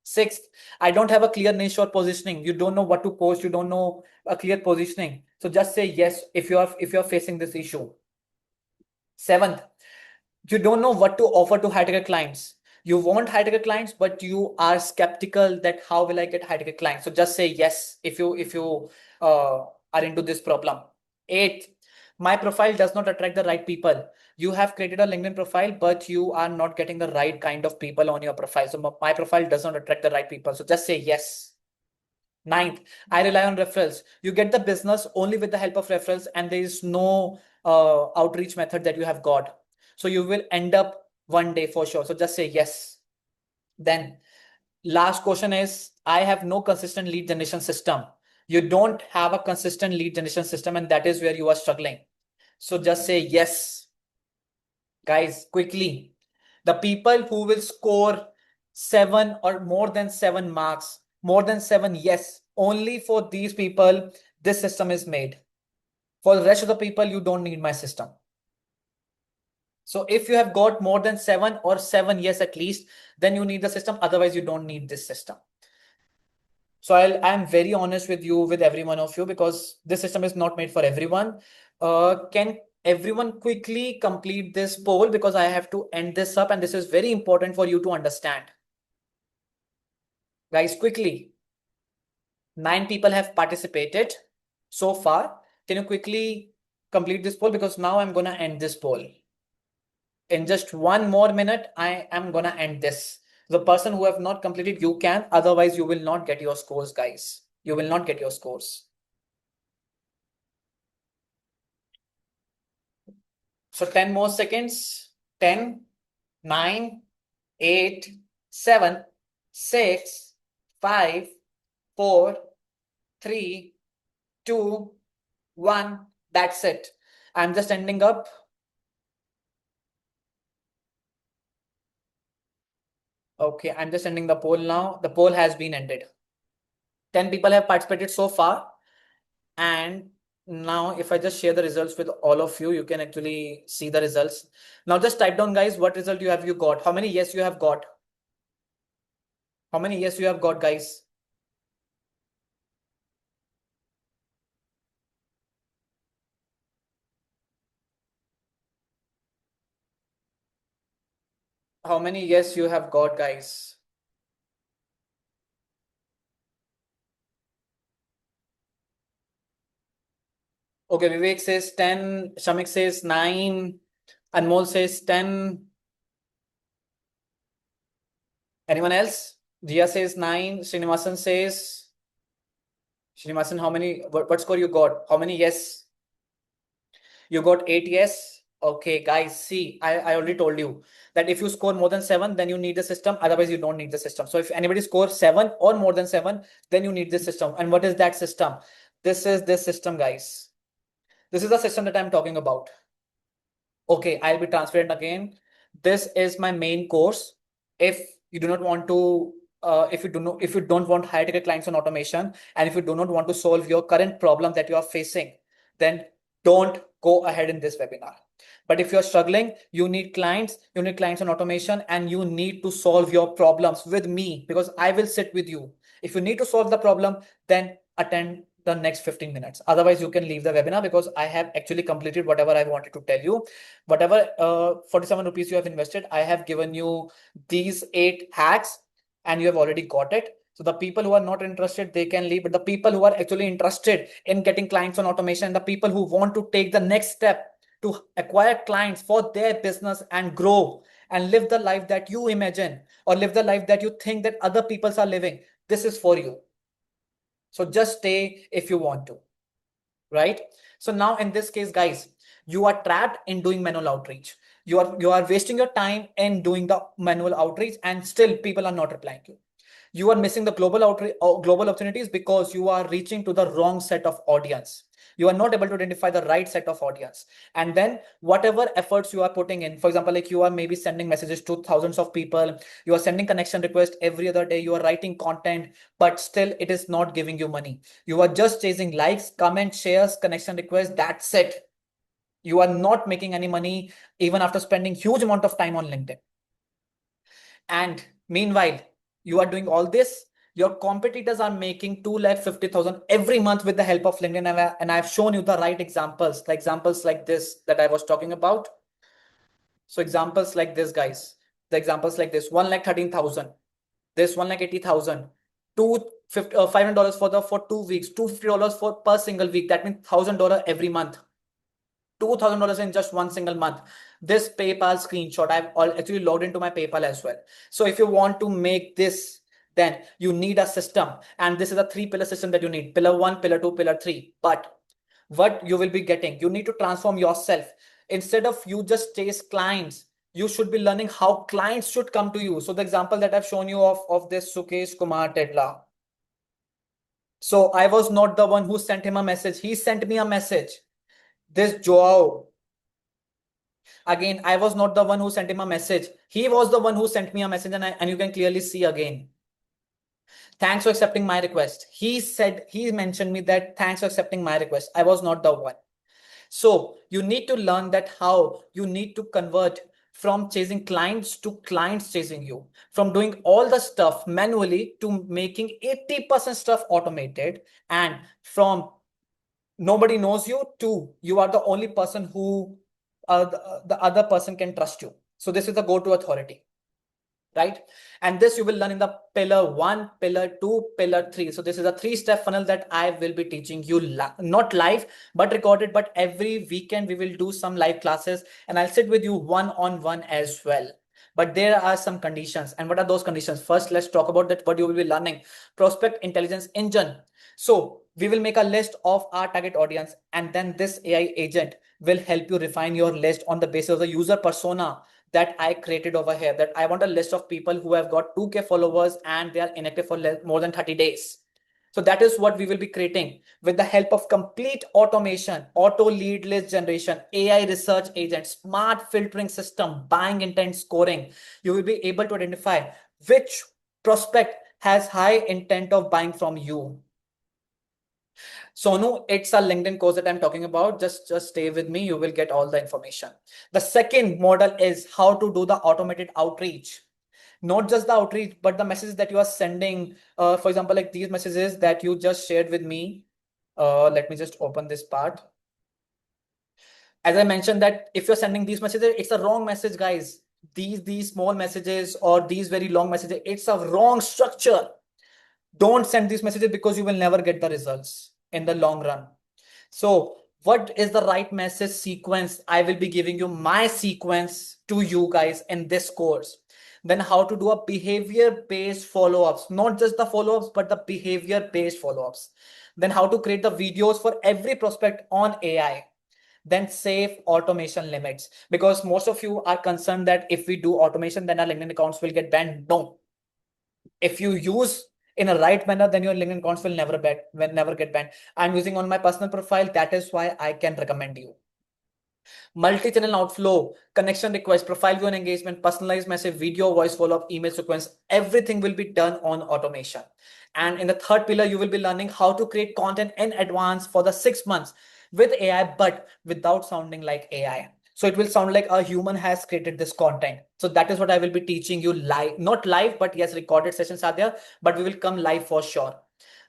Sixth, I don't have a clear niche or positioning. You don't know what to post. You don't know a clear positioning. So just say yes if you're facing this issue. Seventh, you don't know what to offer to high ticket clients. You want high ticket clients, but you are skeptical that how will I get high ticket clients. So just say yes if you are into this problem. Eighth, my profile does not attract the right people. You have created a LinkedIn profile, but you are not getting the right kind of people on your profile. So my profile does not attract the right people. So just say yes. Ninth, I rely on referrals. You get the business only with the help of referrals, and there is no outreach method that you have got. So you will end up one day for sure. So just say yes. Then last question is, I have no consistent lead generation system. You don't have a consistent lead generation system, and that is where you are struggling. So just say yes. Guys, quickly. The people who will score 7 or more than 7 marks, more than 7, yes, only for these people, this system is made. For the rest of the people, you don't need my system. So if you have got more than 7 or 7 yes at least, then you need the system. Otherwise, you don't need this system. So I'm very honest with you, with every one of you, because this system is not made for everyone. Can everyone quickly complete this poll, because I have to end this up and this is very important for you to understand. Guys, quickly. 9 people have participated so far. Can you quickly complete this poll? Because now I'm gonna end this poll. In just 1 more minute, I am gonna end this. The person who have not completed, you can. Otherwise, you will not get your scores, guys. You will not get your scores. So 10 more seconds. 10, 9, 8, 7, 6, 5, 4, 3, 2, 1. That's it. I'm just ending up. Okay, I'm just ending the poll now. The poll has been ended. 10 people have participated so far. And now if I just share the results with all of you, you can actually see the results. Now just type down, guys, what result you got. How many yes you have got? How many yes you have got, guys? How many yes you have got, guys? Okay, Vivek says 10, Shamik says 9, Anmol says 10. Anyone else? Jia says 9, Srinivasan, how many, what score you got? How many yes? You got 8 yes. Okay, guys, see, I already told you that if you score more than 7, then you need the system. Otherwise, you don't need the system. So if anybody scores 7 or more than 7, then you need this system. And what is that system? This is this system, guys. This is the system that I'm talking about. Okay, I'll be transparent again. This is my main course. If you do not want to, if you don't want high ticket clients on automation, and if you do not want to solve your current problem that you are facing, then don't go ahead in this webinar. But if you're struggling, you need clients on automation, and you need to solve your problems with me, because I will sit with you. If you need to solve the problem, then attend the next 15 minutes. Otherwise, you can leave the webinar because I have actually completed whatever I wanted to tell you. Whatever 47 rupees you have invested, I have given you these 8 hacks and you have already got it. So the people who are not interested, they can leave. But the people who are actually interested in getting clients on automation, the people who want to take the next step to acquire clients for their business and grow and live the life that you imagine or live the life that you think that other people are living, this is for you. So just stay if you want to, right? So now in this case, guys, you are trapped in doing manual outreach. You are wasting your time in doing the manual outreach and still people are not replying to you. You are missing the global outreach, global opportunities because you are reaching to the wrong set of audience. You are not able to identify the right set of audience. And then whatever efforts you are putting in, for example, like you are maybe sending messages to thousands of people, you are sending connection requests every other day, you are writing content, but still it is not giving you money. You are just chasing likes, comments, shares, connection requests. That's it. You are not making any money even after spending huge amount of time on LinkedIn. And meanwhile, you are doing all this. Your competitors are making 2,50,000 every month with the help of LinkedIn. And I've shown you the right examples, the examples like this that I was talking about. So examples like this, guys, the examples like this, 1,13,000, this 1,80,000, $500 for 2 weeks, $250 for per single week. That means $1,000 every month. $2,000 in just one single month. This PayPal screenshot, I've actually logged into my PayPal as well. So if you want to make this, then you need a system. And this is a 3-pillar system that you need. Pillar 1, pillar 2, pillar 3. But what you will be getting, you need to transform yourself. Instead of you just chase clients, you should be learning how clients should come to you. So the example that I've shown you of this Sukesh Kumar Tedla. So I was not the one who sent him a message. He sent me a message. This Joao, again, I was not the one who sent him a message. He was the one who sent me a message, and you can clearly see again. Thanks for accepting my request. He mentioned me that thanks for accepting my request. I was not the one. So you need to learn that how you need to convert from chasing clients to clients chasing you, from doing all the stuff manually to making 80% stuff automated, and from nobody knows you to you are the only person who the other person can trust you. So this is the go-to authority, right? And this you will learn in the pillar 1, pillar 2, pillar 3. So this is a 3-step funnel that I will be teaching you not live but recorded, but every weekend we will do some live classes and I'll sit with you one-on-one as well. But there are some conditions. And what are those conditions? First, let's talk about that what you will be learning. Prospect Intelligence Engine. So we will make a list of our target audience, and then this AI agent will help you refine your list on the basis of the user persona that I created over here. That I want a list of people who have got 2K followers and they are inactive for more than 30 days. So that is what we will be creating with the help of complete automation, auto lead list generation, AI research agent, smart filtering system, buying intent scoring. You will be able to identify which prospect has high intent of buying from you. Sonu, it's a LinkedIn course that I'm talking about. Just stay with me. You will get all the information. The second model is how to do the automated outreach. Not just the outreach, but the messages that you are sending. For example, like these messages that you just shared with me. Let me just open this part. As I mentioned that if you're sending these messages, it's a wrong message, guys. These small messages or these very long messages, it's a wrong structure. Don't send these messages because you will never get the results in the long run. So what is the right message sequence? I will be giving you my sequence to you guys in this course. Then how to do a behavior-based follow-ups, not just the follow-ups, but the behavior-based follow-ups. Then how to create the videos for every prospect on AI. Then safe automation limits, because most of you are concerned that if we do automation, then our LinkedIn accounts will get banned. No. If you use in a right manner, then your LinkedIn accounts will never get banned. I'm using on my personal profile. That is why I can recommend you. Multi-channel outflow, connection request, profile view and engagement, personalized message, video, voice follow-up, email sequence, everything will be done on automation. And in the third pillar, you will be learning how to create content in advance for the 6 months with AI, but without sounding like AI. So it will sound like a human has created this content. So that is what I will be teaching you live, not live, but yes, recorded sessions are there, but we will come live for sure.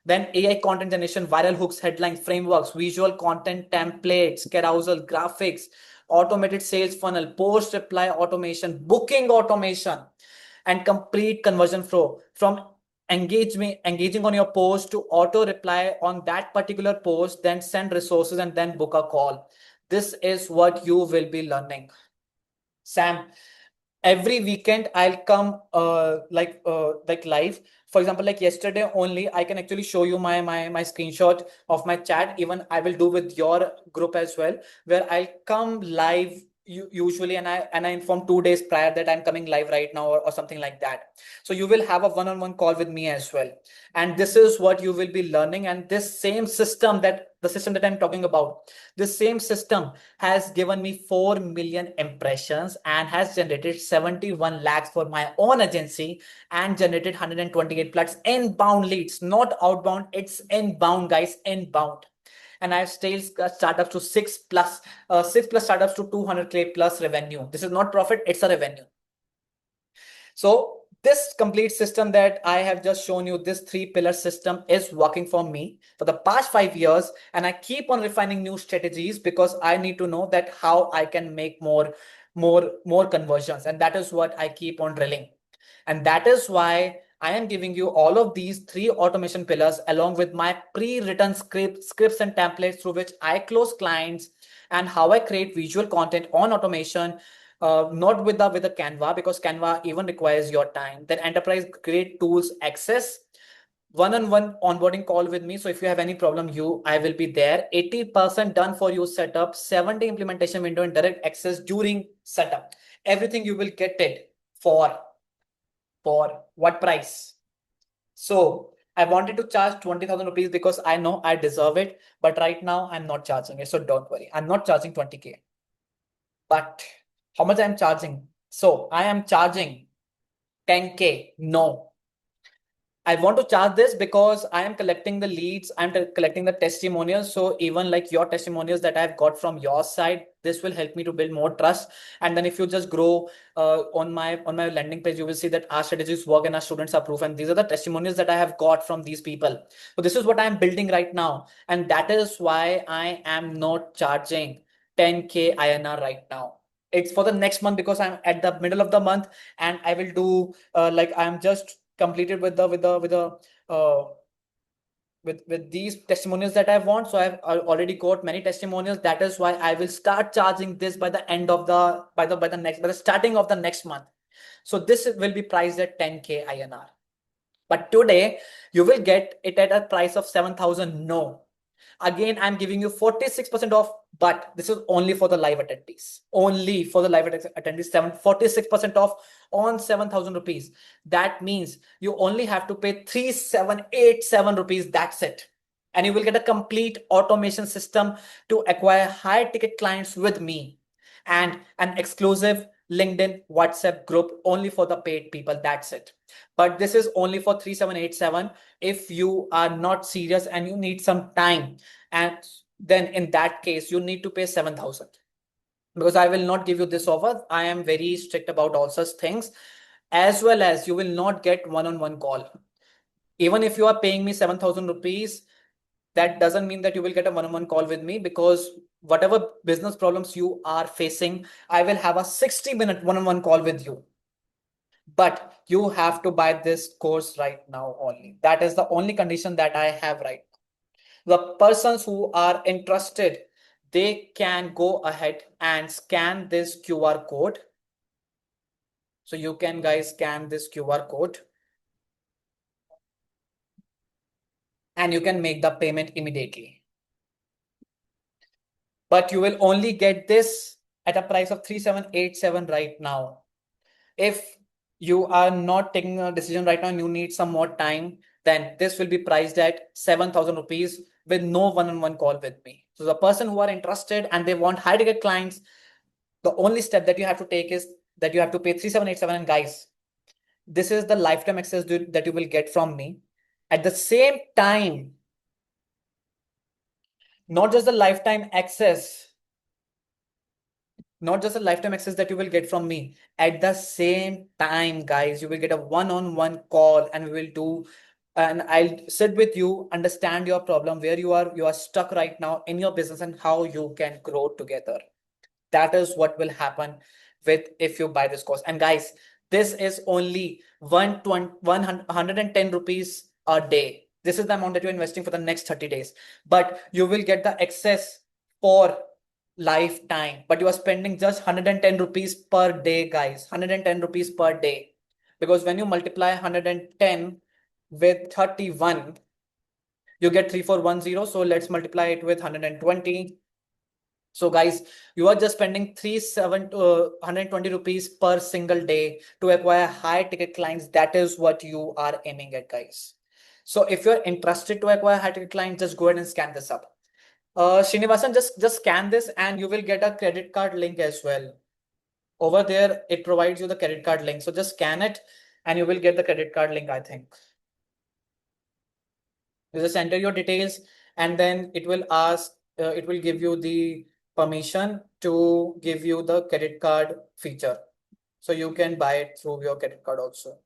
Then AI content generation, viral hooks, headlines, frameworks, visual content templates, carousel, graphics, automated sales funnel, post reply automation, booking automation, and complete conversion flow from engaging on your post to auto reply on that particular post, then send resources and then book a call. This is what you will be learning. Sam, every weekend I'll come like live. For example, like yesterday only, I can actually show you my screenshot of my chat. Even I will do with your group as well, where I'll come live usually, and I inform 2 days prior that I'm coming live right now, or something like that. So you will have a one-on-one call with me as well. And this is what you will be learning. And this same system, that the system that I'm talking about, this same system has given me 4 million impressions and has generated 71 lakhs for my own agency, and generated 128 plus inbound leads, not outbound. It's inbound, guys, inbound. And I've scaled startups to six plus startups to 200K plus revenue. This is not profit, it's a revenue. So this complete system that I have just shown you, this 3-pillar system, is working for me for the past 5 years. And I keep on refining new strategies because I need to know that how I can make more conversions. And that is what I keep on drilling. And that is why I am giving you all of these 3 automation pillars along with my pre-written scripts and templates through which I close clients, and how I create visual content on automation, not with the Canva, because Canva even requires your time. Then enterprise grade tools access, one-on-one onboarding call with me. So if you have any problem, I will be there. 80% done for you setup, 70 implementation window, and direct access during setup. Everything you will get it for what price? So I wanted to charge 20,000 rupees because I know I deserve it, but right now I'm not charging it. So don't worry, I'm not charging 20K. But how much I'm charging? So I am charging 10K. No, I want to charge this because I am collecting the leads, I'm collecting the testimonials. So even like your testimonials that I've got from your side, this will help me to build more trust. And then if you just grow on my landing page, you will see that our strategies work and our students are proof. And these are the testimonials that I have got from these people. So this is what I'm building right now. And that is why I am not charging 10K INR right now. It's for the next month because I'm at the middle of the month, and I will do like I'm just completed uh, with these testimonials that I want. So I've already got many testimonials. That is why I will start charging this by the end of the by the starting of the next month. So this will be priced at 10K INR. But today you will get it at a price of 7,000. No. Again, I'm giving you 46% off, but this is only for the live attendees. Only for the live attendees, 46% off on 7,000 rupees. That means you only have to pay 3,787 rupees. That's it. And you will get a complete automation system to acquire high ticket clients with me, and an exclusive LinkedIn WhatsApp group only for the paid people. That's it. But this is only for 3,787. If you are not serious and you need some time, and then in that case you need to pay 7,000, because I will not give you this offer. I am very strict about all such things. As well as you will not get one-on-one call. Even if you are paying me 7,000 rupees, that doesn't mean that you will get a one-on-one call with me, because whatever business problems you are facing, I will have a 60-minute one-on-one call with you. But you have to buy this course right now only. That is the only condition that I have right now. The persons who are interested, they can go ahead and scan this QR code. So you can guys scan this QR code and you can make the payment immediately. But you will only get this at a price of 3,787 right now. If you are not taking a decision right now and you need some more time, then this will be priced at 7,000 rupees with no one-on-one call with me. So the person who are interested and they want high ticket clients, the only step that you have to take is that you have to pay 3,787. And guys, this is the lifetime access that you will get from me. At the same time, not just the lifetime access, not just a lifetime access that you will get from me. At the same time, guys, you will get a one-on-one call, and we will do and I'll sit with you, understand your problem, where you are stuck right now in your business, and how you can grow together. That is what will happen with if you buy this course. And guys, this is only 110 rupees a day. This is the amount that you're investing for the next 30 days. But you will get the access for lifetime. But you are spending just 110 rupees per day, guys. 110 rupees per day. Because when you multiply 110 with 31, you get 3410. So let's multiply it with 120. So guys, you are just spending 120 rupees per single day to acquire high ticket clients. That is what you are aiming at, guys. So if you're interested to acquire high ticket clients, just go ahead and scan this up. Srinivasan, just scan this and you will get a credit card link as well. Over there, it provides you the credit card link. So just scan it and you will get the credit card link, I think. You just enter your details and then it will ask, it will give you the permission to give you the credit card feature. So you can buy it through your credit card also.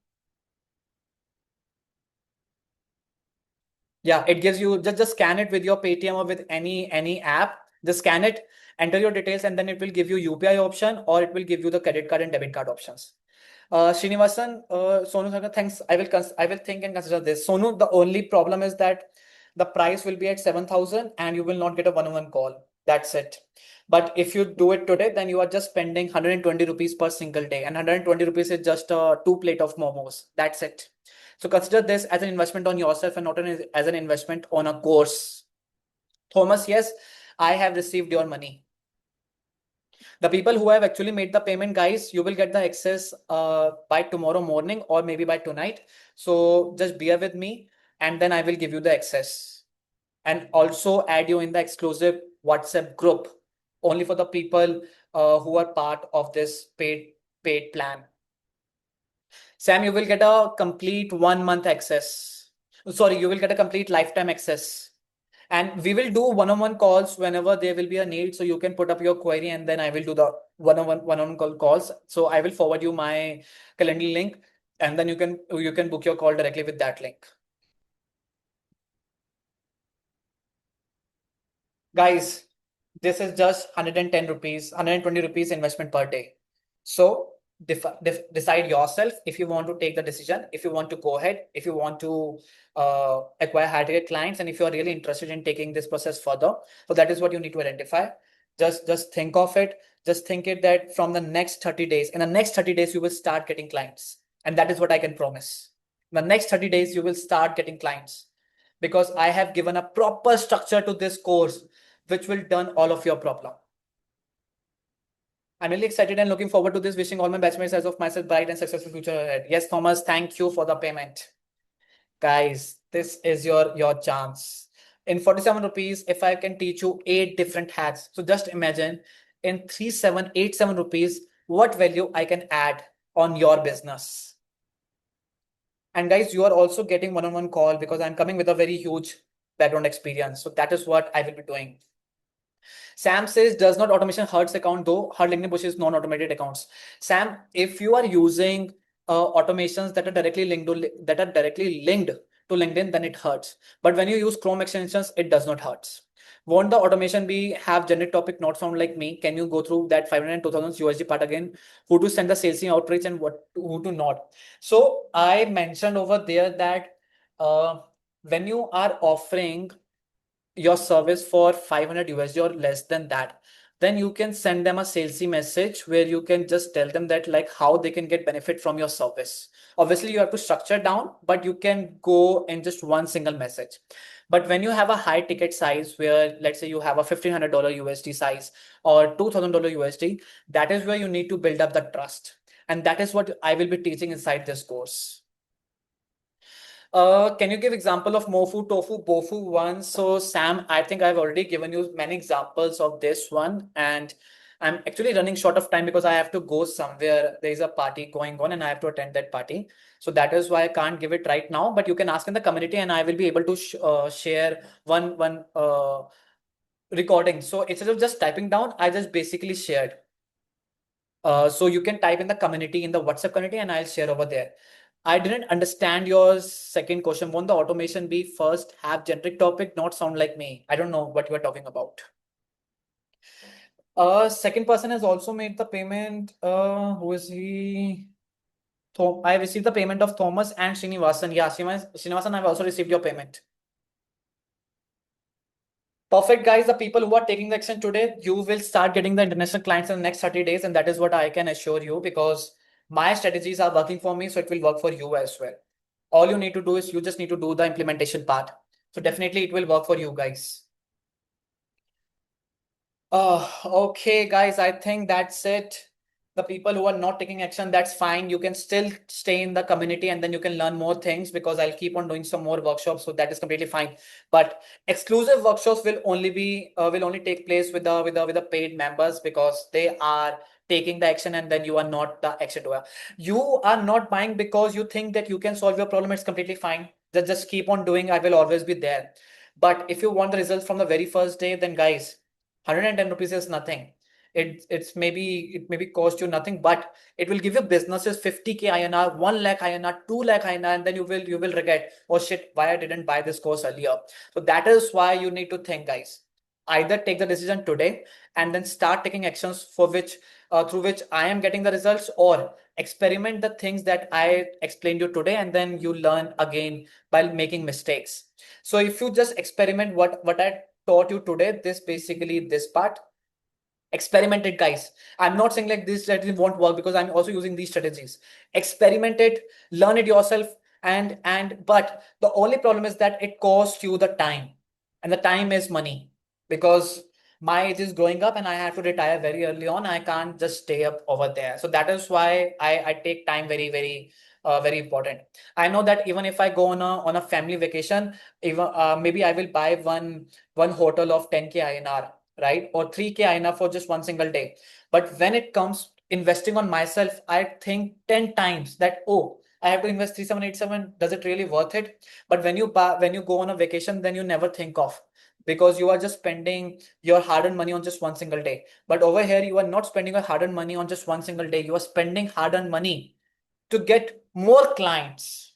Yeah, it gives you just scan it with your Paytm or with any app. Just scan it, enter your details, and then it will give you UPI option or it will give you the credit card and debit card options. Srinivasan, Sonu Sagar, thanks. I will think and consider this. Sonu, the only problem is that the price will be at 7,000 and you will not get a one-on-one call. That's it. But if you do it today, then you are just spending 120 rupees per single day, and 120 rupees is just a 2 plate of momos. That's it. So consider this as an investment on yourself and not as an investment on a course. Thomas, yes, I have received your money. The people who have actually made the payment, guys, you will get the access by tomorrow morning or maybe by tonight. So just bear with me and then I will give you the access and also add you in the exclusive WhatsApp group only for the people who are part of this paid plan. Sam, you will get a complete 1 month access. Sorry, you will get a complete lifetime access. And we will do one-on-one calls whenever there will be a need. So you can put up your query and then I will do the one-on-one call calls. So I will forward you my calendar link and then you can book your call directly with that link. Guys, this is just 110 rupees, 120 rupees investment per day. So decide yourself if you want to take the decision, if you want to go ahead, if you want to acquire high ticket clients, and if you are really interested in taking this process further. So that is what you need to identify. Just think of it. Just think it that from the next 30 days, in the next 30 days, you will start getting clients. And that is what I can promise. In the next 30 days, you will start getting clients because I have given a proper structure to this course, which will turn all of your problem. I'm really excited and looking forward to this. Wishing all my batchmates as of myself bright and successful future ahead. Yes, Thomas, thank you for the payment. Guys, this is your chance. In 47 rupees, if I can teach you 8 different hacks. So just imagine in 3787 rupees, what value I can add on your business. And guys, you are also getting one-on-one call because I'm coming with a very huge background experience. So that is what I will be doing. Sam says, does not automation hurts account though? Her LinkedIn pushes non-automated accounts. Sam, if you are using automations that are directly linked to LinkedIn, then it hurts. But when you use Chrome extensions, it does not hurt. Won't the automation be have generic topic not sound like me? Can you go through that 500 and 2000 USD part again? Who to send the sales outreach and who to not? So I mentioned over there that when you are offering your service for 500 USD or less than that, then you can send them a salesy message where you can just tell them that like how they can get benefit from your service. Obviously, you have to structure down, but you can go in just one single message. But when you have a high ticket size where let's say you have a $1,500 USD size or $2,000 USD, that is where you need to build up the trust. And that is what I will be teaching inside this course. Can you give example of Mofu, Tofu, Bofu one? So Sam, I think I've already given you many examples of this one, and I'm actually running short of time because I have to go somewhere. There is a party going on and I have to attend that party. So that is why I can't give it right now, but you can ask in the community and I will be able to share one recording. So instead of just typing down, I just basically shared. So you can type in the community, in the WhatsApp community, and I'll share over there. I didn't understand your second question. Won't the automation be first have generic topic, not sound like me? I don't know what you are talking about. Second person has also made the payment. Who is he? I received the payment of Thomas and Srinivasan. Yeah, Srinivasan, I've also received your payment. Perfect, guys. The people who are taking the action today, you will start getting the international clients in the next 30 days. And that is what I can assure you because my strategies are working for me. So it will work for you as well. All you need to do is you just need to do the implementation part. So definitely it will work for you guys. Okay, guys, I think that's it. The people who are not taking action, that's fine. You can still stay in the community and then you can learn more things because I'll keep on doing some more workshops. So that is completely fine. But exclusive workshops will only take place with the paid members because they are taking the action and then you are not the action doer. You are not buying because you think that you can solve your problem. It's completely fine. Just keep on doing. I will always be there. But if you want the results from the very first day, then guys, 110 rupees is nothing. It maybe cost you nothing, but it will give you businesses 50k INR, 1 lakh INR, 2 lakh INR, and then you will regret, oh shit, why I didn't buy this course earlier. So that is why you need to think, guys. Either take the decision today and then start taking actions for which through which I am getting the results, or experiment the things that I explained you today, and then you learn again by making mistakes. So if you just experiment what I taught you today, this part, experiment it, guys. I'm not saying like this strategy won't work because I'm also using these strategies. Experiment it, learn it yourself, and but the only problem is that it costs you the time, and the time is money because my age is growing up and I have to retire very early on. I can't just stay up over there. So that is why I take time very important. I know that even if I go on a family vacation, even maybe I will buy one hotel of 10k INR, right? Or 3k INR for just one single day. But when it comes investing on myself, I think 10 times that, oh, I have to invest 3787. Does it really worth it? But when you go on a vacation, then you never think of, because you are just spending your hard-earned money on just one single day. But over here, you are not spending your hard-earned money on just one single day. You are spending hard-earned money to get more clients.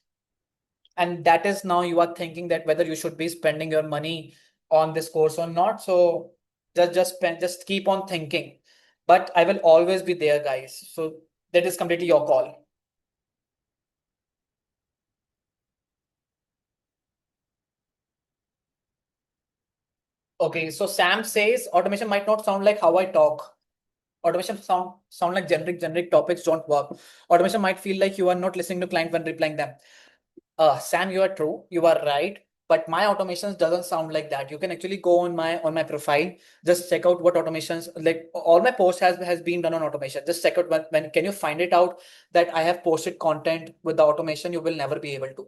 And that is now you are thinking that whether you should be spending your money on this course or not. So just keep on thinking. But I will always be there, guys. So that is completely your call. Okay, so Sam says automation might not sound like how I talk. Automation sound like generic topics don't work. Automation might feel like you are not listening to client when replying them. Sam, you are true. You are right. But my automations doesn't sound like that. You can actually go on my profile, just check out what automations, like all my posts has been done on automation. Just check out when can you find it out that I have posted content with the automation. You will never be able to.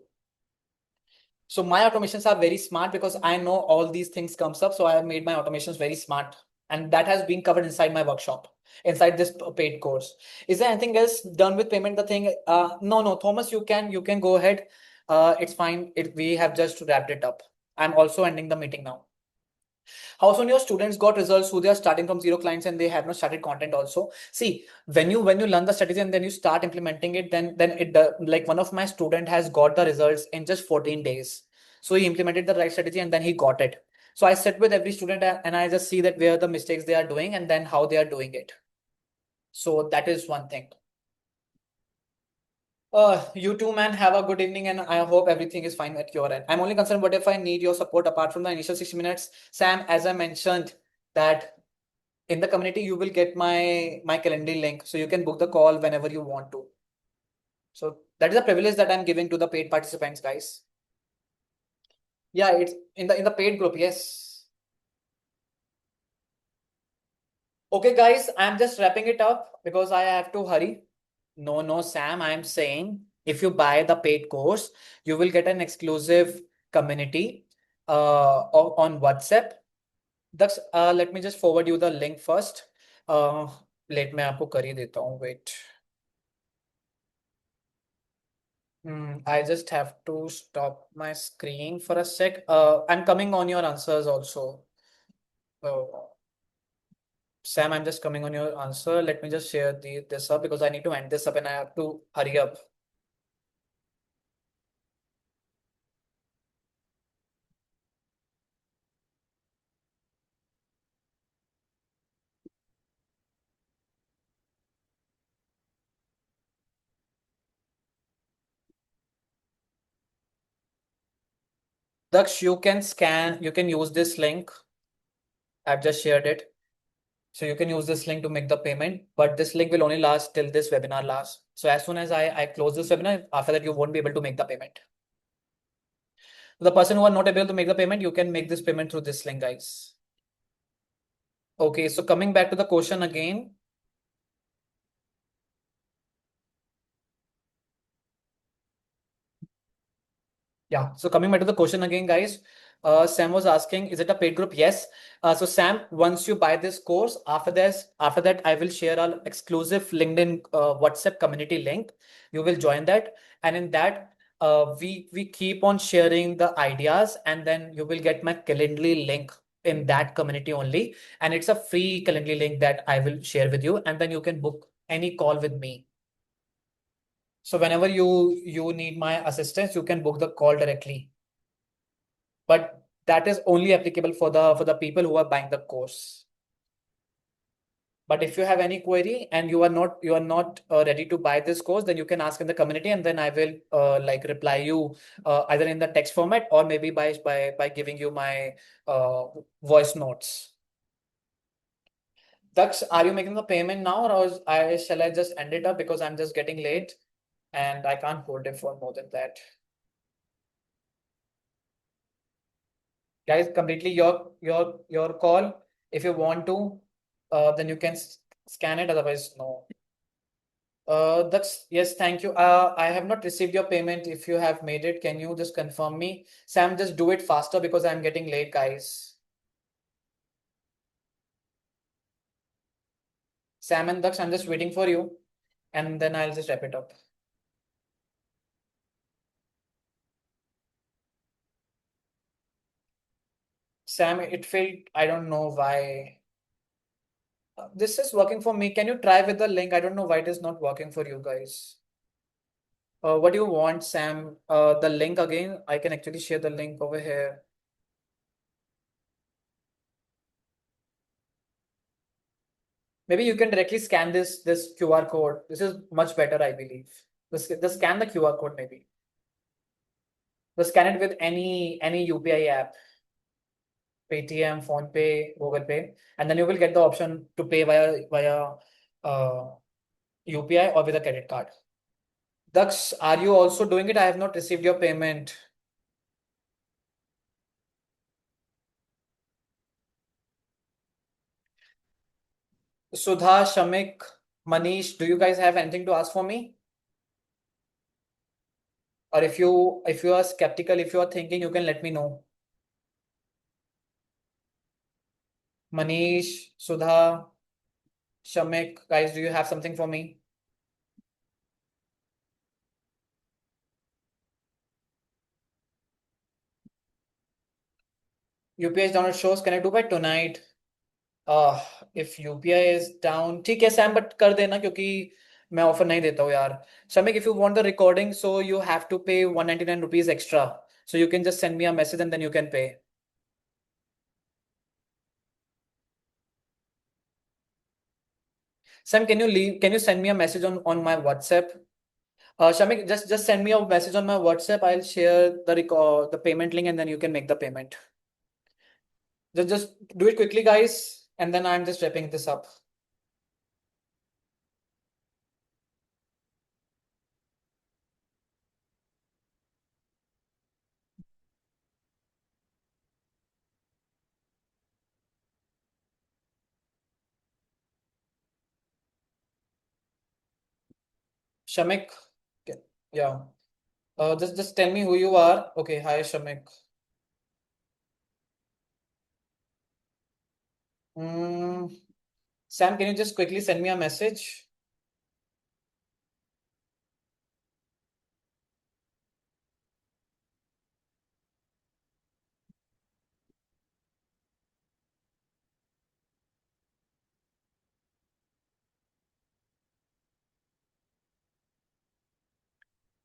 So my automations are very smart because I know all these things comes up. So I have made my automations very smart, and that has been covered inside my workshop, inside this paid course. Is there anything else done with payment? The thing? No, Thomas, you can go ahead. It's fine. We have just wrapped it up. I'm also ending the meeting now. How soon your students got results who they are starting from zero clients and they have not started content also? See, when you learn the strategy and then you start implementing it, then it like one of my student has got the results in just 14 days. So he implemented the right strategy and then he got it. So I sit with every student and I just see that where the mistakes they are doing and then how they are doing it. So that is one thing. You too, man. Have a good evening, and I hope everything is fine at your end. I'm only concerned what if I need your support apart from the initial 60 minutes. Sam, as I mentioned, that in the community you will get my calendar link, so you can book the call whenever you want to. So that is a privilege that I'm giving to the paid participants, guys. Yeah, it's in the paid group. Yes. Okay, guys, I'm just wrapping it up because I have to hurry. No, Sam, I'm saying if you buy the paid course, you will get an exclusive community on WhatsApp. Let me just forward you the link first. Uh, let मैं आपको कर ही देता हूँ. Wait. I just have to stop my screen for a sec. I'm coming on your answers also. Uh, Sam, I'm just coming on your answer. Let me just share this up because I need to end this up and I have to hurry up. Daksh, you can use this link. I've just shared it. So you can use this link to make the payment, but this link will only last till this webinar lasts. So as soon as I close this webinar, after that, you won't be able to make the payment. The person who are not able to make the payment, you can make this payment through this link, guys. Okay, so coming back to the question again. Yeah, so coming back to the question again, guys. Sam was asking, is it a paid group? Yes. So Sam, once you buy this course, after that, I will share our exclusive LinkedIn WhatsApp community link. You will join that, and in that, we keep on sharing the ideas, and then you will get my Calendly link in that community only, and it's a free Calendly link that I will share with you, and then you can book any call with me. So whenever you need my assistance, you can book the call directly. But that is only applicable for the people who are buying the course. But if you have any query and you are not ready to buy this course, then you can ask in the community, and then I will like reply you either in the text format or maybe by giving you my voice notes. Daksh, are you making the payment now, or shall I just end it up because I'm just getting late and I can't hold it for more than that? Guys, completely your call. If you want to, then you can scan it. Otherwise, no. That's yes. Thank you. I have not received your payment. If you have made it, can you just confirm me? Sam, just do it faster because I'm getting late, guys. Sam and Daksh, I'm just waiting for you, and then I'll just wrap it up. Sam, it failed. I don't know why. This is working for me. Can you try with the link? I don't know why it is not working for you guys. What do you want, Sam? The link again? I can actually share the link over here. Maybe you can directly scan this QR code. This is much better, I believe. Just scan the QR code maybe. Just scan it with any UPI app, Paytm, PhonePe, Google Pay, and then you will get the option to pay via uh, UPI or with a credit card. Daksh, are you also doing it? I have not received your payment. Sudha, Shamik, Manish, do you guys have anything to ask for me? Or if you are skeptical, if you are thinking, you can let me know. Manish, Sudha, Shamik, guys, do you have something for me? UPI is down at shows. Can I do by tonight? Uh, if UPI is down, ठीक है Sam but कर देना क्योंकि मैं offer नहीं देता हूँ यार. Shamik, if you want the recording, so you have to pay 199 rupees extra. So you can just send me a message and then you can pay. Sam, can you send me a message on my WhatsApp? Shamik, just send me a message on my WhatsApp. I'll share the payment link and then you can make the payment. Just do it quickly, guys, and then I'm just wrapping this up. Shamik, okay, yeah. Just tell me who you are. Okay, hi Shamik. Mm, Sam, can you just quickly send me a message?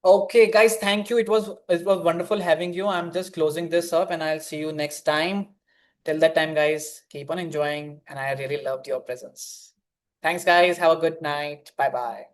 Okay, guys, thank you. It was wonderful having you. I'm just closing this up and I'll see you next time. Till that time, guys, keep on enjoying, and I really loved your presence. Thanks, guys. Have a good night. Bye bye.